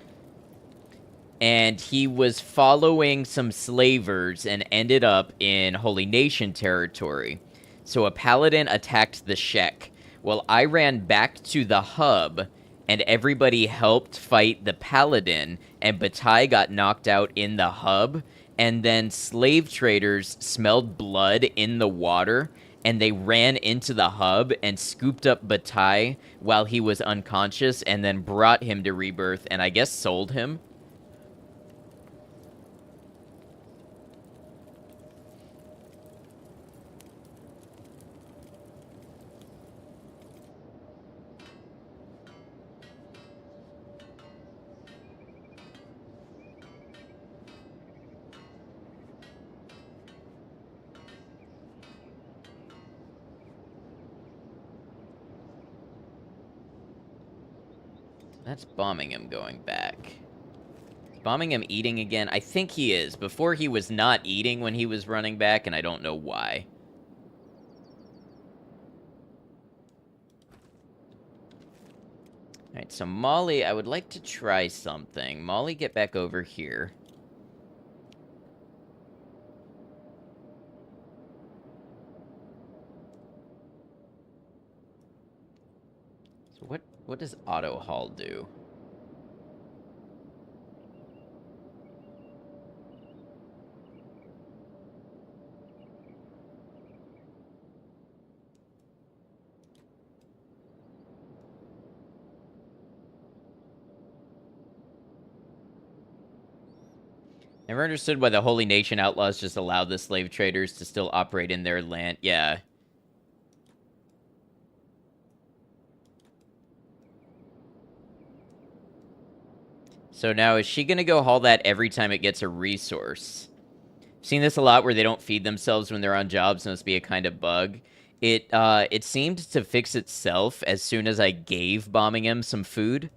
and he was following some slavers and ended up in Holy Nation territory. So a paladin attacked the Shek. Well, I ran back to the hub, and everybody helped fight the paladin, and Bataille got knocked out in the hub, and then slave traders smelled blood in the water, and they ran into the hub and scooped up Bataille while he was unconscious, and then brought him to Rebirth, and I guess sold him. That's bombing him going back. Is bombing him eating again? I think he is. Before he was not eating when he was running back, and I don't know why. Alright, so Molly, I would like to try something. Molly, get back over here. So what does auto haul do? Never understood why the Holy Nation outlaws just allowed the slave traders to still operate in their land. Yeah. So now, is she gonna go haul that every time it gets a resource? I've seen this a lot where they don't feed themselves when they're on jobs, must be a kind of bug. It seemed to fix itself as soon as I gave Bombing him some food.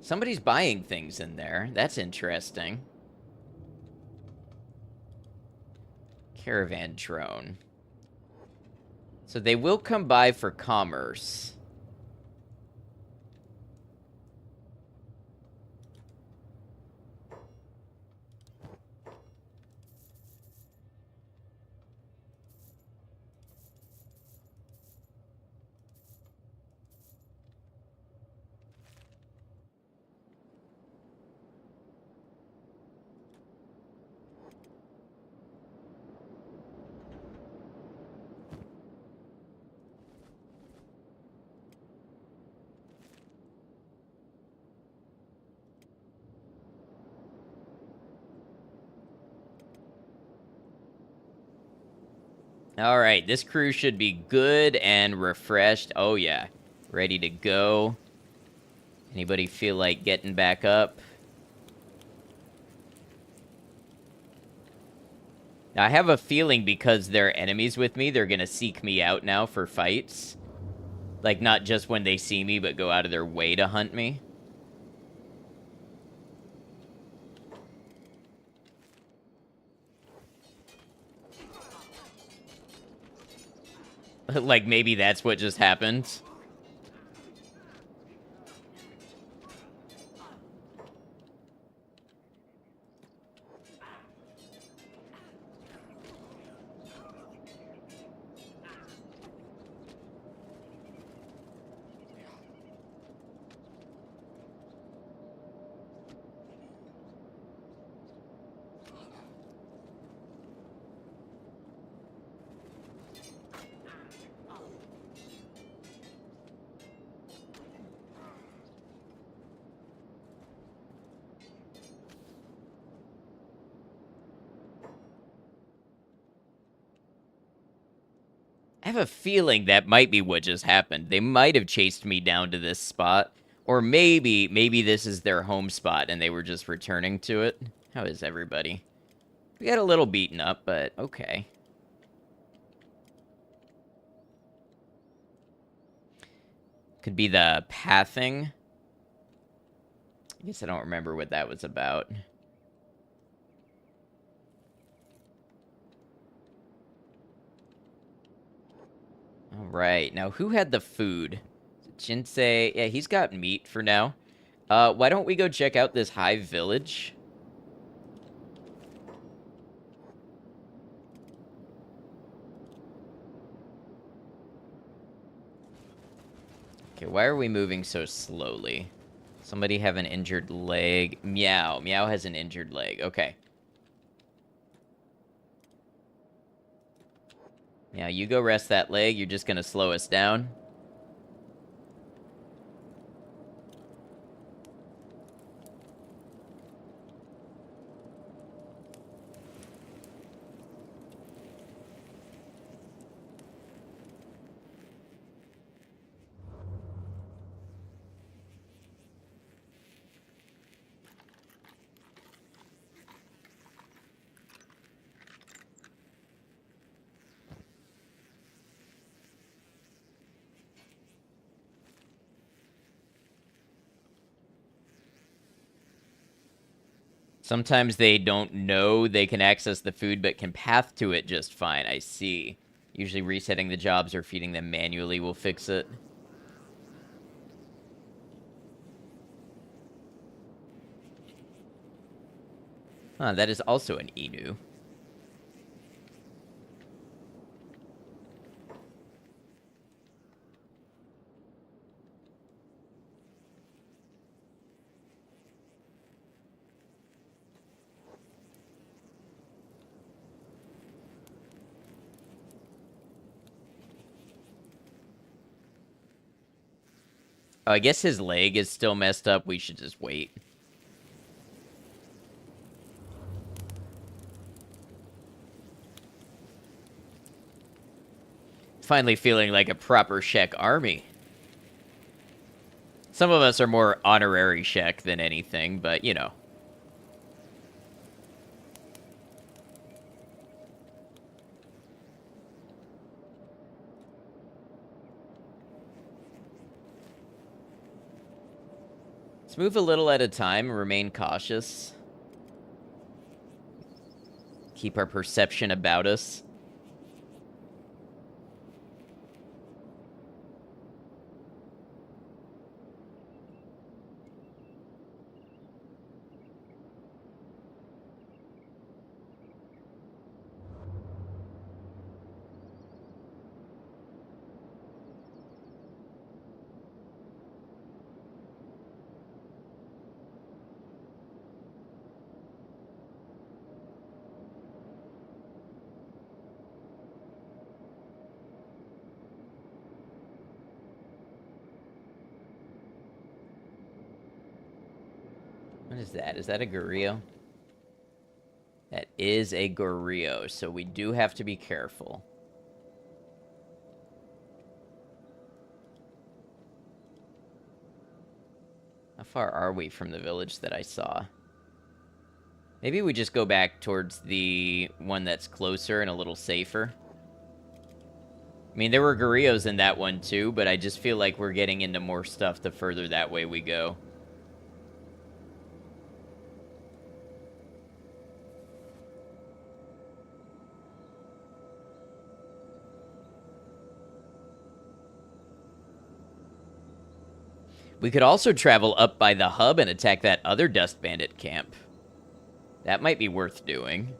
Somebody's buying things in there. That's interesting. Caravan drone. So they will come by for commerce. Alright, this crew should be good and refreshed. Oh yeah, ready to go. Anybody feel like getting back up? Now, I have a feeling because they're enemies with me, they're gonna seek me out now for fights. Like, not just when they see me, but go out of their way to hunt me. Like, maybe that's what just happened. I have a feeling that might be what just happened. They might have chased me down to this spot. Or maybe this is their home spot and they were just returning to it. How is everybody? We got a little beaten up, but okay. Could be the pathing. I guess I don't remember what that was about. All right, now who had the food? Jinsei, yeah, he's got meat for now. Why don't we go check out this hive village? Okay, why are we moving so slowly? Somebody have an injured leg. Meow. Meow has an injured leg. Okay. Now you go rest that leg. You're just gonna slow us down. Sometimes they don't know they can access the food, but can path to it just fine. I see. Usually resetting the jobs or feeding them manually will fix it. Huh, that is also an Inu. Oh, I guess his leg is still messed up. We should just wait. Finally feeling like a proper Shek army. Some of us are more honorary Shek than anything, but, you know. Let's move a little at a time and remain cautious. Keep our perception about us. What is that? Is that a gorilla? That is a gorilla, so we do have to be careful. How far are we from the village that I saw? Maybe we just go back towards the one that's closer and a little safer. I mean, there were Gorillos in that one too, but I just feel like we're getting into more stuff the further that way we go. We could also travel up by the hub and attack that other Dust Bandit camp. That might be worth doing.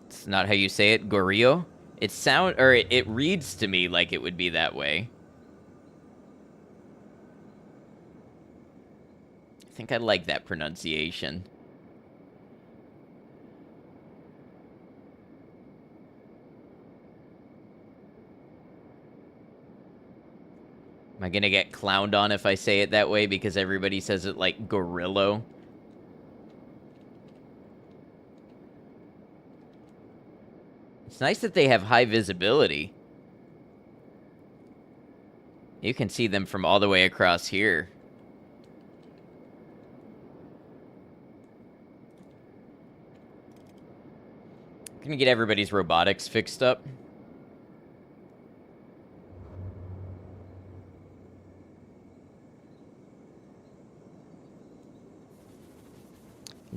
It's not how you say it, Gorillo. It reads to me like it would be that way. I think I like that pronunciation. Am I gonna get clowned on if I say it that way because everybody says it like Gorillo? It's nice that they have high visibility. You can see them from all the way across here. I'm gonna get everybody's robotics fixed up.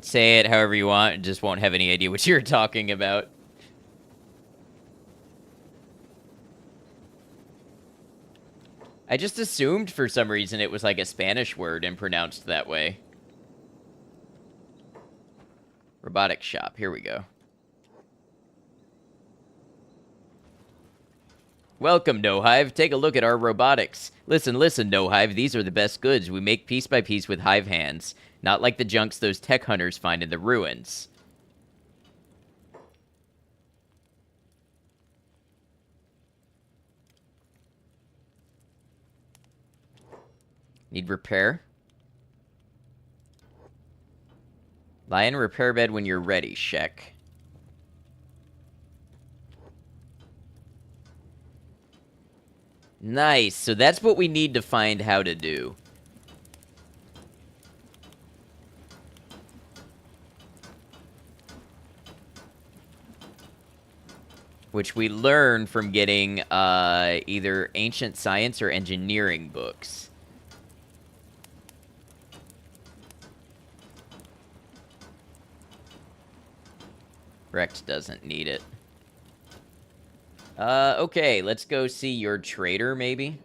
Say it however you want, and just won't have any idea what you're talking about. I just assumed for some reason it was like a Spanish word and pronounced that way. Robotic shop, here we go. Welcome, No Hive. Take a look at our robotics. Listen, No Hive. These are the best goods. We make piece by piece with hive hands. Not like the junks those tech hunters find in the ruins. Need repair? Lie in repair bed when you're ready, Shek. Nice. So that's what we need to find how to do. Which we learn from getting either ancient science or engineering books. Rex doesn't need it. Okay, let's go see your trader, maybe?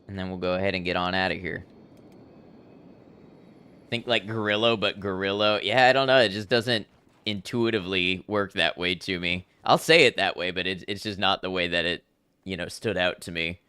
And then we'll go ahead and get on out of here. Think like Gorillo, but Gorillo. Yeah, I don't know. It just doesn't intuitively work that way to me. I'll say it that way, but it's just not the way that it, stood out to me.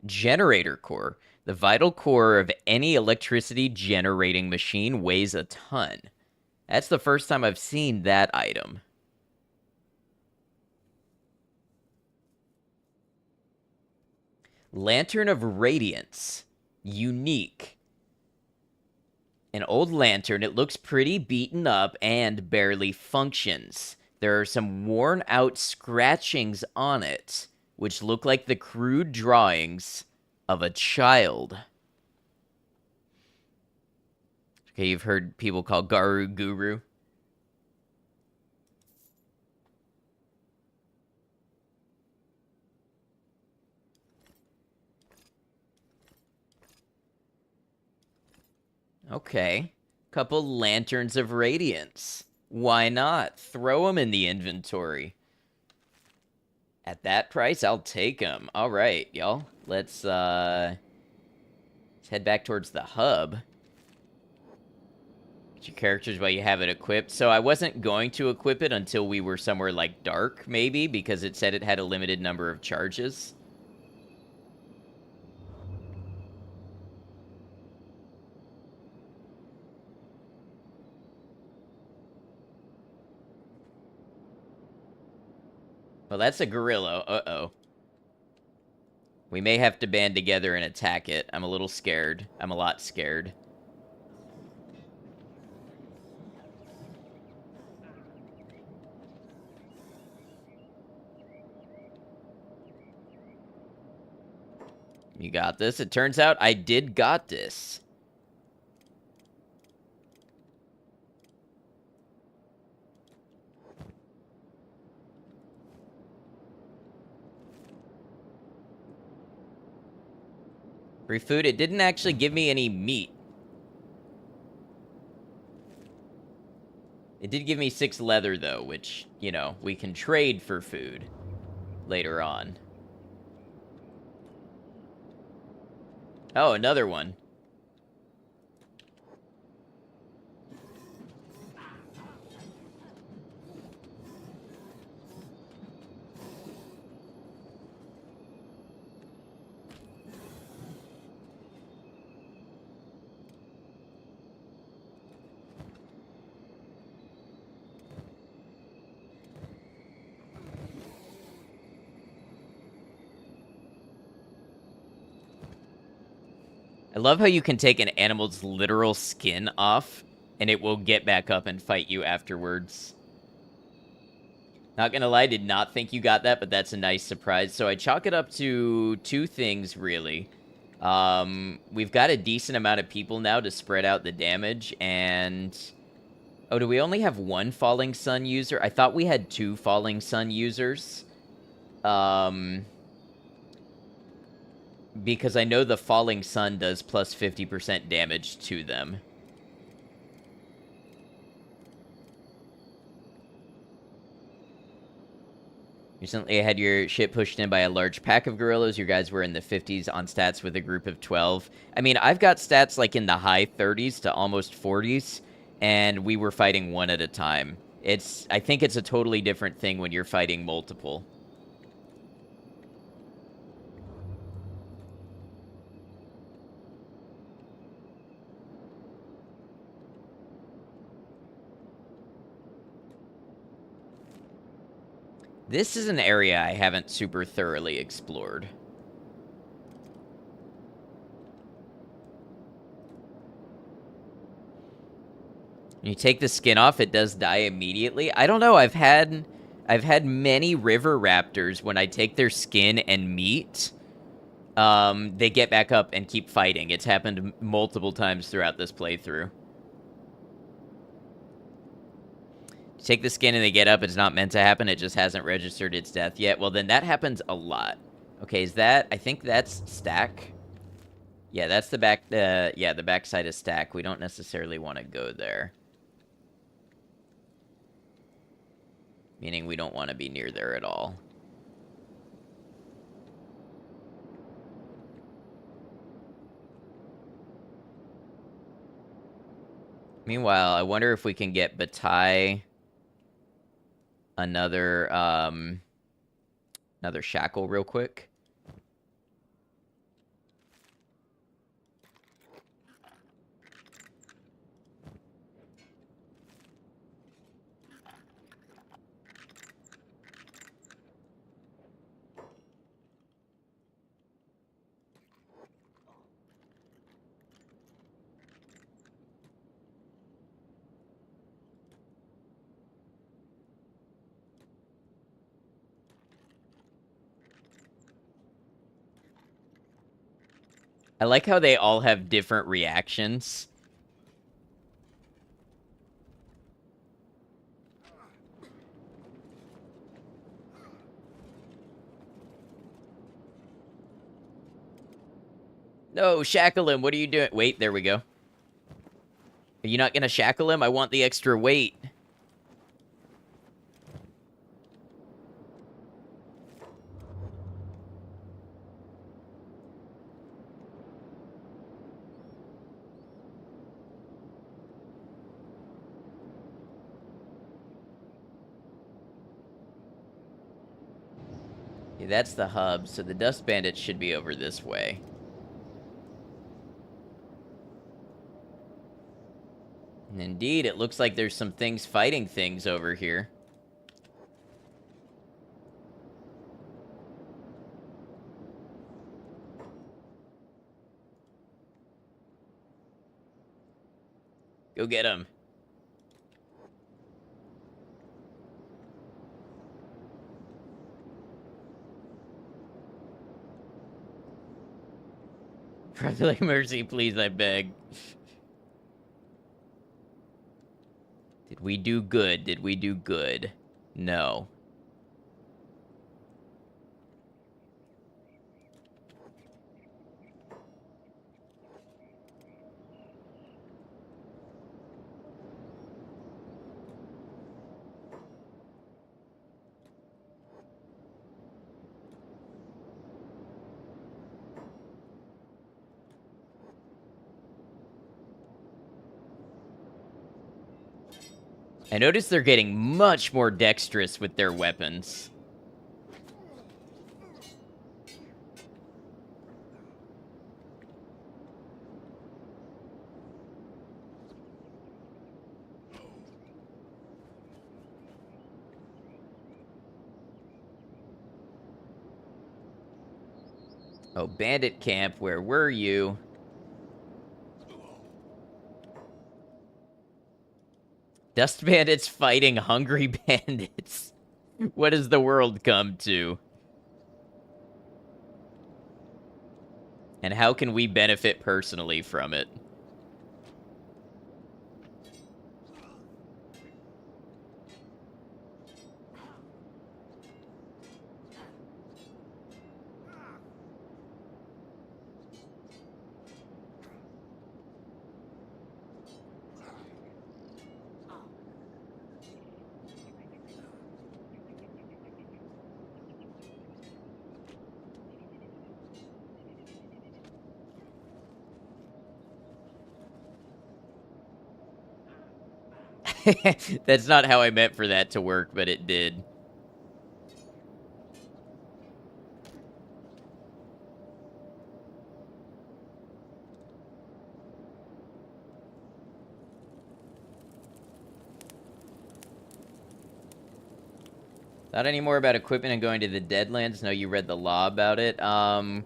Generator core. The vital core of any electricity generating machine weighs a ton. That's the first time I've seen that item. Lantern of Radiance. Unique. An old lantern. It looks pretty beaten up and barely functions. There are some worn out scratchings on it, which look like the crude drawings of a child. Okay, you've heard people call Garu Guru. Okay. Couple Lanterns of Radiance. Why not? Throw them in the inventory. At that price, I'll take them. All right, y'all. Let's head back towards the hub. Get your characters while you have it equipped. So I wasn't going to equip it until we were somewhere like dark, maybe, because it said it had a limited number of charges. Well, that's a gorilla. Uh-oh. We may have to band together and attack it. I'm a little scared. I'm a lot scared. You got this. It turns out I did got this. Free food. It didn't actually give me any meat. It did give me 6 leather, though, which, you know, we can trade for food later on. Oh, another one. I love how you can take an animal's literal skin off, and it will get back up and fight you afterwards. Not gonna lie, did not think you got that, but that's a nice surprise. So I chalk it up to 2 things, really. We've got a decent amount of people now to spread out the damage, and... Oh, do we only have 1 Falling Sun user? I thought we had 2 Falling Sun users. Because I know the Falling Sun does plus 50% damage to them. Recently, I had your shit pushed in by a large pack of gorillas. You guys were in the 50s on stats with a group of 12. I mean, I've got stats like in the high 30s to almost 40s, and we were fighting one at a time. I think it's a totally different thing when you're fighting multiple. This is an area I haven't super thoroughly explored. When you take the skin off, it does die immediately. I don't know. I've had many river raptors when I take their skin and meat. They get back up and keep fighting. It's happened multiple times throughout this playthrough. You take the skin and they get up. It's not meant to happen. It just hasn't registered its death yet. Well, then that happens a lot. Okay, is that... I think that's stack. Yeah, that's the back... yeah, the backside is stack. We don't necessarily want to go there. Meaning we don't want to be near there at all. Meanwhile, I wonder if we can get Batai another shackle real quick. I like how they all have different reactions. No, shackle him. What are you doing? Wait, there we go. Are you not gonna shackle him? I want the extra weight. Yeah, that's the hub, so the dust bandits should be over this way. And indeed, it looks like there's some things fighting things over here. Go get them. Probably mercy, please, I beg. Did we do good? Did we do good? No. I notice they're getting much more dexterous with their weapons. Oh, bandit camp, where were you? Dust bandits fighting hungry bandits. What has the world come to? And how can we benefit personally from it? That's not how I meant for that to work, but it did. Not anymore about equipment and going to the Deadlands. No, you read the law about it. I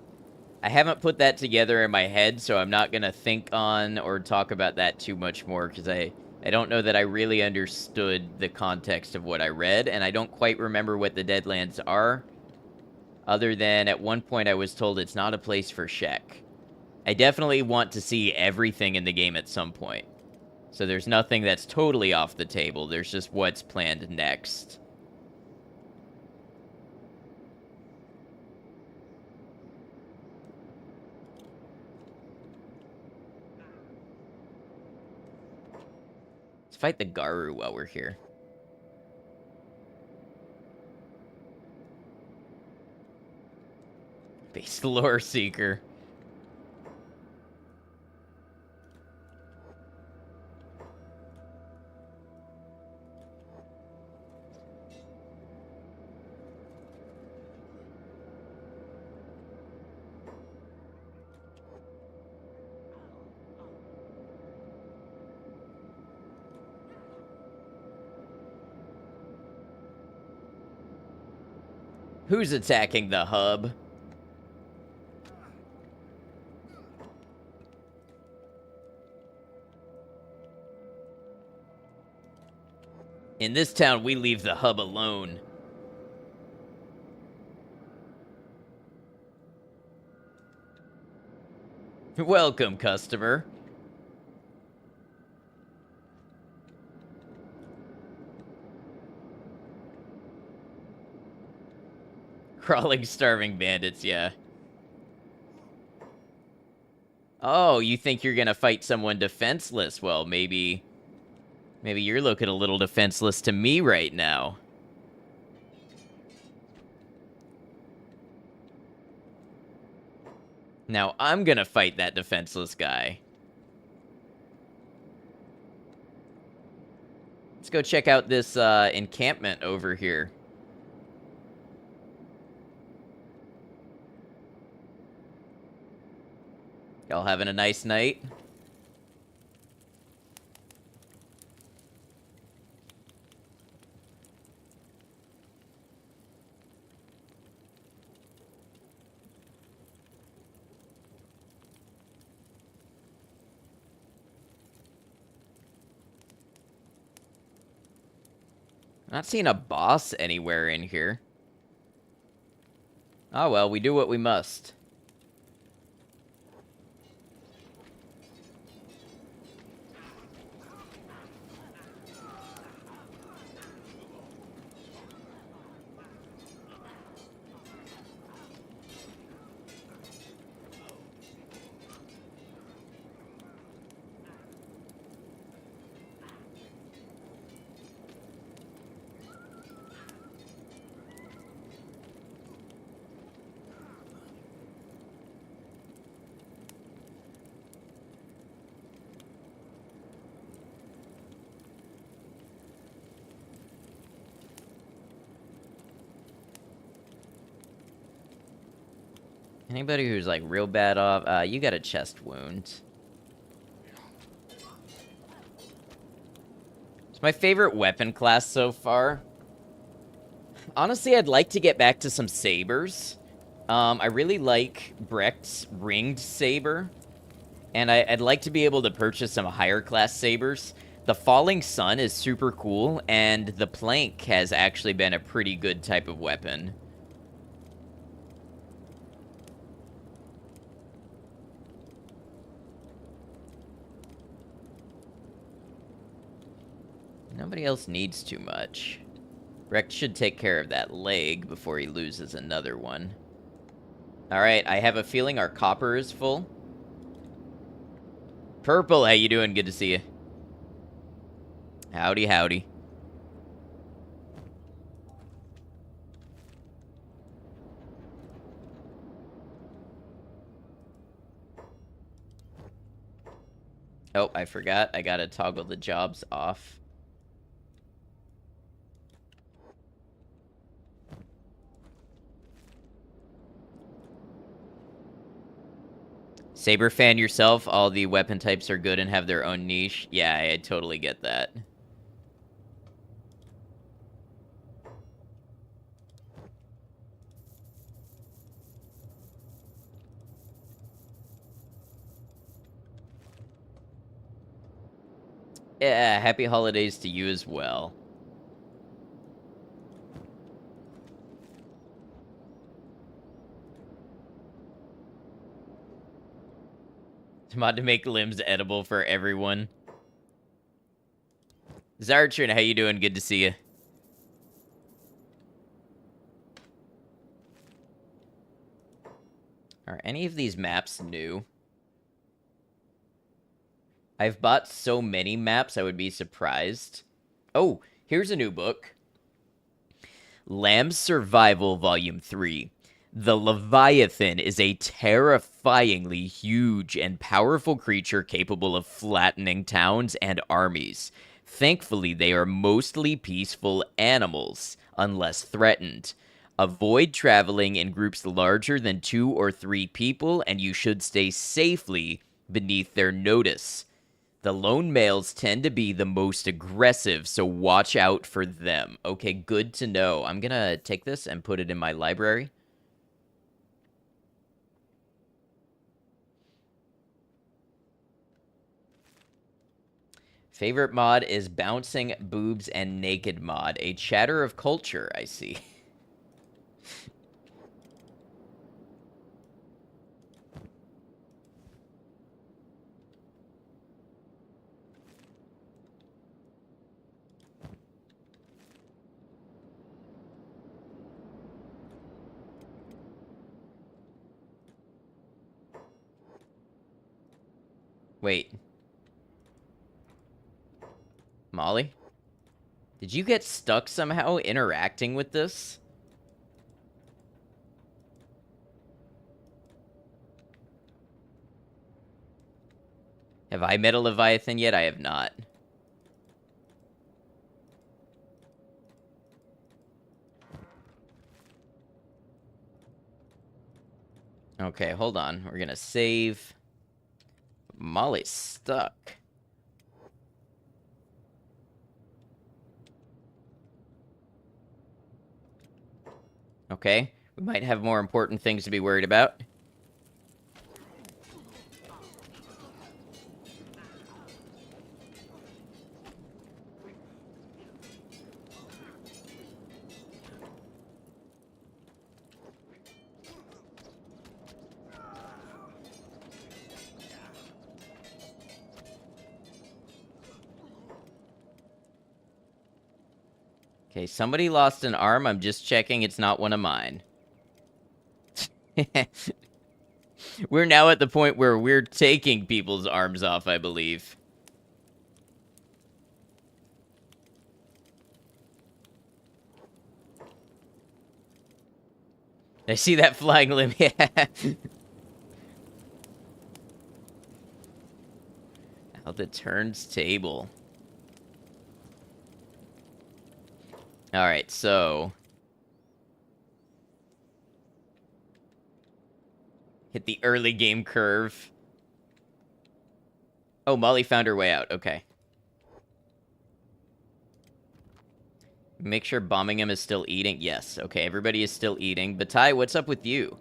haven't put that together in my head, so I'm not going to think on or talk about that too much more, because I don't know that I really understood the context of what I read, and I don't quite remember what the Deadlands are, other than at one point I was told it's not a place for Shek. I definitely want to see everything in the game at some point. So there's nothing that's totally off the table, there's just what's planned next. Let's fight the Garu while we're here. Base Lore Seeker. Who's attacking the hub? In this town, we leave the hub alone. Welcome, customer. Crawling, starving bandits, yeah. Oh, you think you're gonna fight someone defenseless? Well, maybe you're looking a little defenseless to me right now. Now I'm gonna fight that defenseless guy. Let's go check out this encampment over here. Y'all having a nice night? Not seeing a boss anywhere in here. Oh well, we do what we must. Anybody who's like real bad off, you got a chest wound. It's my favorite weapon class so far. Honestly, I'd like to get back to some sabers. I really like Brecht's ringed saber, and I'd like to be able to purchase some higher class sabers. The Falling Sun is super cool, and the Plank has actually been a pretty good type of weapon. Nobody else needs too much. Brecht should take care of that leg before he loses another one. Alright, I have a feeling our copper is full. Purple, how you doing? Good to see you. Howdy, howdy. Oh, I forgot. I gotta toggle the jobs off. Saber fan yourself. All the weapon types are good and have their own niche. Yeah, I totally get that. Yeah, happy holidays to you as well. Mod to make limbs edible for everyone. Zartrin, how you doing? Good to see you. Are any of these maps new? I've bought so many maps, I would be surprised. Oh, here's a new book. Lamb's Survival, Volume 3. The Leviathan is a terrifyingly huge and powerful creature capable of flattening towns and armies. Thankfully, they are mostly peaceful animals, unless threatened. Avoid traveling in groups larger than 2 or 3 people, and you should stay safely beneath their notice. The lone males tend to be the most aggressive, so watch out for them. Okay, good to know. I'm gonna take this and put it in my library. Favorite mod is Bouncing Boobs and Naked mod. A chatter of culture, I see. Wait. Molly? Did you get stuck somehow interacting with this? Have I met a Leviathan yet? I have not. Okay, hold on. We're gonna save. Molly's stuck. Okay, we might have more important things to be worried about. Okay, somebody lost an arm. I'm just checking it's not one of mine. We're now at the point where we're taking people's arms off, I believe. I see that flying limb. Yeah. How the turns table. Alright, so... hit the early game curve. Oh, Molly found her way out. Okay. Make sure bombing him is still eating. Yes. Okay, everybody is still eating. Batai, what's up with you?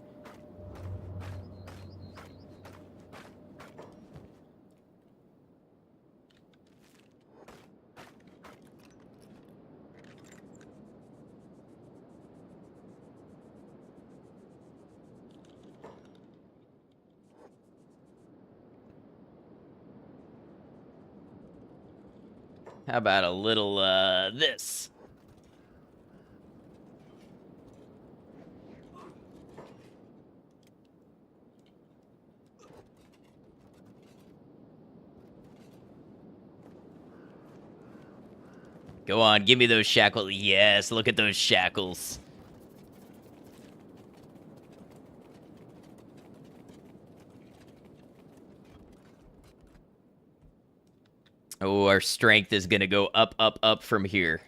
How about a little, this? Go on, give me those shackles. Yes, look at those shackles. Oh, our strength is gonna go up, up, up from here.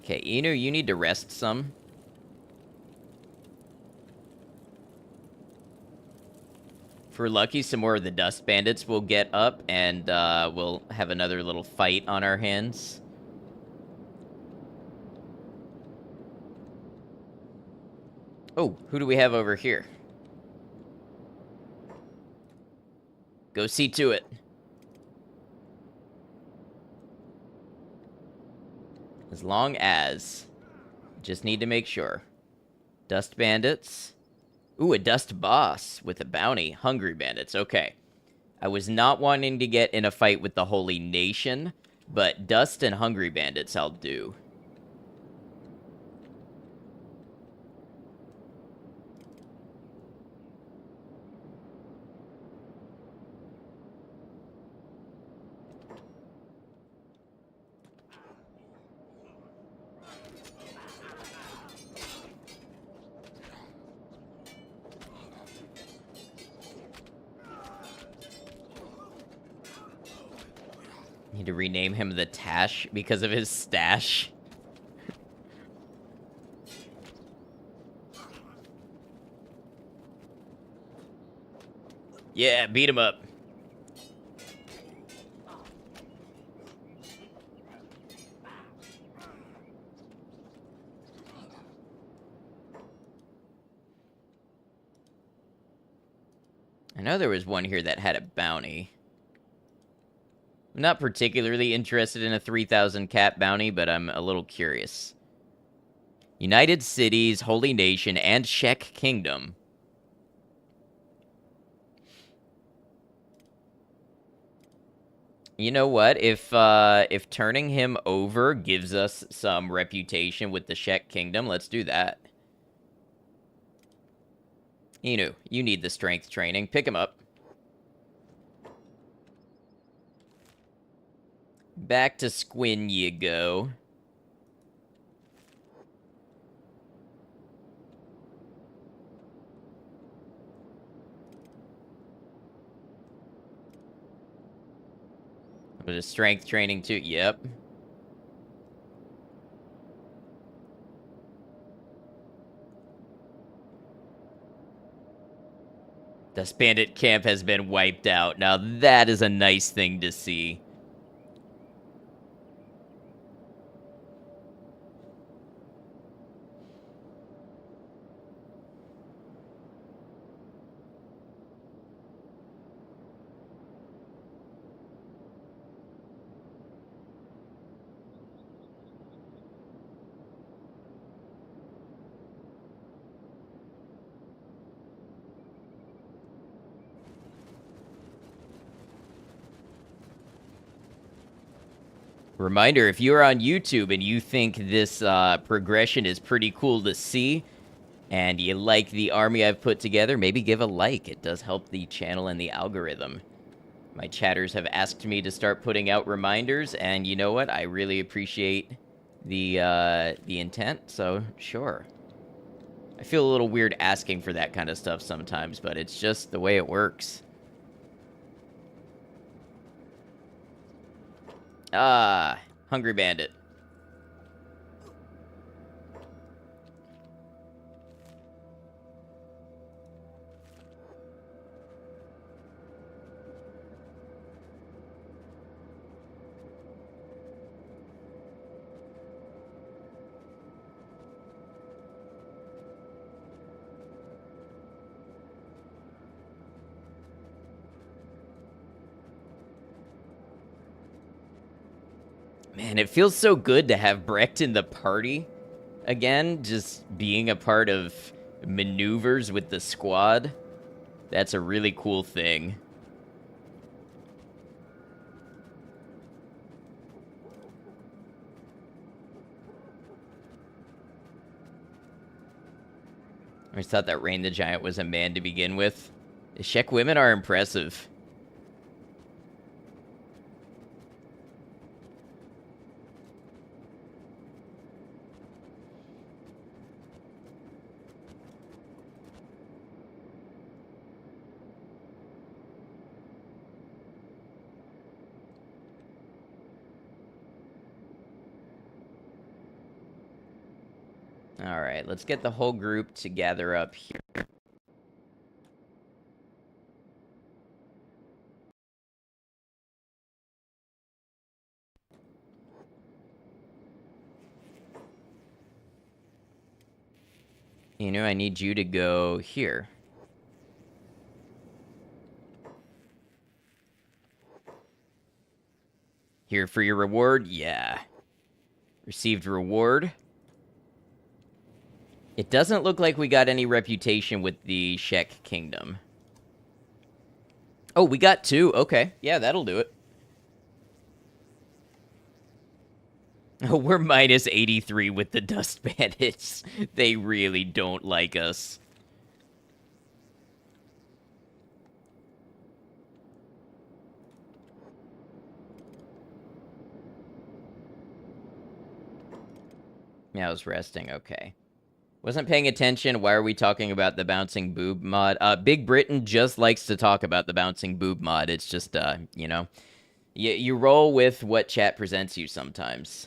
Okay, Inu, you need to rest some. If we're lucky, some more of the dust bandits will get up, and we'll have another little fight on our hands. Oh, who do we have over here? Go see to it. As long as... just need to make sure. Dust bandits. Ooh, a dust boss with a bounty. Hungry bandits. Okay. I was not wanting to get in a fight with the Holy Nation, but dust and hungry bandits I'll do. Need to rename him the Tash because of his stash. Yeah, beat him up. I know there was one here that had a bounty. I'm not particularly interested in a 3,000 cat bounty, but I'm a little curious. United Cities, Holy Nation, and Shek Kingdom. You know what? If turning him over gives us some reputation with the Shek Kingdom, let's do that. Inu, you need the strength training. Pick him up. Back to Squin you go. With a strength training too. Yep. Dust Bandit camp has been wiped out. Now that is a nice thing to see. Reminder, if you're on YouTube and you think this progression is pretty cool to see, and you like the army I've put together, maybe give a like. It does help the channel and the algorithm. My chatters have asked me to start putting out reminders, and you know what? I really appreciate the intent, so sure. I feel a little weird asking for that kind of stuff sometimes, but it's just the way it works. Ah, Hungry Bandit. Man, it feels so good to have Brecht in the party again, just being a part of maneuvers with the squad. That's a really cool thing. I always thought that Rain the Giant was a man to begin with. The Shek women are impressive. All right, let's get the whole group to gather up here. You know, I need you to go here. Here for your reward? Yeah. Received reward. It doesn't look like we got any reputation with the Shek Kingdom. Oh, we got 2. Okay. Yeah, that'll do it. Oh, we're minus 83 with the Dust Bandits. They really don't like us. Yeah, I was resting. Okay. Wasn't paying attention. Why are we talking about the bouncing boob mod? Big Britain just likes to talk about the bouncing boob mod. It's just, you know, you roll with what chat presents you sometimes.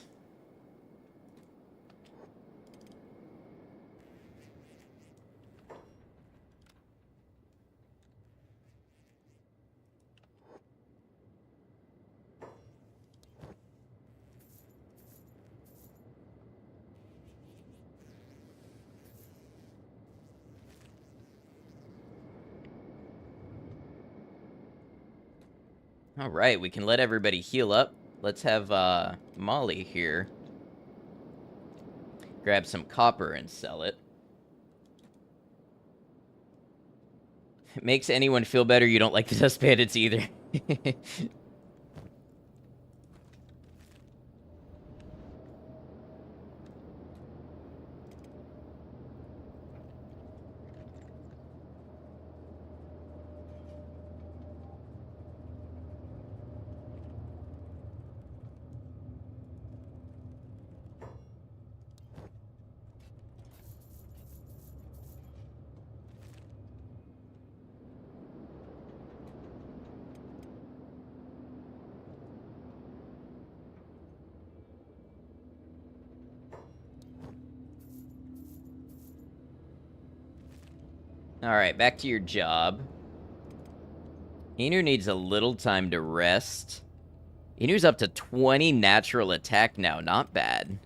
All right, we can let everybody heal up. Let's have Molly here grab some copper and sell it. It makes anyone feel better. You don't like the Dust Bandits either. All right, back to your job. Inu needs a little time to rest. Inu's up to 20 natural attack now. Not bad.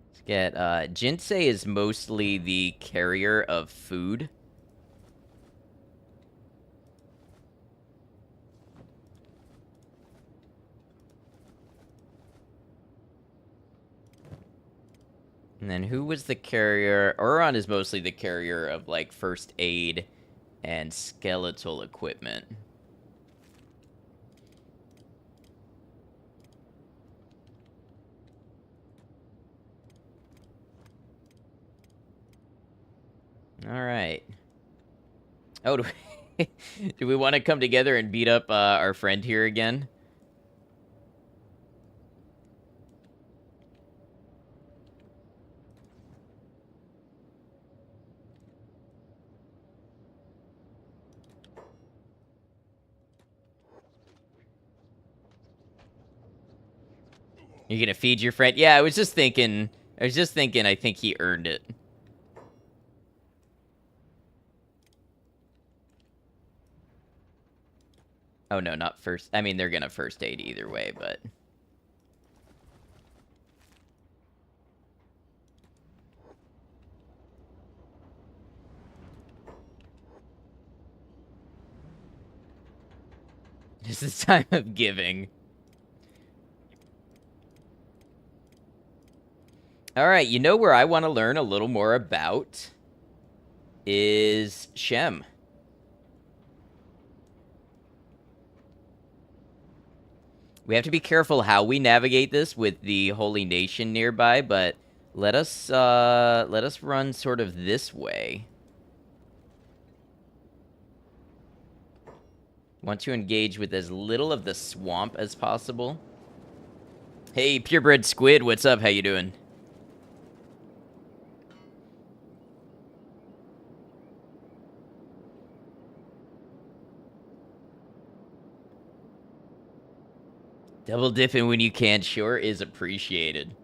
Let's get, Jinsei is mostly the carrier of food. And then who was the carrier? Oron is mostly the carrier of, like, first aid and skeletal equipment. Alright. Oh, do we want to come together and beat up our friend here again? You're gonna feed your friend? Yeah, I was just thinking, I think he earned it. Oh, no, not first. I mean, they're gonna first aid either way, but... This is time of giving. Alright, you know where I want to learn a little more about is Shem. We have to be careful how we navigate this with the Holy Nation nearby, but let us run sort of this way. Want to engage with as little of the swamp as possible. Hey, purebred squid, what's up? How you doing? Double dipping when you can sure is appreciated.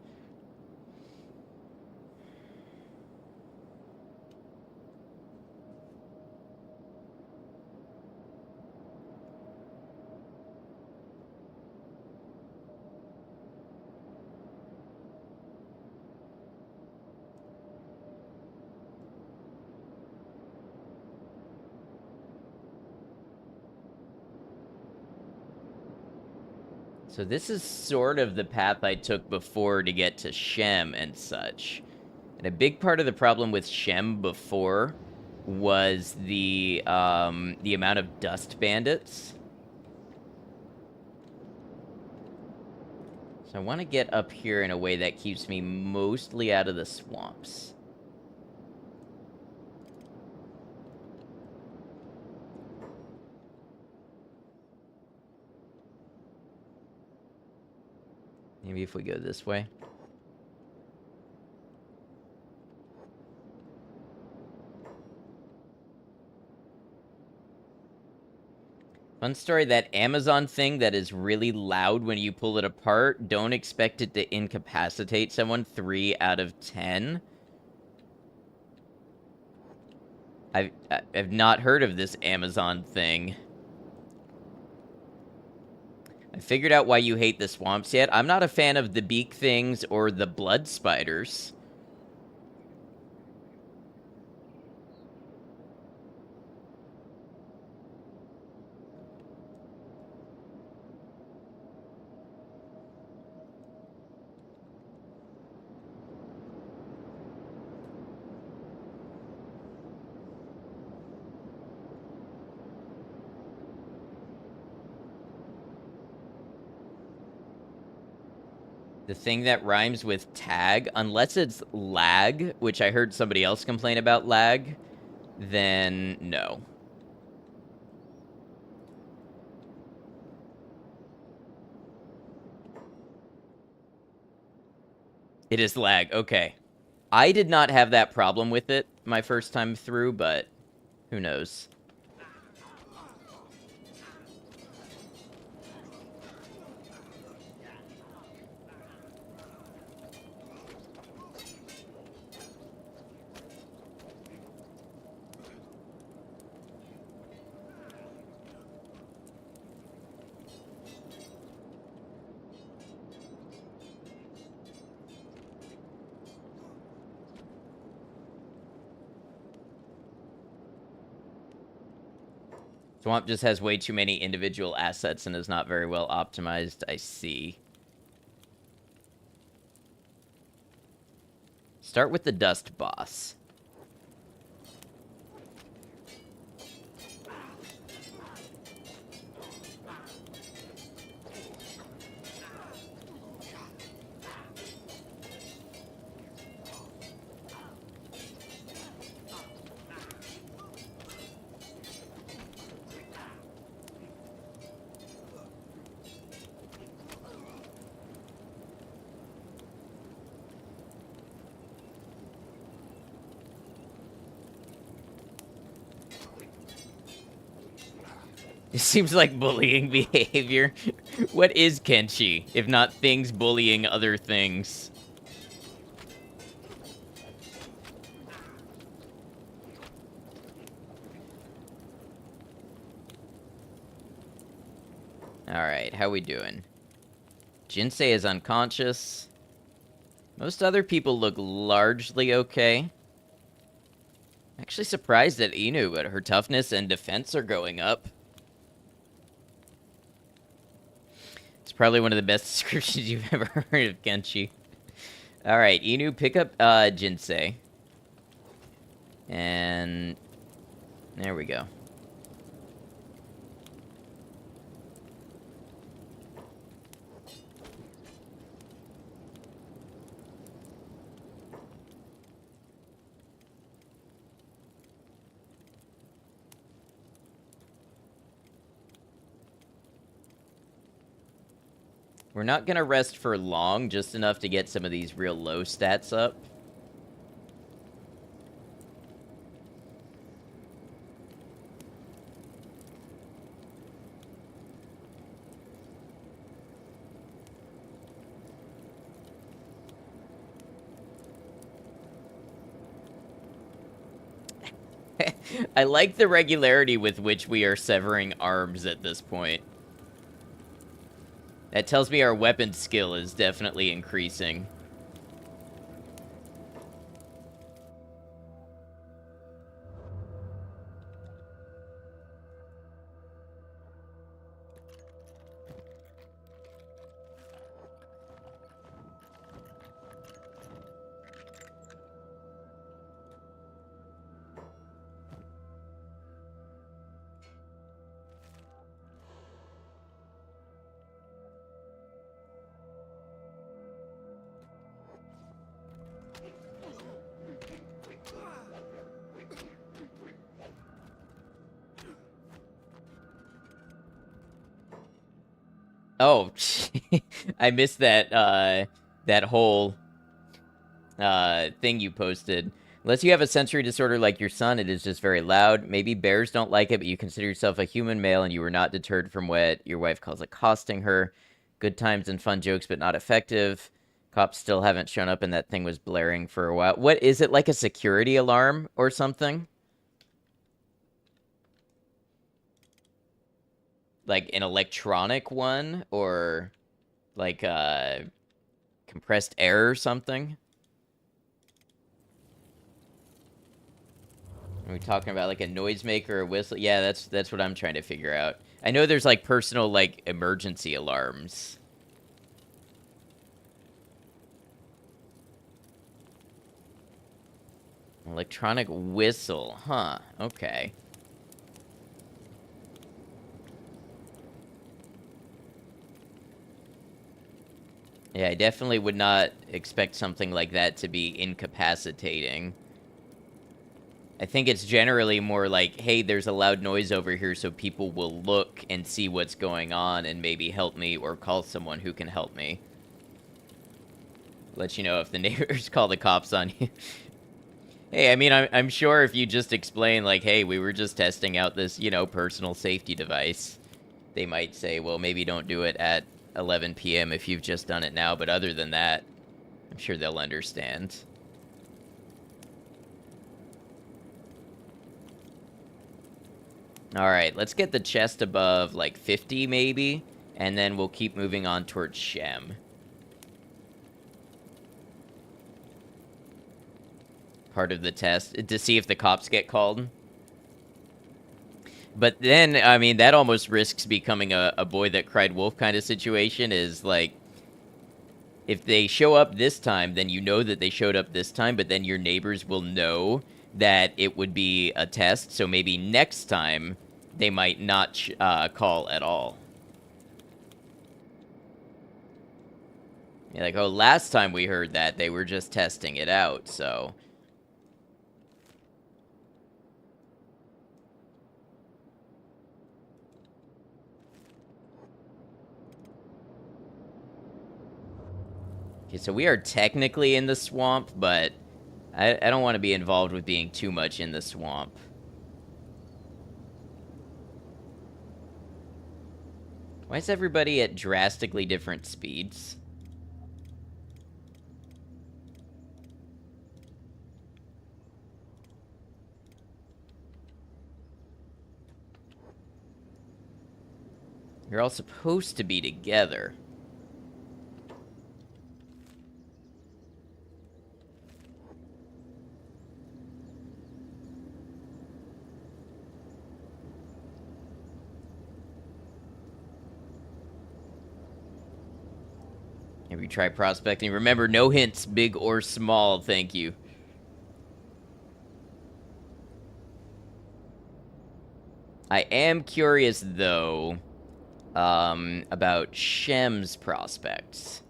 So this is sort of the path I took before to get to Shem and such. And a big part of the problem with Shem before was the amount of dust bandits. So I want to get up here in a way that keeps me mostly out of the swamps. Maybe if we go this way. Fun story, that Amazon thing that is really loud when you pull it apart, don't expect it to incapacitate someone 3 out of 10. I've not heard of this Amazon thing. I figured out why you hate the swamps yet. I'm not a fan of the beak things or the blood spiders. The thing that rhymes with tag, unless it's lag, which I heard somebody else complain about lag, then no. It is lag, okay. I did not have that problem with it my first time through, but who knows. Swamp just has way too many individual assets and is not very well optimized. I see. Start with the dust boss. It seems like bullying behavior. What is Kenshi, if not things bullying other things? Alright, how we doing? Jinsei is unconscious. Most other people look largely okay. Actually surprised at Inu, but her toughness and defense are going up. It's probably one of the best descriptions you've ever heard of Kenshi. Alright, Inu, pick up Jinsei. And there we go. We're not gonna rest for long, just enough to get some of these real low stats up. I like the regularity with which we are severing arms at this point. That tells me our weapon skill is definitely increasing. Oh, I missed that, that whole, thing you posted. Unless you have a sensory disorder like your son, it is just very loud. Maybe bears don't like it, but you consider yourself a human male and you were not deterred from what your wife calls accosting her. Good times and fun jokes, but not effective. Cops still haven't shown up and that thing was blaring for a while. What is it, like a security alarm or something? Like an electronic one or like compressed air or something? Are we talking about like a noisemaker or a whistle? Yeah, that's what I'm trying to figure out. I know there's like personal like emergency alarms. Electronic whistle, huh? Okay. Yeah, I definitely would not expect something like that to be incapacitating. I think it's generally more like, hey, there's a loud noise over here, so people will look and see what's going on and maybe help me or call someone who can help me. Let you know if the neighbors call the cops on you. Hey, I mean, I'm sure if you just explain, like, hey, we were just testing out this, you know, personal safety device, they might say, well, maybe don't do it at 11 p.m. if you've just done it now, but other than that, I'm sure they'll understand. Alright, let's get the chest above, like, 50, maybe, and then we'll keep moving on towards Shem. Part of the test, to see if the cops get called. But then, I mean, that almost risks becoming a boy that cried wolf kind of situation. Is like, if they show up this time, then you know that they showed up this time, but then your neighbors will know that it would be a test, so maybe next time they might not call at all. You're like, oh, last time we heard that, they were just testing it out, so... Okay, so we are technically in the swamp, but I don't want to be involved with being too much in the swamp. Why is everybody at drastically different speeds? You're all supposed to be together. Have you tried prospecting? Remember, no hints, big or small, thank you. I am curious, though, about Shem's prospects.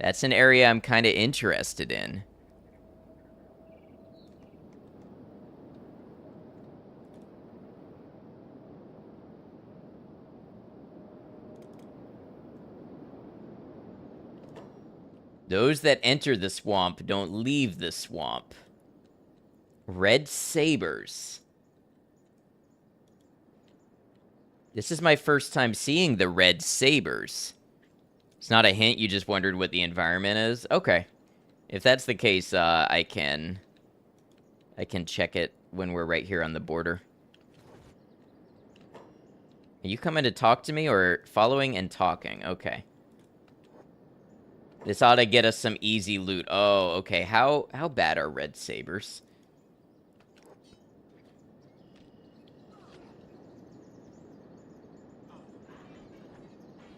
That's an area I'm kind of interested in. Those that enter the swamp don't leave the swamp. Red sabers. This is my first time seeing the red sabers. It's not a hint, you just wondered what the environment is? Okay. If that's the case, I can check it when we're right here on the border. Are you coming to talk to me, or following and talking? Okay. This ought to get us some easy loot. Oh, okay. How bad are red sabers?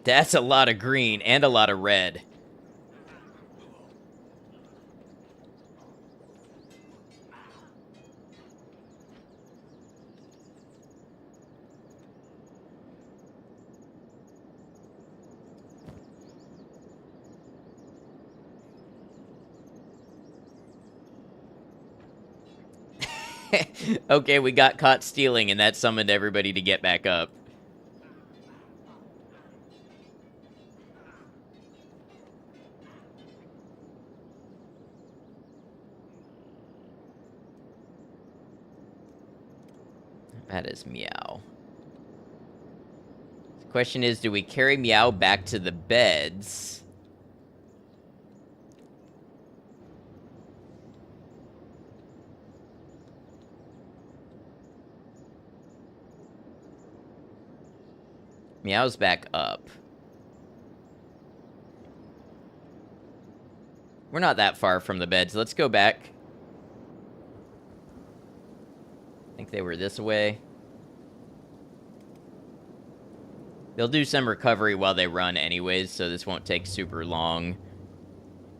That's a lot of green and a lot of red. Okay, we got caught stealing, and that summoned everybody to get back up. That is Meow. The question is, do we carry Meow back to the beds? Meow's back up. We're not that far from the beds. Let's go back. I think they were this way. They'll do some recovery while they run anyways, so this won't take super long.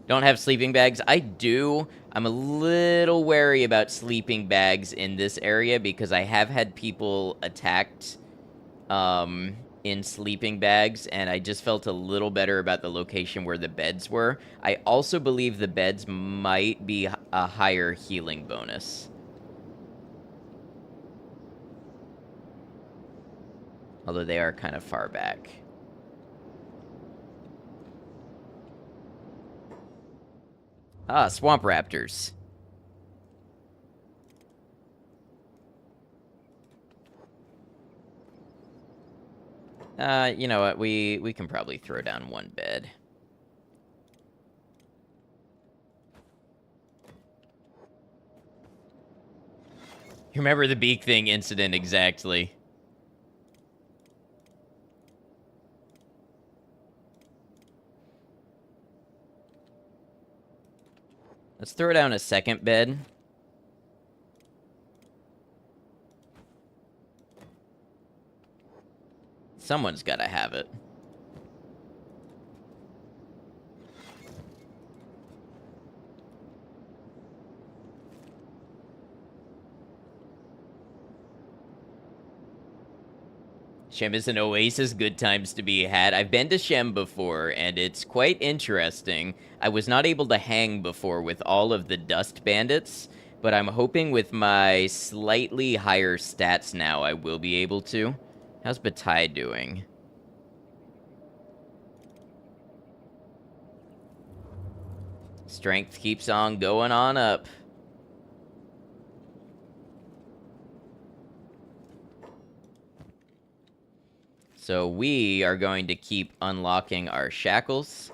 Don't have sleeping bags. I do. I'm a little wary about sleeping bags in this area because I have had people attacked in sleeping bags, and I just felt a little better about the location where the beds were. I also believe the beds might be a higher healing bonus. Although they are kind of far back. Ah, swamp raptors. You know what? We can probably throw down one bed. You remember the beak thing incident exactly. Let's throw down a second bed. Someone's gotta have it. Shem is an oasis, good times to be had. I've been to Shem before, and it's quite interesting. I was not able to hang before with all of the dust bandits, but I'm hoping with my slightly higher stats now I will be able to. How's Batai doing? Strength keeps on going on up. So we are going to keep unlocking our shackles.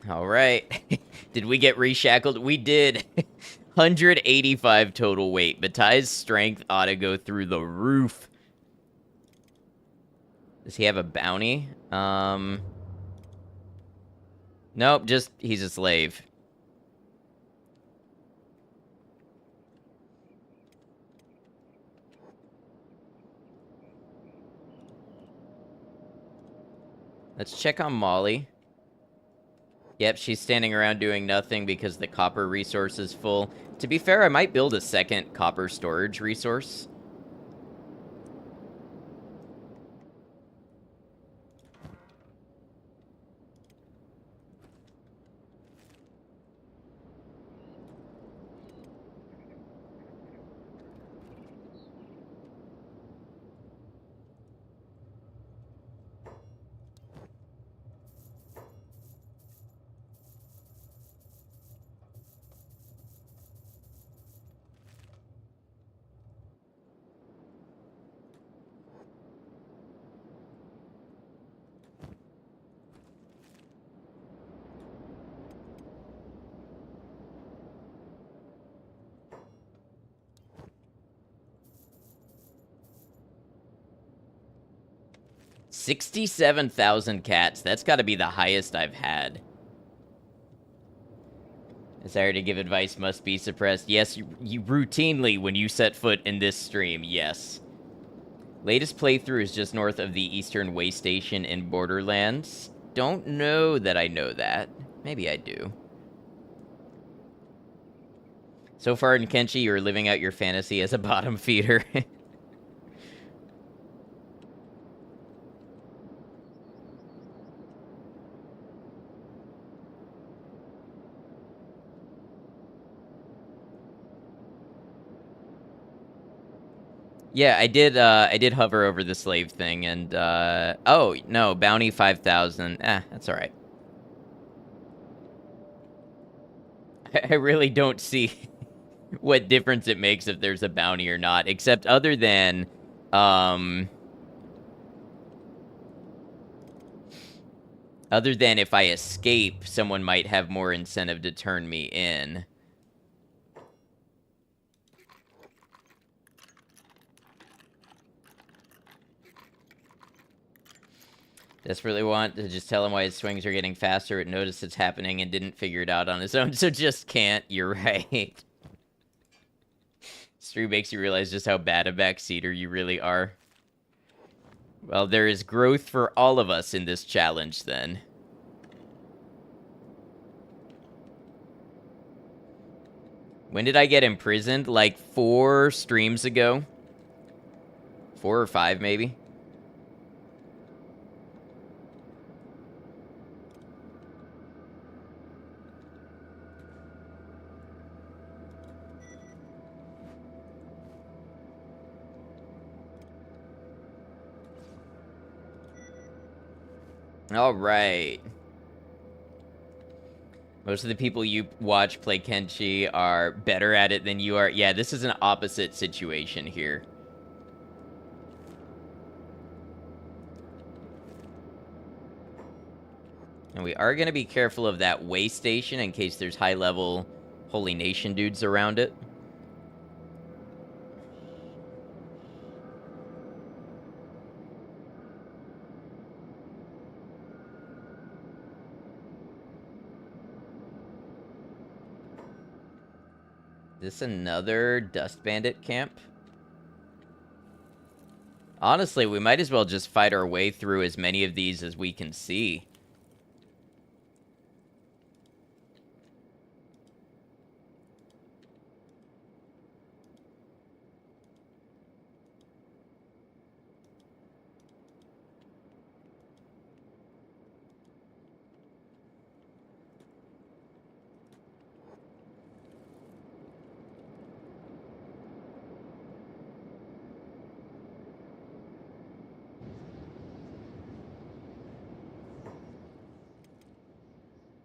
All right. Did we get reshackled? We did. 185 total weight. Batai's strength ought to go through the roof. Does he have a bounty? Nope, just he's a slave. Let's check on Molly. Yep, she's standing around doing nothing because the copper resource is full. To be fair, I might build a second copper storage resource. $67,000 cats. That's got to be the highest I've had. Desire to give advice must be suppressed. Yes, you routinely when you set foot in this stream, yes. Latest playthrough is just north of the Eastern Way Station in Borderlands. Don't know that I know that. Maybe I do. So far in Kenshi, you're living out your fantasy as a bottom feeder. Yeah, I did hover over the slave thing, and, oh, no, bounty 5,000. That's alright. I really don't see what difference it makes if there's a bounty or not, except other than, if I escape, someone might have more incentive to turn me in. Desperately want to just tell him why his swings are getting faster, but noticed it's happening and didn't figure it out on his own, so just can't. You're right. Stream makes you realize just how bad a backseater you really are. Well, there is growth for all of us in this challenge, then. When did I get imprisoned? Like 4 streams ago? 4 or 5, maybe? All right. Most of the people you watch play Kenshi are better at it than you are. Yeah, this is an opposite situation here. And we are going to be careful of that way station in case there's high-level Holy Nation dudes around it. Is this another Dust Bandit camp? Honestly, we might as well just fight our way through as many of these as we can see.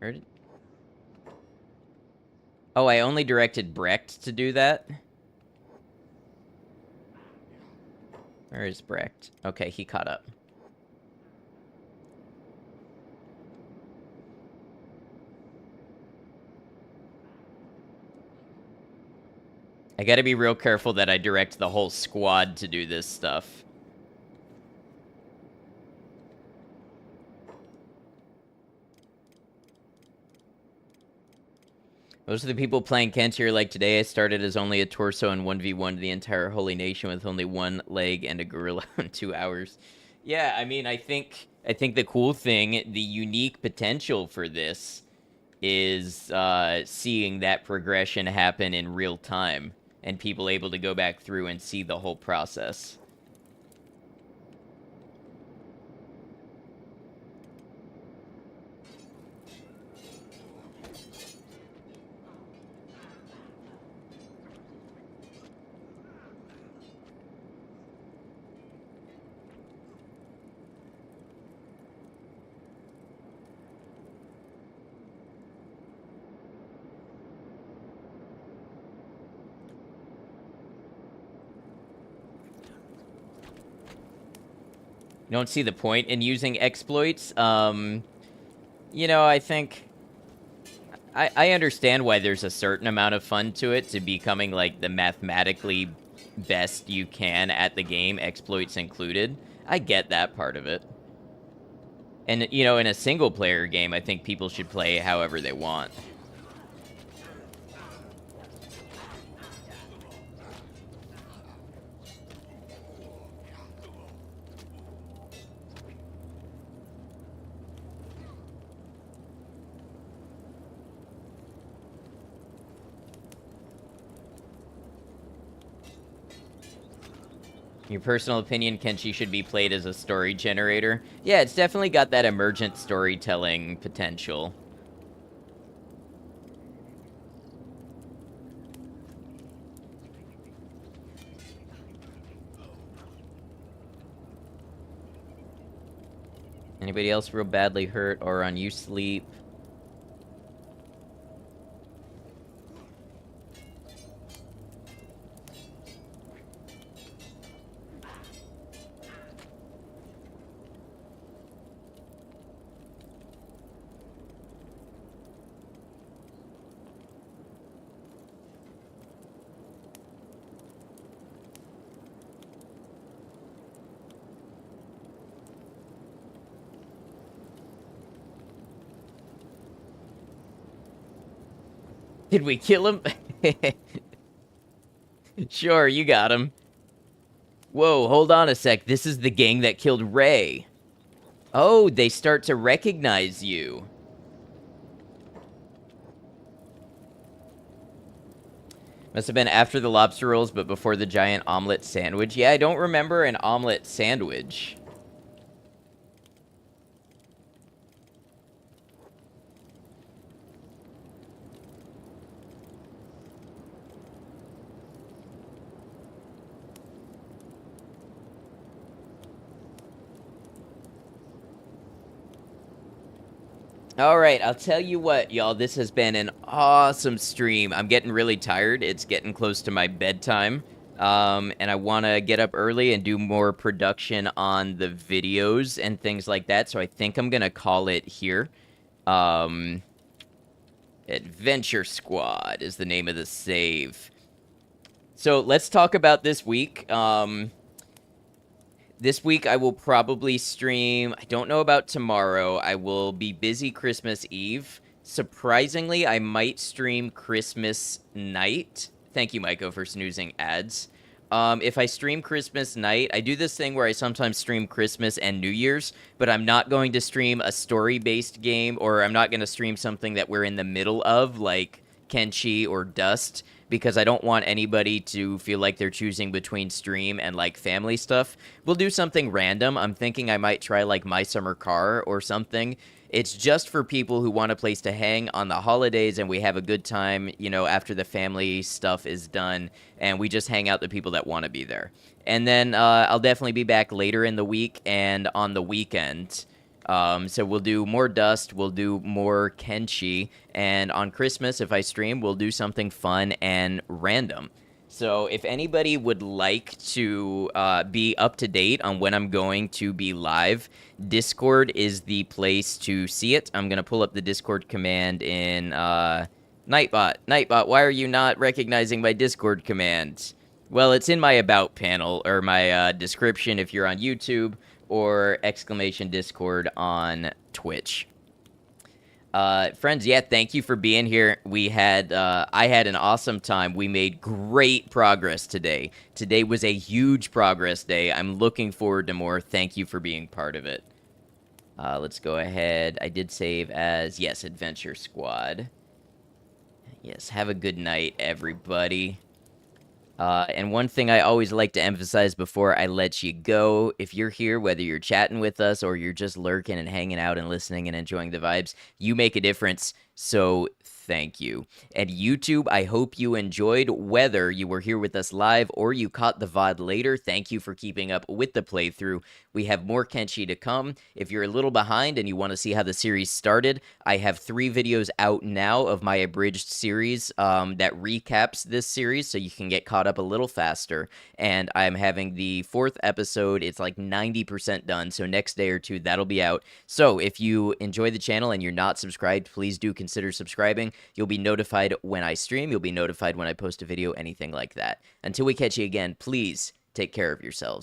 Where did... Oh, I only directed Brecht to do that? Where is Brecht? Okay, he caught up. I gotta be real careful that I direct the whole squad to do this stuff. Most of the people playing Kenshi are like, today I started as only a torso and 1v1 the entire Holy Nation with only one leg and a gorilla in 2 hours. Yeah, I mean, I think the cool thing, the unique potential for this is seeing that progression happen in real time and people able to go back through and see the whole process. You don't see the point in using exploits. You know, I think... I understand why there's a certain amount of fun to it, to becoming, like, the mathematically best you can at the game, exploits included. I get that part of it. And, you know, in a single-player game, I think people should play however they want. Your personal opinion, Kenshi should be played as a story generator? Yeah, it's definitely got that emergent storytelling potential. Anybody else real badly hurt or on you sleep? Did we kill him? Sure, you got him. Whoa, hold on a sec. This is the gang that killed Ray. Oh, they start to recognize you. Must have been after the lobster rolls, but before the giant omelet sandwich. Yeah, I don't remember an omelet sandwich. All right, I'll tell you what, y'all. This has been an awesome stream. I'm getting really tired. It's getting close to my bedtime. And I want to get up early and do more production on the videos and things like that. So I think I'm going to call it here. Um, Adventure Squad is the name of the save. So let's talk about this week. This week I will probably stream. I don't know about tomorrow. I will be busy Christmas Eve. Surprisingly, I might stream Christmas night. Thank you, Maiko, for snoozing ads. If I stream Christmas night, I do this thing where I sometimes stream Christmas and New Year's, but I'm not going to stream a story-based game, or I'm not going to stream something that we're in the middle of, like Kenshi or Dust, because I don't want anybody to feel like they're choosing between stream and like family stuff. We'll do something random. I'm thinking I might try like My Summer Car or something. It's just for people who want a place to hang on the holidays and we have a good time, you know, after the family stuff is done and we just hang out the people that want to be there. And then I'll definitely be back later in the week and on the weekend. So we'll do more Dust, we'll do more Kenshi, and on Christmas, if I stream, we'll do something fun and random. So if anybody would like to be up to date on when I'm going to be live, Discord is the place to see it. I'm going to pull up the Discord command in Nightbot. Nightbot, why are you not recognizing my Discord command? Well, it's in my About panel, or my description if you're on YouTube, or exclamation Discord on Twitch. Friends, yeah, thank you for being here. I had an awesome time. We made great progress today. Today was a huge progress day. I'm looking forward to more. Thank you for being part of it. Let's go ahead. I did save as, yes, Adventure Squad. Yes, have a good night, everybody. And one thing I always like to emphasize before I let you go, if you're here, whether you're chatting with us or you're just lurking and hanging out and listening and enjoying the vibes, you make a difference. So thank you. And YouTube, I hope you enjoyed, whether you were here with us live or you caught the VOD later. Thank you for keeping up with the playthrough. We have more Kenshi to come. If you're a little behind and you want to see how the series started, I have 3 videos out now of my abridged series that recaps this series so you can get caught up a little faster. And I'm having the 4th episode. It's like 90% done, so next day or two that'll be out. So if you enjoy the channel and you're not subscribed, please do consider subscribing. You'll be notified when I stream. You'll be notified when I post a video, anything like that. Until we catch you again, please take care of yourselves.